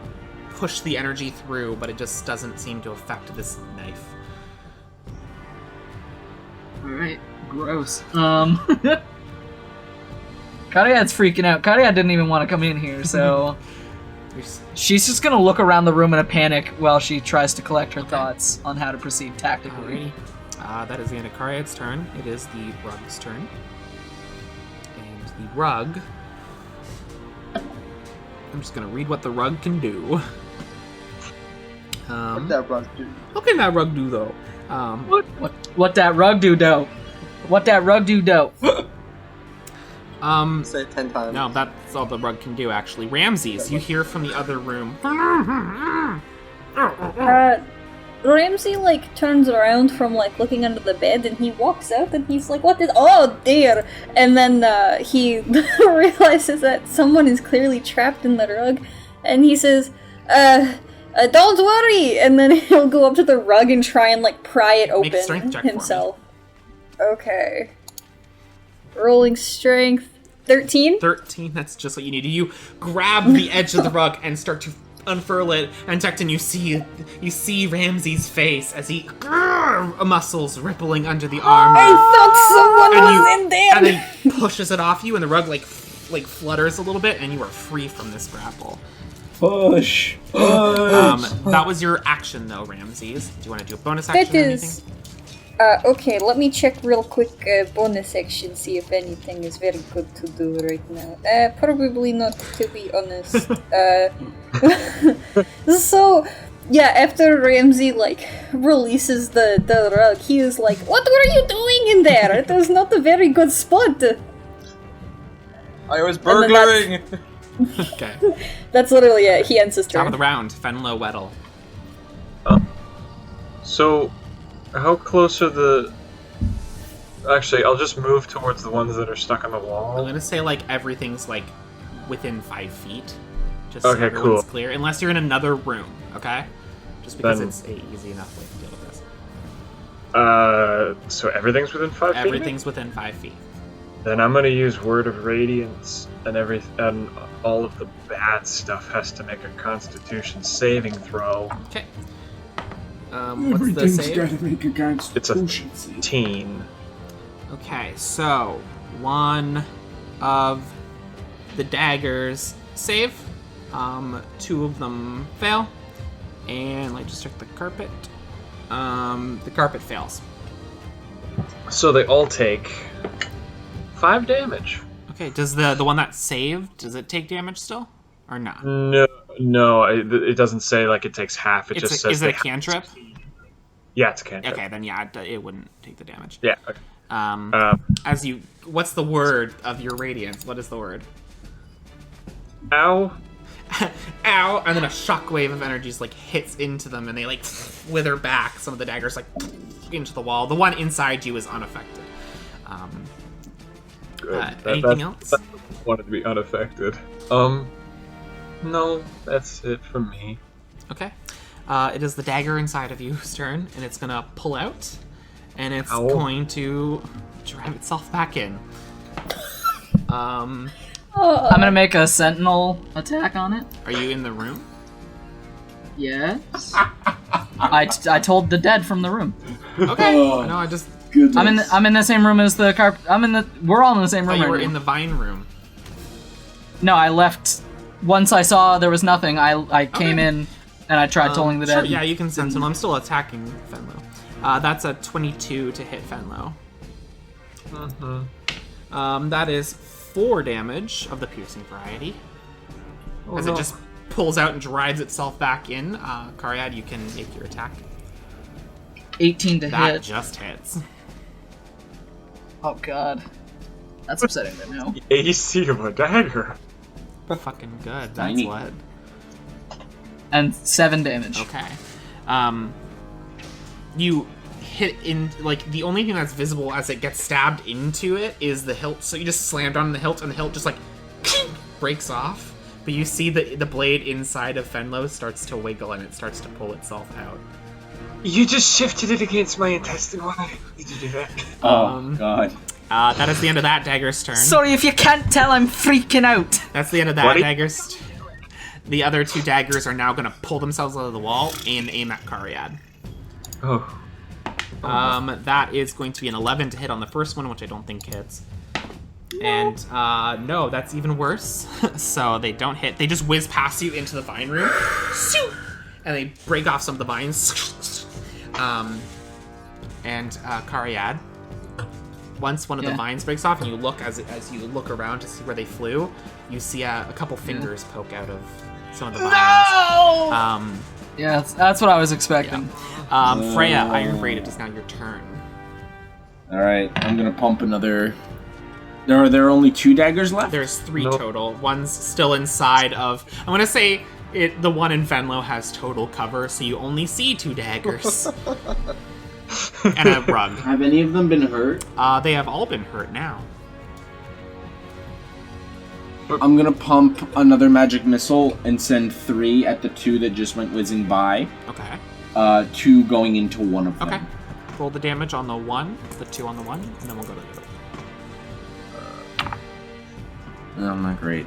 push the energy through, but it just doesn't seem to affect this knife. Alright, gross. Kariad's freaking out. Kariad didn't even want to come in here, so... She's just gonna look around the room in a panic while she tries to collect her thoughts on how to proceed tactically. That is the end of Cariad's turn. It is the rug's turn. And the rug... I'm just gonna read what the rug can do. What that rug do? What can that rug do, though? What that rug do, though? What that rug do, though? Say it 10 times. No, that's all the rug can do, actually. Ramses, you hear from the other room. Ramsey, like, turns around from, like, looking under the bed, and he walks out, and he's like, what is... Oh, dear! And then, he realizes that someone is clearly trapped in the rug, and he says, don't worry! And then he'll go up to the rug and try and, like, pry it open Make a strength check himself. Okay. Rolling strength. 13? 13, that's just what you need. You grab the edge of the rug and start to unfurl it, and Tecton, you see Ramsey's face as he muscles rippling under the armor. I thought someone was in there. And then pushes it off you, and the rug like flutters a little bit, and you are free from this grapple. Push. That was your action, though, Ramses. Do you want to do a bonus action or anything? Okay, let me check real quick bonus action, see if anything is very good to do right now. Probably not, to be honest. So, yeah, after Ramsey, like, releases the rug, he is like, what were you doing in there? It was not a very good spot. I was burglaring! Okay. That's literally it. He ends his Top turn. of the round, Fenlo Weddle. So, how close are the... Actually, I'll just move towards the ones that are stuck on the I'm wall. gonna say, like, everything's, like, within 5 feet. Just Okay, so everyone's cool. clear. Unless you're in another room, okay? Just because Then- it's an easy enough way to deal with this. So everything's within 5 feet? Everything's within 5 feet. Then I'm gonna use Word of Radiance, and and all of the bad stuff has to make a Constitution saving throw. Okay. What's the Everything's save? gotta make a constitution It's save. 18. Okay, so one of the daggers save. 2 of them fail. And let's just check the carpet. The carpet fails. So they all take 5 damage. Okay, does the one that saved, does it take damage still? Or not? No, it doesn't say like it takes half. It just says Is it they a cantrip? Yeah, it's a cantrip. Okay, then yeah, it wouldn't take the damage. Yeah. Okay. What's the word of your radiance? What is the word? Ow. Ow! And then a shockwave of energy just like hits into them, and they like wither back. Some of the daggers like into the wall. The one inside you is unaffected. Good. Anything else? That wanted to be unaffected. No, that's it from me. Okay. It is the dagger inside of you's turn, and it's gonna pull out, and it's Ow. going to drive itself back in. I'm gonna make a sentinel attack on it. Are you in the room? Yes. I told the dead from the room. Okay. Oh. No, I just Goodness. I'm in the same room as the carp. We're all in the same thought room you right were now. in the vine room. No, I left. Once I saw there was nothing, I came in and I tried tolling the Sure, dead. yeah, you can sentinel. I'm still attacking Fenlo. That's a 22 to hit Fenlo. That is 4 damage of the piercing variety. As it just pulls out and drives itself back in. Karyad, you can make your attack. 18 to That hit. just hits. Oh god, that's upsetting to know. AC of a dagger. Fucking good. That's Tiny. what. And 7 damage. Okay. You hit in, like, the only thing that's visible as it gets stabbed into it is the hilt. So you just slammed on the hilt, and the hilt just, like, breaks off. But you see the blade inside of Fenlo starts to wiggle, and it starts to pull itself out. You just shifted it against my intestine. Why did you do that? Oh, God. That is the end of that dagger's turn. Sorry if you can't tell, I'm freaking out. That's the end of that Buddy? dagger's. The other 2 daggers are now going to pull themselves out of the wall and aim at Karyad. Oh. That is going to be an 11 to hit on the first one, which I don't think hits. And, no, that's even worse. So they don't hit. They just whiz past you into the vine room. And they break off some of the vines. Karyad, once one of the vines breaks off and you look, as you look around to see where they flew, you see a couple fingers poke out of some of the vines. No! Yeah, that's what I was expecting. Freya, Iron Braid, it is now your turn. Alright, I'm gonna pump another... Are there only 2 daggers left? There's 3 Nope. total. One's still inside of... I'm going to say the one in Fenlo has total cover, so you only see 2 daggers. And a rug. Have any of them been hurt? They have all been hurt now. I'm gonna pump another magic missile and send 3 at the 2 that just went whizzing by. Okay. 2 going into one of them. Okay. Roll the damage on the 1, the 2 on the 1, and then we'll go to the other. Oh, not great.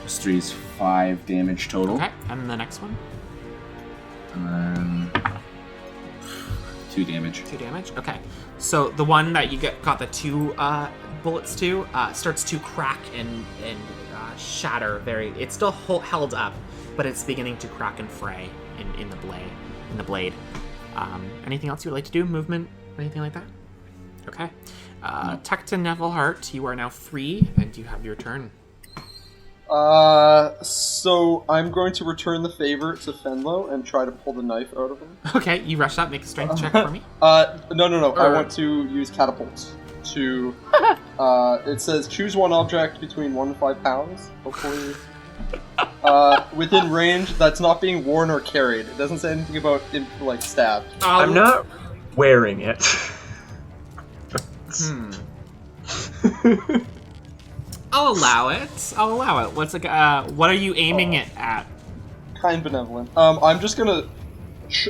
3 is 5 damage total. Okay, and then the next one? And then 2 damage. 2 damage? Okay. So the one that you got the 2 bullets to starts to crack and shatter. It's still held up, but it's beginning to crack and fray in the blade. Anything else you would like to do? Movement? Anything like that? Okay. Tecton Nevilleheart, you are now free, and you have your turn. So I'm going to return the favor to Fenlo and try to pull the knife out of him. Okay, you rush up, make a strength check for me. No. I want to use catapults to. It says choose one object between 1 and 5 pounds. Hopefully, within range that's not being worn or carried. It doesn't say anything about like stabbed. I'm not wearing it. I'll allow it. What's what are you aiming it at? Kind benevolent. I'm just gonna.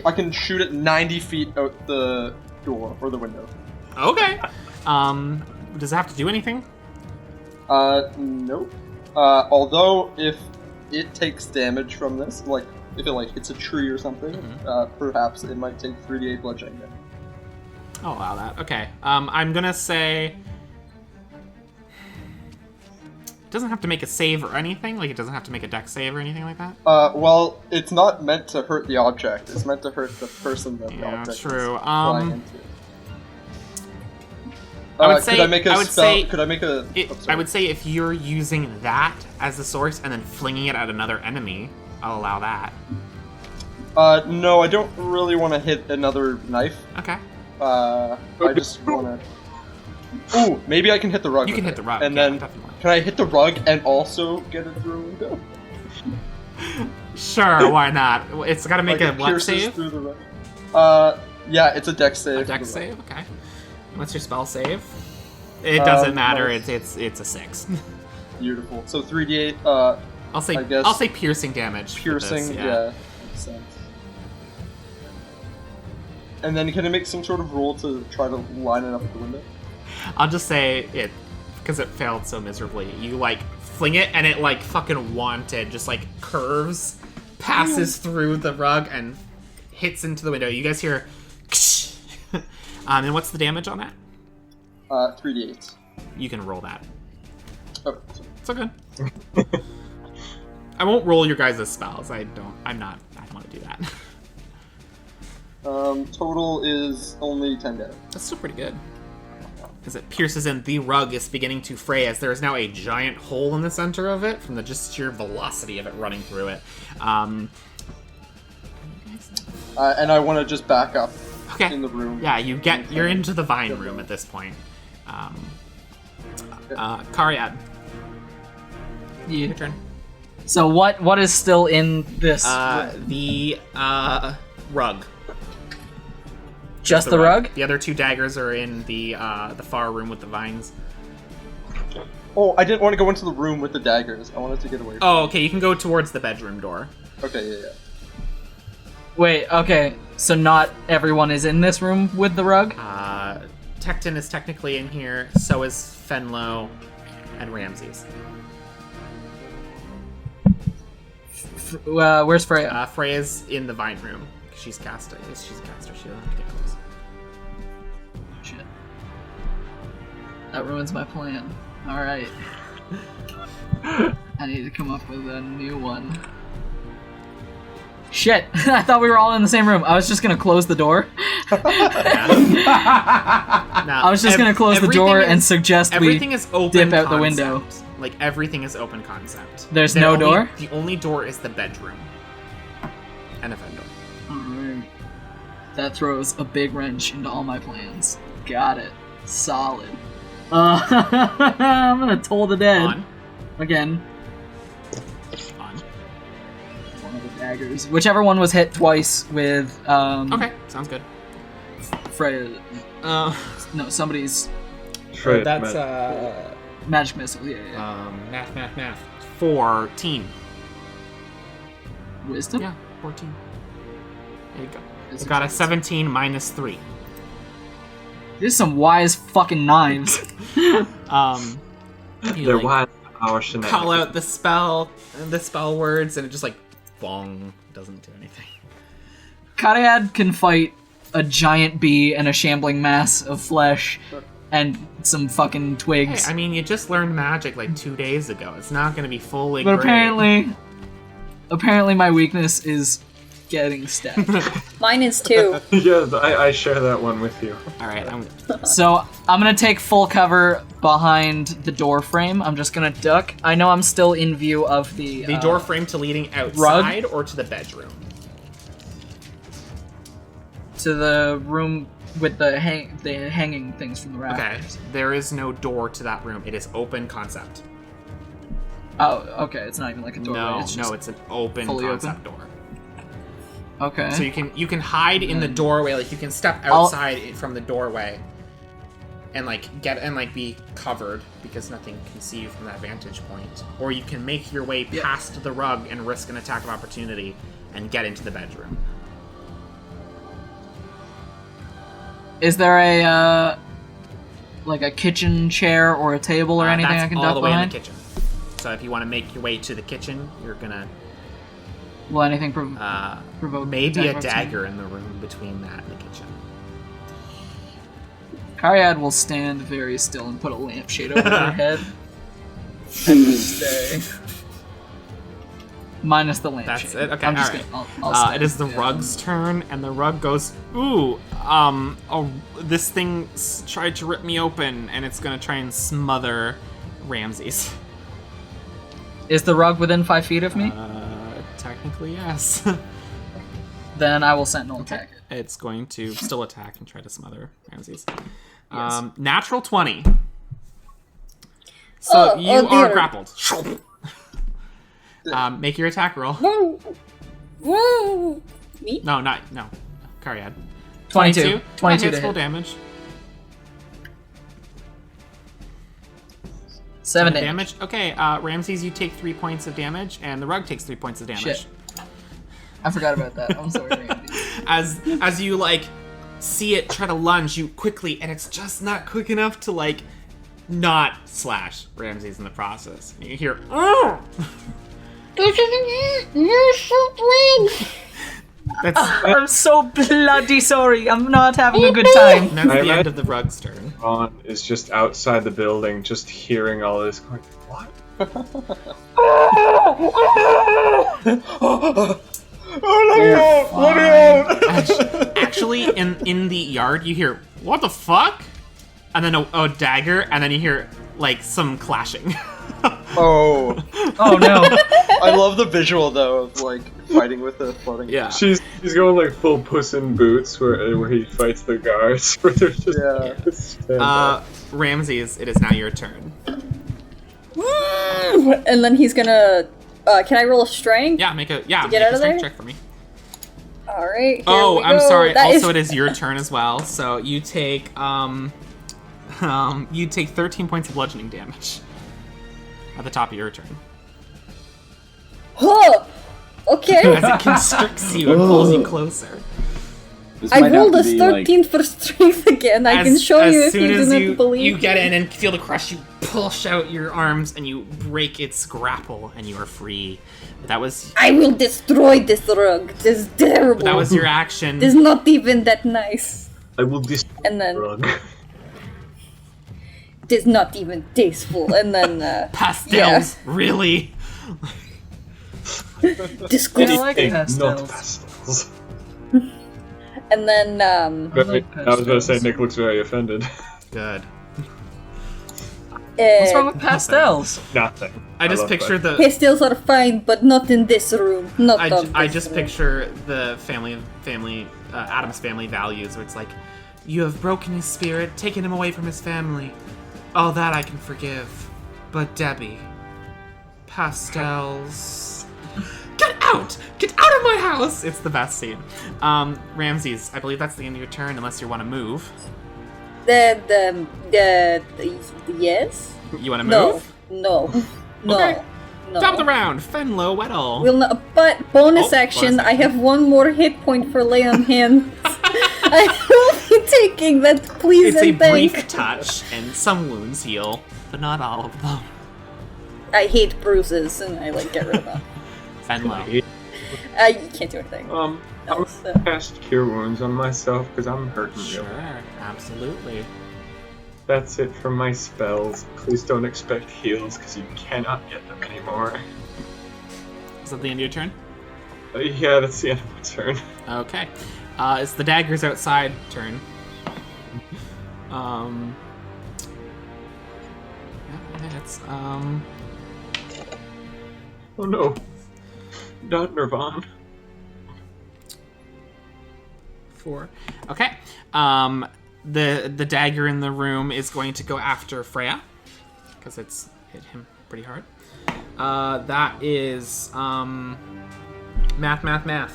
I can shoot it 90 feet out the door or the window. Okay. Does it have to do anything? Nope. Although if it takes damage from this, like if it hits a tree or something, perhaps it might take 3d8 bludgeoning damage. I'll allow that. Okay. I'm gonna say it doesn't have to make a save or anything. Like it doesn't have to make a dex save or anything like that. Well, it's not meant to hurt the object. It's meant to hurt the person that the Yeah, object true. is flying into. I would say. Could I make a I would spell? say. Could I make a? I would say if you're using that as the source and then flinging it at another enemy, I'll allow that. No, I don't really want to hit another knife. Okay. I just want to... Ooh, maybe I can hit the rug. You can with hit the it. rug, And yeah, then, definitely. can I hit the rug and also get it through a window? Sure, why not? It's got to make Like a it what pierces save? through the rug. Yeah, it's a dex save. A for dex the rug. save. Okay. What's your spell save? It doesn't matter. nice. It's a 6. Beautiful. So 3d8, I'll say I guess I'll say piercing damage. for piercing, this, yeah. Makes sense. And then can I make some sort of roll to try to line it up with the window? I'll just say it because it failed so miserably. You like fling it and it like fucking wanted, just like curves, passes through the rug and hits into the window. You guys hear, and what's the damage on that? 3d8. You can roll that. Okay. It's okay. I won't roll your guys' spells. I don't want to do that. Total is only 10 damage. That's still pretty good. As it pierces in, the rug is beginning to fray as there is now a giant hole in the center of it from the just sheer velocity of it running through it. And I want to just back up Okay. in the room. Yeah, you're into the vine room at this point. Karyad, your turn. So what is still in this? The rug. Just the rug? The other 2 daggers are in the far room with the vines. Oh, I didn't want to go into the room with the daggers. I wanted to get away from Oh, okay. You can go towards the bedroom door. Okay, yeah. Wait, okay. So not everyone is in this room with the rug? Tecton is technically in here. So is Fenlo and Ramses. Where's Freya? Freya's in the vine room. She's a caster. She doesn't have to get close. Shit. That ruins my plan. Alright. I need to come up with a new one. Shit! I thought we were all in the same room. I was just gonna close the door. I was just gonna close the door and suggest we everything is open dip out concept. the window. Like, everything is open concept. There's no door? The only door is the bedroom. And a vent door. Alright. That throws a big wrench into all my plans. Got it. Solid. I'm gonna toll the dead. On. Again. On. One of the daggers. Whichever one was hit twice with, Okay, sounds good. Freya. No, somebody's Shred, That's, magic missile. Yeah. math. 14. Wisdom? Yeah, 14. There you go. It's You got a 17 minus 3. There's some wise fucking knives. You There like, was our shenanigans. call out the spell words, and it just like, bong, doesn't do anything. Karyad can fight a giant bee and a shambling mass of flesh and some fucking Hey, twigs. I mean, you just learned magic like 2 days ago. It's not gonna be fully But great. apparently my weakness is getting stabbed. Mine is too. Yeah, I share that one with you. Alright, So I'm gonna take full cover behind the door frame. I'm just gonna duck. I know I'm still in view of the door frame to leading outside or to the bedroom? to the room with the hanging things from the Okay, rafters. there is no door to that room. It is open concept. Oh, okay. It's not even like a doorway. No, it's just it's an open fully concept door. Okay. So you can hide in the doorway, like you can step outside from the doorway and like be covered because nothing can see you from that vantage point. Or you can make your way past the rug and risk an attack of opportunity and get into the bedroom. Is there a like a kitchen chair or a table or anything that's I can all duck the way behind? in the kitchen. So if you want to make your way to the kitchen, you're gonna Will anything provoke maybe a attack of dagger in the room between that and the kitchen. Karyad will stand very still and put a lampshade over her head and just stay. Minus the lampshade. That's it. Okay, I'm just alright. gonna, I'll stand. It is the rug's turn, and the rug goes, ooh, this thing tried to rip me open, and it's gonna try and smother Ramses. Is the rug within 5 feet of me? Technically, yes. Then I will Sentinel attack it. It's going to still attack and try to smother Ramses. Yes. Natural 20. So you are grappled. Make your attack roll. Whoa. Me? No. Cariad. 22. 22 hits to full hit. damage. 7 damage. Okay, Ramses, you take 3 points of damage, and the rug takes 3 points of damage. Shit. I forgot about that. I'm sorry, Ramses. As you see it try to lunge, you quickly, and it's just not quick enough to not slash Ramses in the process. And you hear, "Oh!" I'm so bloody sorry. I'm not having a good time. And that's the end of the rug's turn. Ron is just outside the building, just hearing all this. Going, what? Actually, in the yard, you hear, "What the fuck?" And then a dagger, and then you hear some clashing. Oh no. I love the visual though of fighting with the floating. Yeah. She's going full Puss in Boots, where he fights the guards, where they're just stand up. Ramses, it is now your turn. And then he's gonna. Can I roll a strength? Yeah, make a get out a of strength there? check for me. All right. Oh, we I'm go. sorry. That Also, is- it is your turn as well. So you take 13 points of bludgeoning damage at the top of your turn Huh. Okay. as it constricts you and pulls you closer. This I might have rolled to a be, 13 for strength again. I can show you if you didn't believe you get me. in and feel the crush, you push out your arms and you break its grapple and you are free. That was I will destroy this rug. This is terrible. that was your action. This is not even that nice. I will destroy And then the rug. this is not even tasteful. And then Pastels, really? disgusting. I like Hey, pastels. not pastels. And then I was about to say Nick looks very offended. Good. What's wrong with pastels? Nothing. I just love picture the pastels are fine, but not in this room. Not on this I just room. picture the family Adam's family values where it's like, you have broken his spirit, taken him away from his family. All that I can forgive. But Debbie, pastels. Get out! Get out of my house! It's the best scene. Ramses, I believe that's the end of your turn unless you want to move. The yes? You want to No. move? No. No. Okay. No. Top of the round, Fenlo Weddle. Will not, but bonus Oh, action, bonus I have one more hit point for lay on hands. I will be taking that, please It's a and thank. brief touch, and some wounds heal, but not all of them. I hate bruises, and I get rid of them. Fenlo. You can't do anything. I'm else. gonna cast Cure Wounds on myself because I'm hurting real Sure, bad. absolutely. That's it for my spells. Please don't expect heals because you cannot get them anymore. Is that the end of your turn? Yeah, that's the end of my turn. Okay. It's the daggers outside turn. Yeah, it's Oh no. Not Nirvana. 4. Okay. The dagger in the room is going to go after Freya because it's hit him pretty hard. That is math.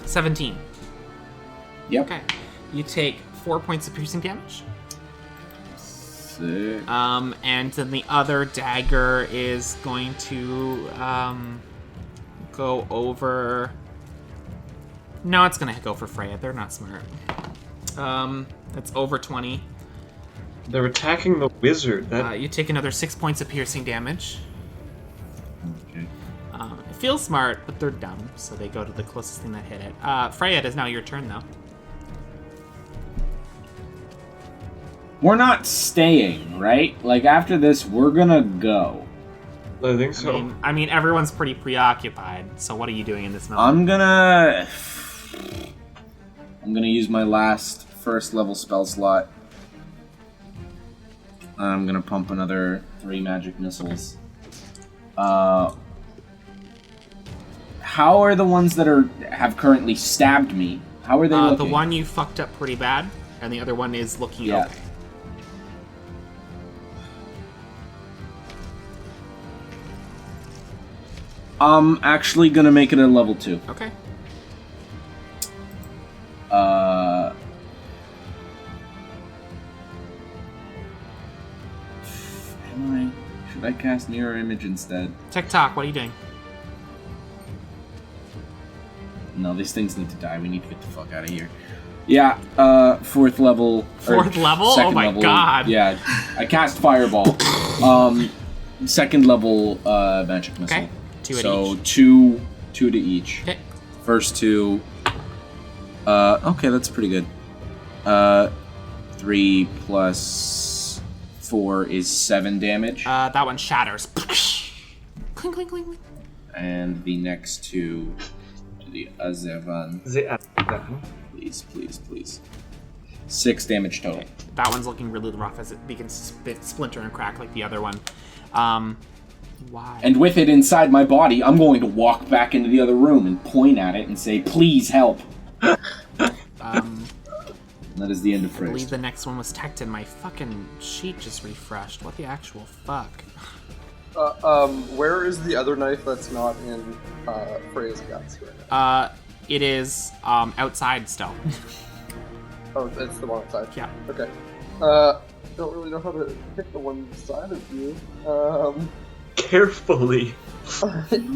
17. Yep. Okay. You take 4 points of piercing damage. Sick. And then the other dagger is going to go over. No, it's gonna go for Freya. They're not smart. That's over 20. They're attacking the wizard. That You take another 6 points of piercing damage. Okay. It feels smart, but they're dumb, so they go to the closest thing that hit it. Freya, it is now your turn, though. We're not staying, right? After this, we're gonna go. I think so. I mean, everyone's pretty preoccupied. So what are you doing in this moment? I'm gonna use my last first level spell slot. I'm gonna pump another 3 magic missiles. How are the ones that have currently stabbed me How are they looking? The one you fucked up pretty bad, and the other one is looking okay. I'm actually gonna make it a level 2. Okay. Should I cast Mirror Image instead? TikTok, what are you doing? No, these things need to die. We need to get the fuck out of here. Yeah, 4th level. Fourth level? Oh my level. god. Yeah, I cast Fireball. 2nd level magic missile. Okay. 2 at so each. 2 to each. Okay. First 2. Okay, that's pretty good. 3 plus 4 is 7 damage. That one shatters. Clink, clink, clink, clink. And the next 2 to the Azevan. Please, please, please. 6 damage total. Okay. That one's looking really rough as it begins to splinter and crack like the other one. Why? And with it inside my body, I'm going to walk back into the other room and point at it and say, please help. That is the end of I phrase. believe the next one was teched and my fucking sheet just refreshed. What the actual fuck? Where is the other knife that's not in Freya's guts right now? It is outside still. Oh, it's the one outside. Yeah. Okay. Don't really know how to hit the one side of you. Carefully.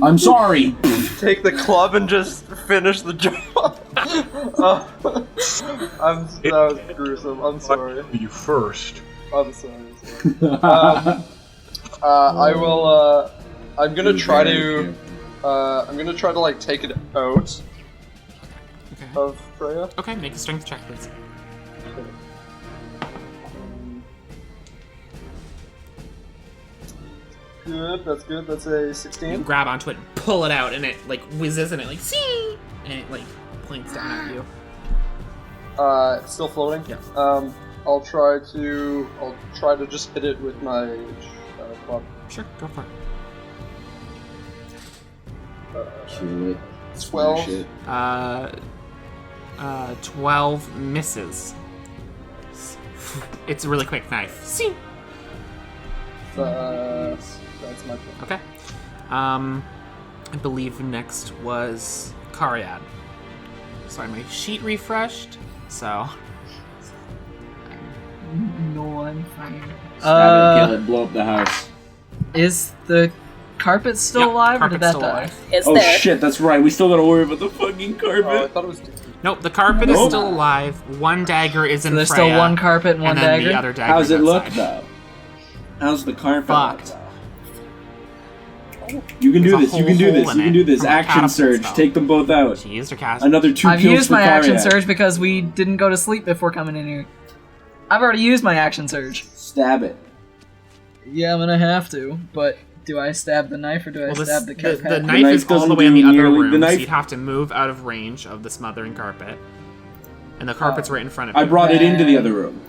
I'm sorry. Take the club and just finish the job. That was gruesome. I'm sorry. You first. I'm sorry. I will. I'm gonna try to. I'm gonna try to like take it out of Freya. Okay, make a strength check, please. Good. That's good. That's a You 16. grab onto it, pull it out, and it like whizzes, and it like see, and it like points down at you. It's still floating. Yeah. I'll try to just hit it with my club. Sure, go for it. Kill it. 12. Smash it. 12 misses. It's a really quick knife. See. That's my turn. Okay. I believe next was Karyad. Sorry, my sheet refreshed, so. No, I'm fine. Stab it, kill it, blow up the house. Is the carpet still Yep, alive, or did carpet's that still die? alive. It's Oh there. shit, that's right. We still gotta worry about the fucking carpet. Oh, I thought it was. Nope, the carpet is Nope. still alive. One dagger is in So there's Freya, still one carpet and one and then dagger? the other dagger How's is it look outside. though? How's the carpet Fucked. look though? You can do There's a this. You can whole do this. hole You in can do it this. from a Action catapult surge. spell. Take them both out. She used her cast. Another 2 I've kills used for my action Karyad. surge because we didn't go to sleep before coming in here. I've already used my action surge. Stab it. Yeah, I'm gonna have to, but do I stab the knife or do I Well, stab the the carpet? knife knife is all the doesn't way in the do other nearly- room, the knife- so you'd have to move out of range of the smothering carpet. And the carpet's right in front of you. I brought it into the other room.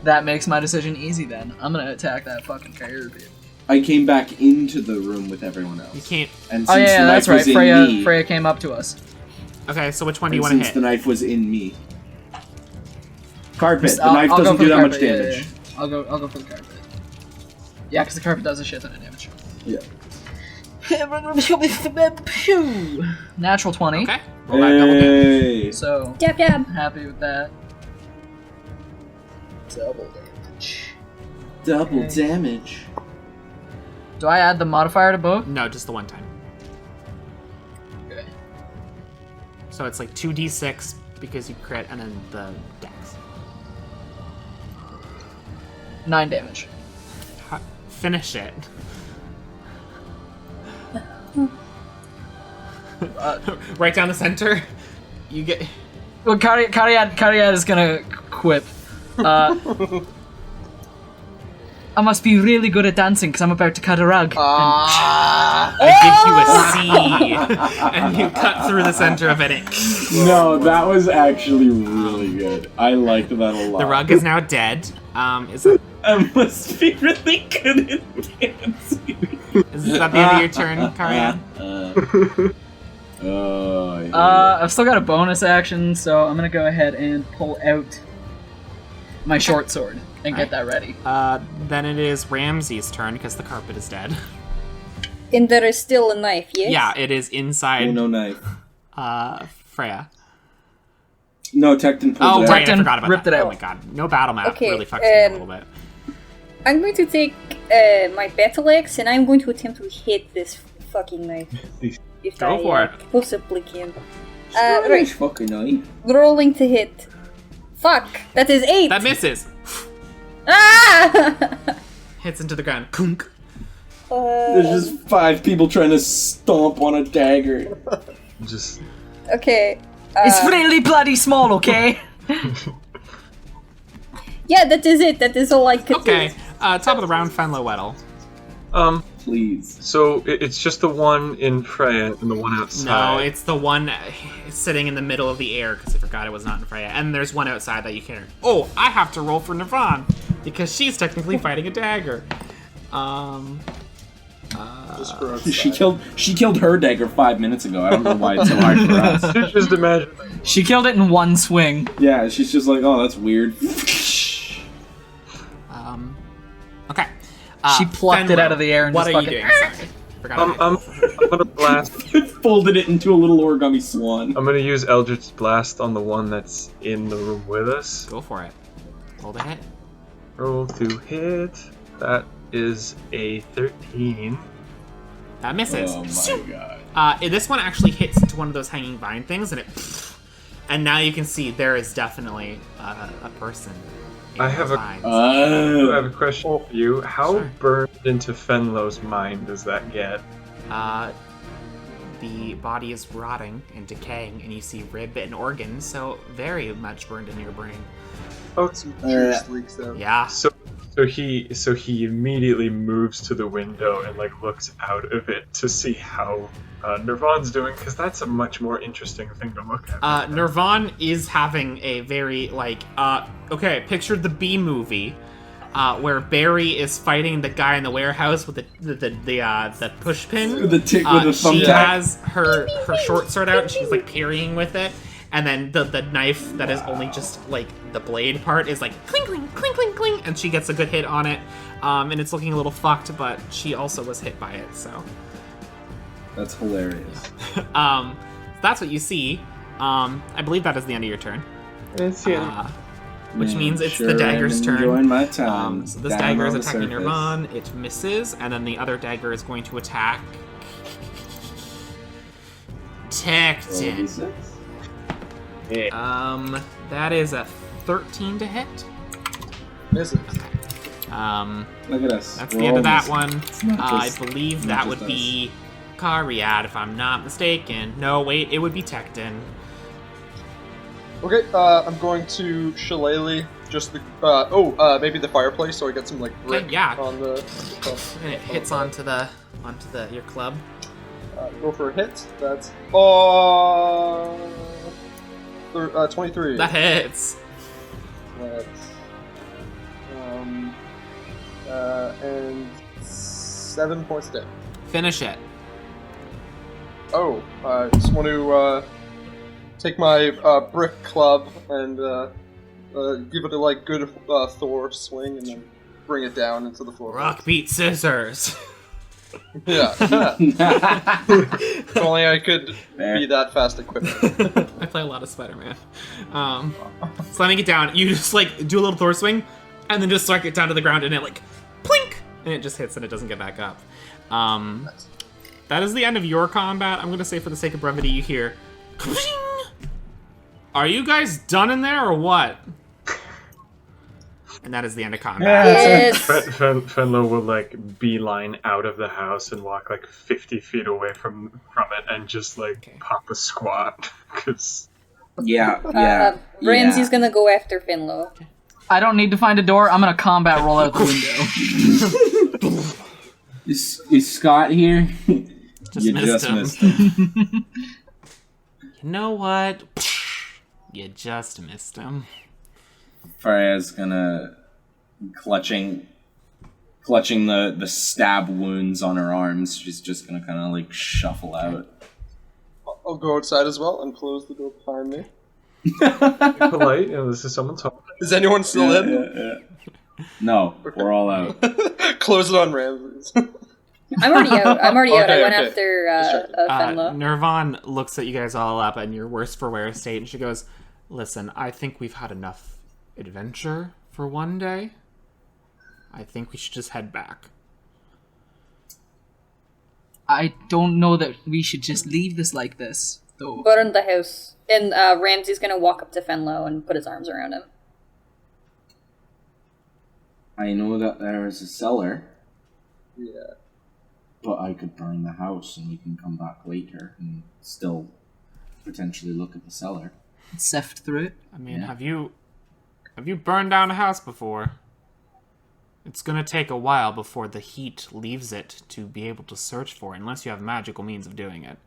That makes my decision easy then. I'm gonna attack that fucking carpet. I came back into the room with everyone else. You can't... And since Oh yeah, the that's knife right. was in me, Freya came up to us. Okay, so which one do you and want to since hit? the knife was in me. Carpet. The I'll- knife I'll go doesn't for do the that much carpet, yeah, damage. yeah. I'll go for the carpet. Yeah, because the carpet does a shit ton of damage. Yeah. Natural 20. Okay, roll that double damage. Hey. So Jab jab. happy with that. Double damage. Double Okay. damage. Do I add the modifier to both? No, just the one time. Okay. So it's like 2d6 because you crit, and then the dex. 9 damage. Finish it. Right down the center. You get... Well, Karyad is gonna quip. I must be really good at dancing because I'm about to cut a rug. I give you a C, and you cut through the center of it. No, that was actually really good. I liked that a lot. The rug is now dead. Is it? I must be really good at dancing. Is that the end of your turn, Karyad? I've still got a bonus action, so I'm gonna go ahead and pull out my short sword and get that ready. Then it is Ramsey's turn because the carpet is dead. And there is still a knife, yes? Yeah, it is inside. Oh, no knife. Freya. No, Tecton pulled Oh, it out. right, I forgot about ripped that. it out. Oh my god, no battle map Okay, really fucks me a little bit. I'm going to take my battle axe and I'm going to attempt to hit this fucking knife. If Go for it. Possibly can. Right. Right, Fucking knife. rolling to hit. Fuck, that is 8! That misses. Ah! Hits into the ground. Kunk. There's just 5 people trying to stomp on a dagger. Just Okay. It's really bloody small, okay? Yeah, that is it. That is all I could Okay, do. top of the round, Fenlo Weddle. Please. So it's just the one in Freya and the one outside. No, it's the one sitting in the middle of the air because I forgot it was not in Freya. And there's one outside that you can. Oh, I have to roll for Nirvan because she's technically fighting a dagger. Just for She killed her dagger 5 minutes ago. I don't know why it's so hard for us. Just imagine. She killed it in one swing. Yeah, she's just like, oh, that's weird. Okay. She plucked it out of the air and what just are you fucking- doing? Sorry. Forgot I'm gonna blast. Folded it into a little origami swan. I'm gonna use Eldritch Blast on the one that's in the room with us. Go for it. Roll the hit. Roll to hit. That is a 13. That misses. Oh my god. This one actually hits into one of those hanging vine things, and and now you can see there is definitely a person. In I have those a- vines. I have a question for you. How Sure. burned into Fenlo's mind does that get? The body is rotting and decaying, and you see rib and organs, so very much burned in your brain. Oh, Some juice leaks out. Yeah. so he immediately moves to the window and like looks out of it to see how Nirvan's doing, because that's a much more interesting thing to look at. Nirvan is having a very okay, picture the B movie, where Barry is fighting the guy in the warehouse with the push pin. With the tick with the She thumbtack. has her short sword out and she's like parrying with it, and then the knife that is only just like the blade part is like clink clink clink clink clink, and she gets a good hit on it, and it's looking a little fucked, but she also was hit by it, so. That's hilarious. That's what you see. I believe that is the end of your turn. Which means it's the dagger's turn. Enjoying my time. So this down dagger is on the attacking surface. Nirvan. It misses, and then the other dagger is going to attack Tecton. That is a 13 to hit. Misses. Look at us. That's We're the end all of that missing. one. It's not I just- believe not that just would be Kariad, if I'm not mistaken. No, wait, it would be Tecton. Okay, I'm going to shillelagh just the maybe the fireplace so I get some like brick Okay, yeah. on the And it hits onto your club. go for a hit. That's 23. That hits. That's and 7 points dead. Finish it. Oh, I just want to take my brick club and give it a like good Thor swing and then bring it down into the floor. Rock, beat, scissors. Yeah. If only I could Fair. be that fast equipped. I play a lot of Spider-Man. Slamming it down, you just like do a little Thor swing, and then just strike it down to the ground, and it like plink, and it just hits and it doesn't get back up. That is the end of your combat. I'm gonna say for the sake of brevity, you hear, "Ka-ping!" Are you guys done in there or what? And that is the end of combat. Yes. Fenlo will like beeline out of the house and walk like 50 feet away from it and just like Okay. pop a squat because Yeah, Ramsey's gonna go after Finlow. I don't need to find a door. I'm gonna combat roll out the window. Is Scott here? Just You missed just him. missed him. You know what? You just missed him. Freya's gonna clutching the stab wounds on her arms. She's just gonna kind of like shuffle out. I'll go outside as well and close the door behind me. Polite, this is someone's home. Is anyone still in? No, we're all out. Close it on Ramses. I'm already out. I Okay, went okay. after Fenlo. Nirvan looks at you guys all up in your worst for wear state, and she goes, "Listen, I think we've had enough adventure for one day. I think we should just head back." I don't know that we should just leave this like this, though. Burn the house. And Ramsey's gonna walk up to Fenlo and put his arms around him. I know that there is a cellar, Yeah. but I could burn the house and we can come back later and still potentially look at the cellar. Sift through it. I mean, Yeah. have you burned down a house before? It's gonna take a while before the heat leaves it to be able to search for it, unless you have magical means of doing it.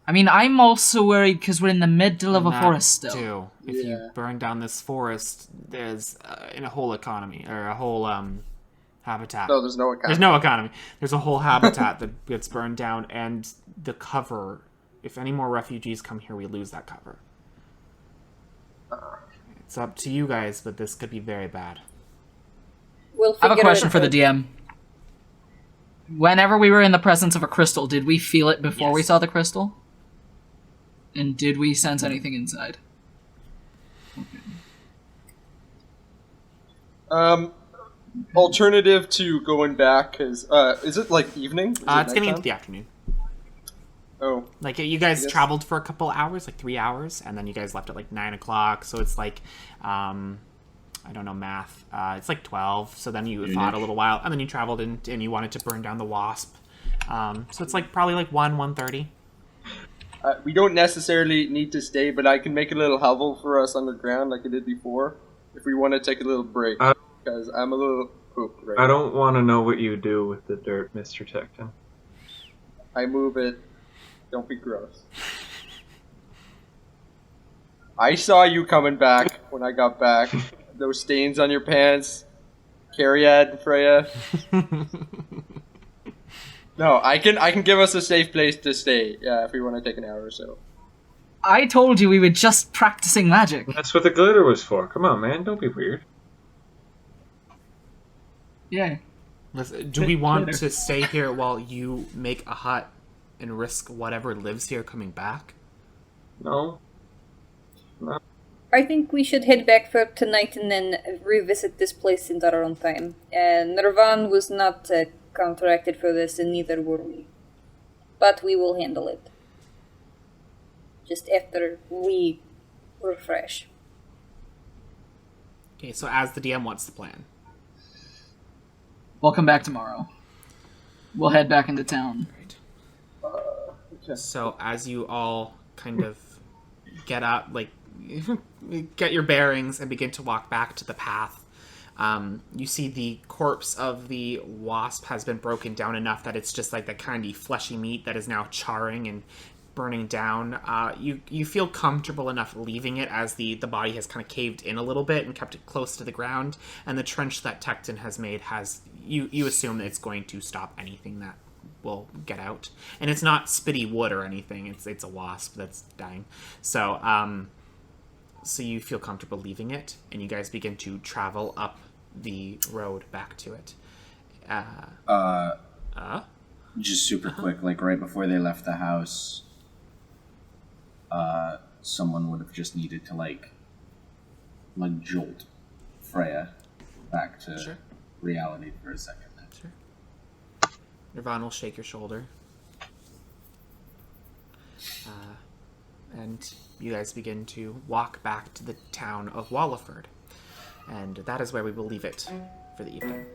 I mean, I'm also worried because we're in the middle of a That forest still. Too. If you burn down this forest, there's in a whole economy or a whole habitat. No, there's no account. There's no economy. There's a whole habitat that gets burned down, and the cover. If any more refugees come here, we lose that cover. It's up to you guys, but this could be very bad. We'll I have a figure question it for the out. DM. Whenever we were in the presence of a crystal, did we feel it before we Yes. saw the crystal? And did we sense anything inside? Alternative to going back is it like evening? Is It's getting nighttime? into the afternoon. Oh, Like, you guys guess- traveled for a couple hours, like 3 hours, and then you guys left at like 9 o'clock, so it's like, I don't know math. It's like 12, so then you fought a little while, and then you traveled and you wanted to burn down the wasp. So it's like probably like 1:30. we don't necessarily need to stay, but I can make a little hovel for us underground like I did before, if we want to take a little break. Because I'm a little pooped right I now. don't want to know what you do with the dirt, Mr. Tecton. I move it. Don't be gross. I saw you coming back when I got back. Those stains on your pants. Cariad, Freya. No, I can give us a safe place to stay. Yeah, if we want to take an hour or so. I told you we were just practicing magic. That's what the glitter was for. Come on, man. Don't be weird. Yeah. Listen, do we want to stay here while you make a hut and risk whatever lives here coming back? No. I think we should head back for tonight and then revisit this place in our own time. Nirvan was not contracted for this, and neither were we. But we will handle it. Just after we refresh. Okay, so as the DM, what's the plan? We'll come back tomorrow. We'll head back into town. So as you all kind of get up, like, get your bearings and begin to walk back to the path, you see the corpse of the wasp has been broken down enough that it's just like the kind of fleshy meat that is now charring and burning down. You feel comfortable enough leaving it as the body has kind of caved in a little bit and kept it close to the ground, and the trench that Tecton has made has, you assume that it's going to stop anything that will get out. And it's not spitty wood or anything, it's a wasp that's dying. So so you feel comfortable leaving it, and you guys begin to travel up the road back to it. Just super quick, like right before they left the house, someone would have just needed to like jolt Freya back to reality for a second. Sure. Nirvan will shake your shoulder. And you guys begin to walk back to the town of Walliford. And that is where we will leave it for the evening.